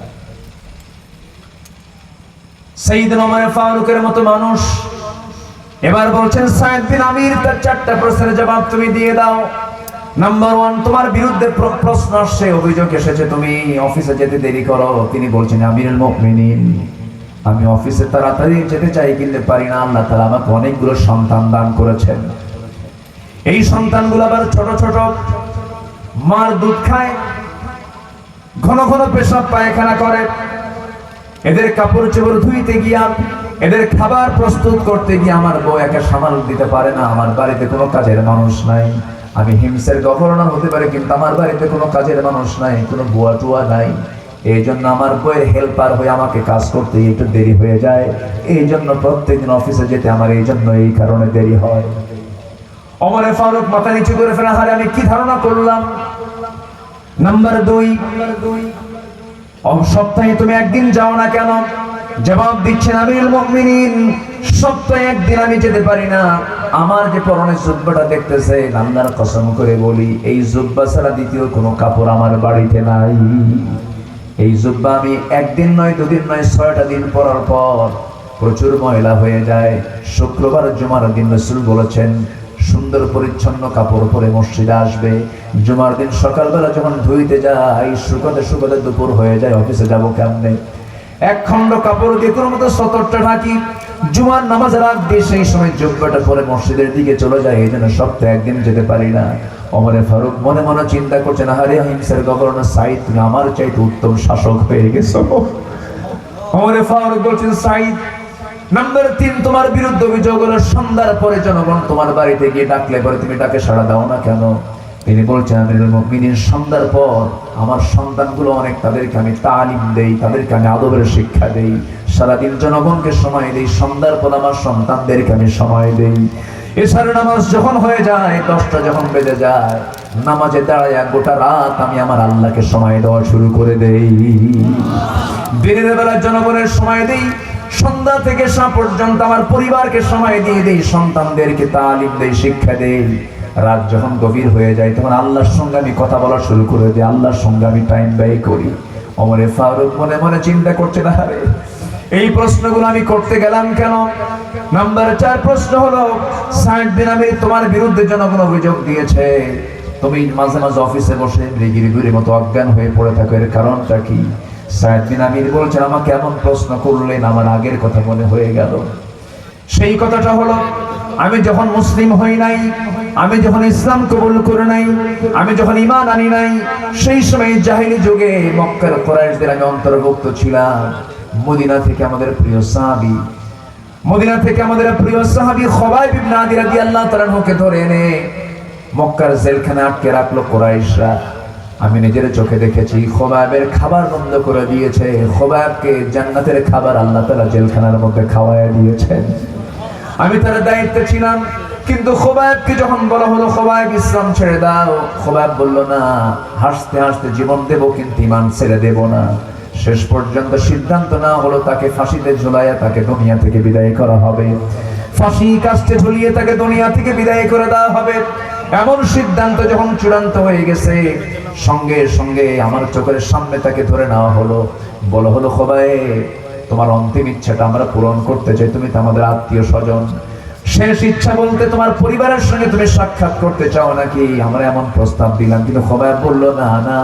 সাইয়েদনা ওমর ফারুকের মতো মানুষ এবার বলছেন, সাইদ বিন আমির, তার 4টা প্রশ্নের জবাব তুমি দিয়ে দাও। নাম্বার 1, তোমার বিরুদ্ধে প্রশ্ন আসছে, অভিযোগ এসেছে, তুমি অফিসে যেতে দেরি করো। তিনি বলছেন, আমিরুল মুমিনিন, আমি অফিসে তাড়াতাড়ি যেতে চাই কিন্তু পারি না, আল্লাহ তাআলা আমাকে অনেকগুলো সন্তান দান করেছেন, এই সন্তানগুলো আবার ছোট ছোট, মার দুধ খায়, ঘন ঘন পেশাব পায়খানা করে, এদের কাপড় চোপড় ধুইতে গিয়া, এদের খাবার প্রস্তুত করতে গিয়ে আমার বউ একা সামাল দিতে পারে না, আমার বাড়িতে কোনো কাজের মানুষ নাই, আমি হিমসের গভর্নর হতে পারি, কিন্তু আমার বাড়িতে কোনো কাজের মানুষ নাই, কোনো বুয়া টুয়া নাই। এই জন্য আমার বইয়ের হেল্পার হয়ে আমাকে কাজ করতে একটু দেরি হয়ে যায়। এই জন্য প্রত্যেকদিন অফিসে যেতে আমার এই কারণে দেরি হয়। ওমর ফারুক মাথা নিচু করে ফেলে, হারে আমি কি ধারণা করলাম। নাম্বার 2, সপ্তাহে তুমি একদিন যাও না কেন? জবাব দিচ্ছেন আমিরুল মুমিনিন, সপ্তাহে একদিন আমি যেতে পারি না। আমার যে পরনের জুব্বাটা দেখতেছে, আল্লাহর কসম করে বলি, এই জুব্বা ছাড়া দ্বিতীয় কোনো কাপড় আমার বাড়িতে নাই। এই জুব্বা আমি একদিন নয়, দুদিন নয়, 6টা দিন পরার পর প্রচুর ময়লা হয়ে যায়। শুক্রবার জুমার দিন রাসূল বলেছেন সুন্দর পরিচ্ছন্ন কাপড় পরে মসজিদে আসবে। জুমার দিন সকালবেলা যখন ধুইতে যাই, শুকাতে শুকাতে দুপুর হয়ে যায়, অফিসে যাবো কেমনে? এক খণ্ড কাপড় দিয়ে কোনো মতো সতর্কটা ঢাকি। জুমার নামাজের আগ দিয়ে সেই সময় জুব্বাটা পরে মসজিদের দিকে চলে যায়। এই জন্য সপ্তাহে একদিন যেতে পারি না। ওমর ফারুক মনে মনে চিন্তা করছেন, আরে হিমসের গভর্নর সাইদ, তুমি আমার চাইতে উত্তম শাসক হয়ে গেছো। ওমর ফারুক বলছেন, সাইদ, নাম্বার 3, তোমার বিরুদ্ধে অভিযোগ হলো সন্ধ্যার পরে জনগণ তোমার বাড়িতে গিয়ে ডাকলে পরে তুমি ডাকে সাড়া দাও না কেন? তিনি বলছেন, আমিরুল মুমিনিন, সন্ধ্যার পর আমার সন্তানগুলো অনেক, তাদেরকে আমি তালিম দেই, তাদেরকে আমি আদবের শিক্ষা দেই, সারাদিন জনগণকে সময় দেই, সন্ধ্যার পর আমার সন্তানদেরকে আমি সময় দেই। এছাড়া নামাজ যখন হয়ে যায়, 10টা যখন বেজে যায়, নামাজে দাঁড়ায় গোটা রাত আমি আমার আল্লাহকে সময় দেওয়া শুরু করে দেই। দিনের বেলা জনগণের সময় দেই, সন্ধ্যা থেকে শাম পর্যন্ত আমার পরিবারকে সময় দিয়ে দেই, সন্তানদেরকে তালিম দেই, শিক্ষা দেই। রাত যখন গভীর হয়ে যায়, তখন আল্লাহর সঙ্গে আমি কথা বলা শুরু করে দিই, আল্লাহর সঙ্গে আমি টাইম ব্যয় করি। ওমর ফারুক মনে মনে চিন্তা করছে, না রে, এই প্রশ্নগুলো আমি করতে গেলাম কেন? নাম্বার 4 প্রশ্ন হলো, সাইদ বিন আমির তোমার বিরুদ্ধে জনগণ অভিযোগ দিয়েছে, তুমি মাঝে মাঝে অফিসে বসে মৃগীর মতো অজ্ঞান হয়ে পড়ে থাকো, এর কারণটা কি? সাইদ বিন আমির বলছেন, আমাকে এমন প্রশ্ন করলেন, আমার আগের কথা মনে হয়ে গেল। সেই কথাটা হলো, আমি যখন মুসলিম হই নাই, আমি যখন ইসলাম কবুল করে নাই, আমি যখন ঈমান আনি নাই, সেই সময় জাহেলি যুগে মক্কার কুরাইশদের আমি অন্তর্ভুক্ত ছিলাম। মদিনা থেকে আমাদের প্রিয় সাহাবী খুবাইব ইবনে আদি রাদিয়াল্লাহু তাআলা আনহুকে ধরে এনে মক্কার জেলখানে আটকে রাখলো কুরাইশরা। আমি নিজের চোখে দেখেছি, খুবাইবের খাবার বন্ধ করে দিয়েছে। খুবাইবকে জান্নাতের খাবার আল্লাহ তাআলা জেলখানার মধ্যে খাওয়ায় দিয়েছেন। আমি তার দায়িত্বে ছিলাম, কিন্তু খুবাইবকে যখন বলা হলো, খুবাইব ইসলাম ছেড়ে দাও, খুবাইব বলল, না, হাসতে হাসতে জীবন দেব, কিন্তু ঈমান ছেড়ে দেব না। শেষ পর্যন্ত সিদ্ধান্ত না হলো, তাকে ফাঁসিতে ঝুলাইয়া তাকে দুনিয়া থেকে বিদায় করা হবে, ফাঁসি কাস্টে ঝুলিয়ে তাকে দুনিয়া থেকে বিদায় করে দেওয়া হবে। এমন সিদ্ধান্ত যখন চূড়ান্ত হয়ে গেছে, সঙ্গে সঙ্গে আমার চোখের সামনে তাকে ধরে নেওয়া হলো। বলা হলো, খুবাইব, তোমার অন্তিম ইচ্ছাটা আমরা পূরণ করতে চাই, তুমি তো আমাদের আত্মীয় স্বজন, শেষ ইচ্ছা বলতে তোমার পরিবারের সঙ্গে তুমি সাক্ষাৎ করতে চাও নাকি? আমরা এমন প্রস্তাব দিলাম, কিন্তু খুবাইব বলল, না না,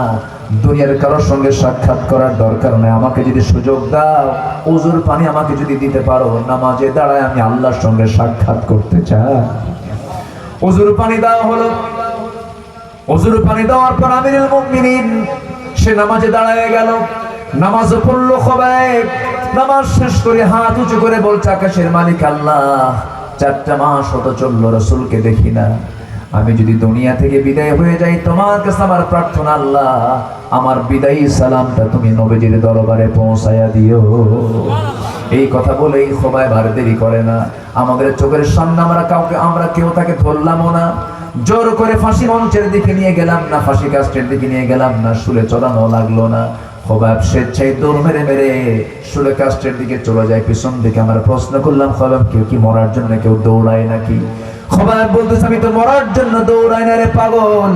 দুনিয়ার কারোর সঙ্গে সাক্ষাৎ করার দরকার নেই, আমাকে যদি সুযোগ দাও, ওযুর পানি আমাকে যদি দিতে পারো, নামাজে দাঁড়ায় আমি আল্লাহর সঙ্গে সাক্ষাৎ করতে চাই। ওযুর পানি দেওয়া হলো। ওযুর পানি দেওয়ার পর আমিরুল মুমিনিন সে নামাজে দাঁড়ায় গেল, নামাজ পড়লো। খুবাইব নামাজ শেষ করে হাত উঁচু করে বলছে, আকাশের মালিক আল্লাহ, 4টা মাস হতো চললো, রাসূলকে দেখি না। আমি যদি দুনিয়া থেকে বিদায় হয়ে যাই, তোমার কাছে আমার প্রার্থনা, আল্লাহ, আমার বিদায়ী সালামটা তুমি নবীজির দরবারে পৌঁছায়া দিও। এই কথা বলেই খুবাইব আর দেরি করে না। আমাদের চোখের সামনে আমরা কেউ তাকে ধরলামও না, জোর করে ফাঁসি মঞ্চের দিকে নিয়ে গেলাম না, ফাঁসি কাস্টের দিকে নিয়ে গেলাম না, শুলে চড়ানো লাগলো না। খুবাইব স্বেচ্ছায় দৌড় মেরে মেরে শুলে কাস্টের দিকে চলে যায়, পিছন দিকে। আমরা প্রশ্ন করলাম, খুবাইব, কেউ কি মরার জন্য কেউ দৌড়ায় নাকি? খুবাইব বলতেছে, আমি তো মরার জন্য দৌড়াই না রে পাগল,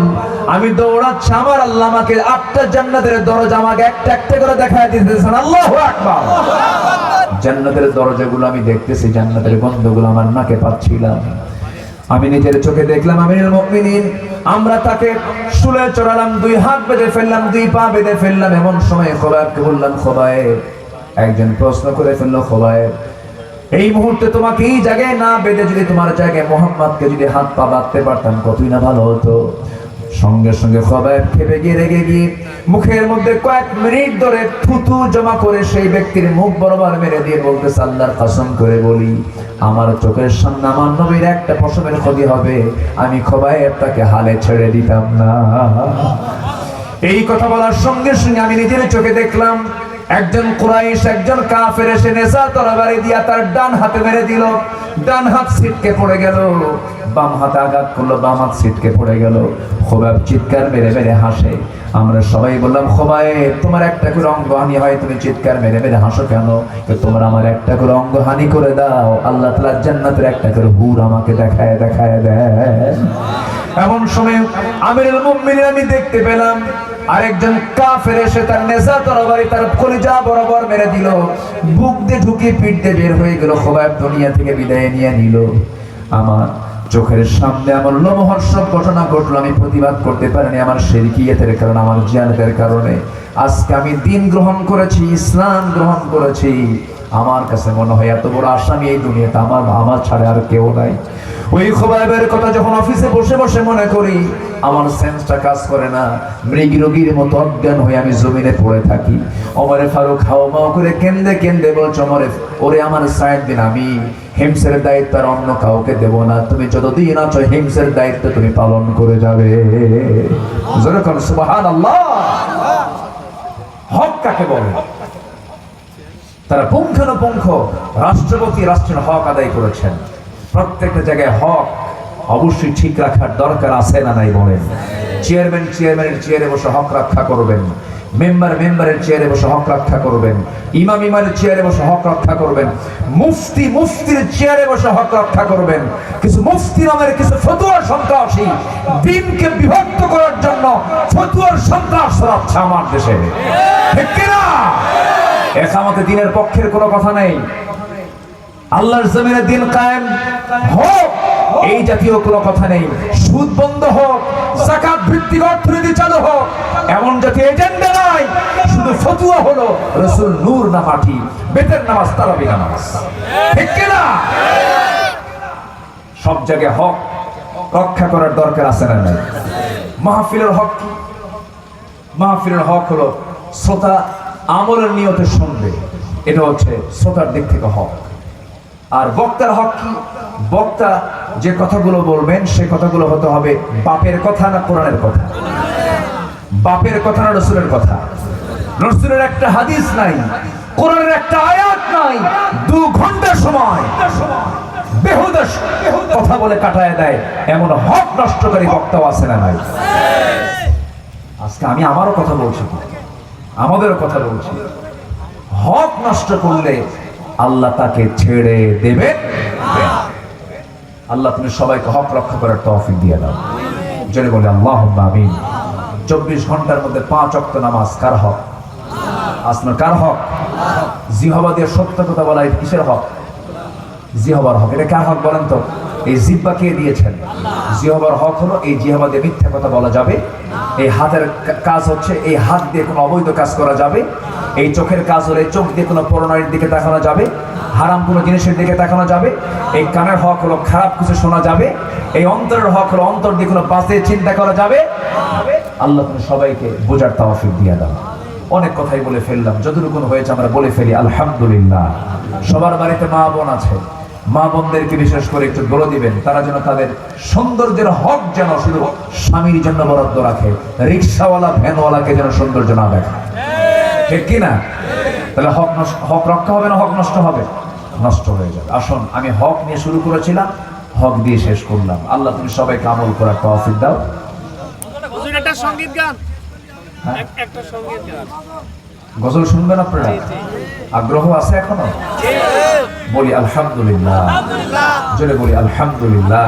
আমি দৌড়াচ্ছি, আমার আল্লাহ আমাকে 8টা জান্নাতের দরজা আমাকে একটা একটা করে দেখায় দিতেছেন। আল্লাহু আকবার। জান্নাতের দরজাগুলো আমি দেখতেছি, জান্নাতের গন্ধগুলো আমার নাকে পাচ্ছিলাম। আমি নিজের চোখে দেখলাম আমিরুল মুমিনিন, আমরা তাকে শুলে চড়ালাম, 2 হাত বেঁধে ফেললাম, 2 পা বেঁধে ফেললাম। এমন সময় খুবাইবকে বললাম, খুবাইব, একজন প্রশ্ন করে ফেললো, খুবাইব, এই মুহূর্তে তোমাকে এই জায়গায় না বেঁধে যদি তোমার জায়গায় মুহাম্মদকে যদি হাত পা বাঁধতে পারতাম, কতই না ভালো হতো। সঙ্গে সঙ্গে খোবাইব খেপে গিয়ে রেগে গিয়ে মুখের মধ্যে কয়েক মিনিট ধরে থুতু জমা করে সেই ব্যক্তির মুখ বরাবর মেরে দিয়ে বলতেছে, আল্লাহর কসম করে বলি, আমার চোখের সামনে আমার নবীর একটা পশমের ক্ষতি হবে, আমি খোবাইব তাকে হালে ছেড়ে দিতাম না। এই কথা বলার সঙ্গে সঙ্গে আমি নিজের চোখে দেখলাম একজন কুরাইশ, একজন কাফের এসে নেশা তরবারি দিয়া তার ডান হাতে মেরে দিল। ডান হাত ছিটকে পড়ে গেল, বাম হাতে আঘাত করলো, বাম হাত ছিটকে পড়ে গেল। খোবাইব চিৎকার মেরে মেরে হাসে। আমরা সবাই বললাম, খোবাইব তোমার একটা করে অঙ্গহানি হয়, তুমি চিৎকার মেরে মেরে হাসো কেন? তোমরা আমার একটা করে অঙ্গহানি করে দাও, আল্লাহ তাআলা জান্নাতের একটা করে হুর আমাকে দেখায় দেখায় দেয়। এমন সময় আমিরুল মুমিনিন আমি দেখতে পেলাম আরেকজন কাফের এসে তার নেশা তরবারি তার কলিজা বরাবর মেরে দিল, বুক দিয়ে ঢুকে পিঠ দিয়ে বের হয়ে গেল। খোবাইব দুনিয়া থেকে বিদায় নিয়ে নিল। আমার চোখের সামনে আমার লোমহর্ষক ঘটনা ঘটলো। আমি প্রতিবাদ করতে পারিনি, আমার শিরকিয়াতের কারণে, আমার জিয়ানতের কারণে। আজকে আমি দিন গ্রহণ করেছি, ইসলাম গ্রহণ করেছি। আমার কাছে মনে হয় এত বড় আসামি এই দুনিয়াতে আমার ছাড়া আর কেউ নাই। ওই খোবাইবের কথা যখন অফিসে বসে বসে মনে করি, আমার সেন্সটা কাজ করে না। মৃগী রোগীর মতো অজ্ঞান হয়ে আমি জমিনে পড়ে থাকি। ওমরে ফারুক হাওমাও করে কেন্দে কেন্দে বলছে, ওরে আমার সাইড দিন, আমি হিমসের দায়িত্ব আর অন্য কাউকে দেব না। তুমি যতদিন আছো হিমসের দায়িত্ব তুমি পালন করে যাবে। যেরকম সুবহানাল্লাহ। হক কাকে বলে? তারা পুঙ্খানুপুঙ্খ রাষ্ট্রপতি রাষ্ট্রের হক আদায় করেছেন। প্রত্যেকটা জায়গায় হক অবশ্যই ঠিক রাখার দরকার আছে না নাই বলেন? চেয়ারম্যানের চেয়ারে বসে হক রক্ষা করবেন, মেম্বারের চেয়ারে বসে হক রক্ষা করবেন, ইমামের চেয়ারে বসে হক রক্ষা করবেন, মুফতির চেয়ারে বসে হক রক্ষা করবেন। কিছু মুফতি নামের কিছু ফতুয়ার সন্ত্রাসী দিনকে বিভক্ত করার জন্য ফতুয়ার সন্ত্রাস ছড়াচ্ছে আমার দেশে, ঠিক কিনা? একামতে দিনের পক্ষের কোনো কথা নেই। আল্লাহর জমিনে দিন কায়েম হোক, এই জাতীয় কোনো কথা নেই। সুদ বন্ধ হোক, যাকাত ভিত্তিক অর্থনীতি চালু হোক, এমন জাতীয় এজেন্ডা নাই। শুধু ফতুয়া হলো রাসূল নূর না মাটি, বেতের নামাজ তারাবি নামাজ, ঠিক কি না? সব জায়গায় হক রক্ষা করার দরকার আছে না নাই? মাহফিলের হক কি? মাহফিলের হক হলো শ্রোতা আমলের নিয়তে শুনবে, এটা হচ্ছে শ্রোতার দিক থেকে হক। আর বক্তার হক কি? বক্তা যে কথাগুলো বলবেন সে কথাগুলো হতে হবে বাপের কথা না কোরআনের কথা, বাপের কথা না রাসূলের কথা। রাসূলের একটা হাদিস নাই, কোরআনের একটা আয়াত নাই, 2 ঘন্টা সময় বেহুদা কথা বলে কাটায় দেয়, এমন হক নষ্টকারী বক্তাও আছে না নাই? আজকে আমি আমারও কথা বলছি, আমাদেরও কথা বলছি। হক নষ্ট করলে আল্লাহ তাকে ছেড়ে দেবে। আল্লাহ তুমি সবাইকে হক রক্ষা করার তৌফিক দিয়ে দাও, জেনে বলে আল্লাহুম্মা আমিন। 24 ঘন্টার মধ্যে 5 ওয়াক্ত নামাজ কার হক? আসমার কার হক? জিহবা দিয়ে সত্য কথা বলা কিসের হক? জিহবার হক। এটা কার হক বলেন তো? এই জিহ্বা কে দিয়েছেন? জিহবার হক হলো এই জিহবা দিয়ে মিথ্যা কথা বলা যাবে। এই হাতের কাজ হচ্ছে এই হাত দিয়ে কোনো অবৈধ কাজ করা যাবে। এই চোখের কাজ হলে এই চোখ দিয়ে কোনো পরনারীর দিকে তাকানো যাবে, হারাম কোনো জিনিসের দিকে তাকানো যাবে। এই কানের হক হলো খারাপ কিছু শোনা যাবে। এই অন্তরের হক হলো অন্তর দিয়ে কোনো বাজে চিন্তা করা যাবে। আল্লাহ তুমি সবাইকে বোঝার তৌফিক দিয়ে দাও। অনেক কথাই বলে ফেললাম, যতটুকু হয়েছে আমরা বলে ফেলি আলহামদুলিল্লাহ। সবার বাড়িতে মা বোন আছে, মা বোনদেরকে বিশেষ করে একটু বলে দিবেন, তারা যেন তাদের সৌন্দর্যের হক যেন শুধু স্বামীর জন্য বরাদ্দ রাখে, রিক্সাওয়ালা ভ্যানওয়ালাকে যেন সৌন্দর্য না দেখে, ঠিক কিনা? তাহলে হক রক্ষা হবে না হক নষ্ট হবে? নষ্ট হয়ে যাবে। আসুন, আমি হক নিয়ে শুরু করেছিলাম, হক দিয়ে শেষ করলাম। আল্লাহ তুমি সবাইকে আমল করার তৌফিক দাও। একটা সঙ্গীত গান, একটা সঙ্গীত গান গজল শুনবেন আপনারা? আগ্রহ আছে এখনো? বলি আলহামদুলিল্লাহ, জোরে বলি আলহামদুলিল্লাহ।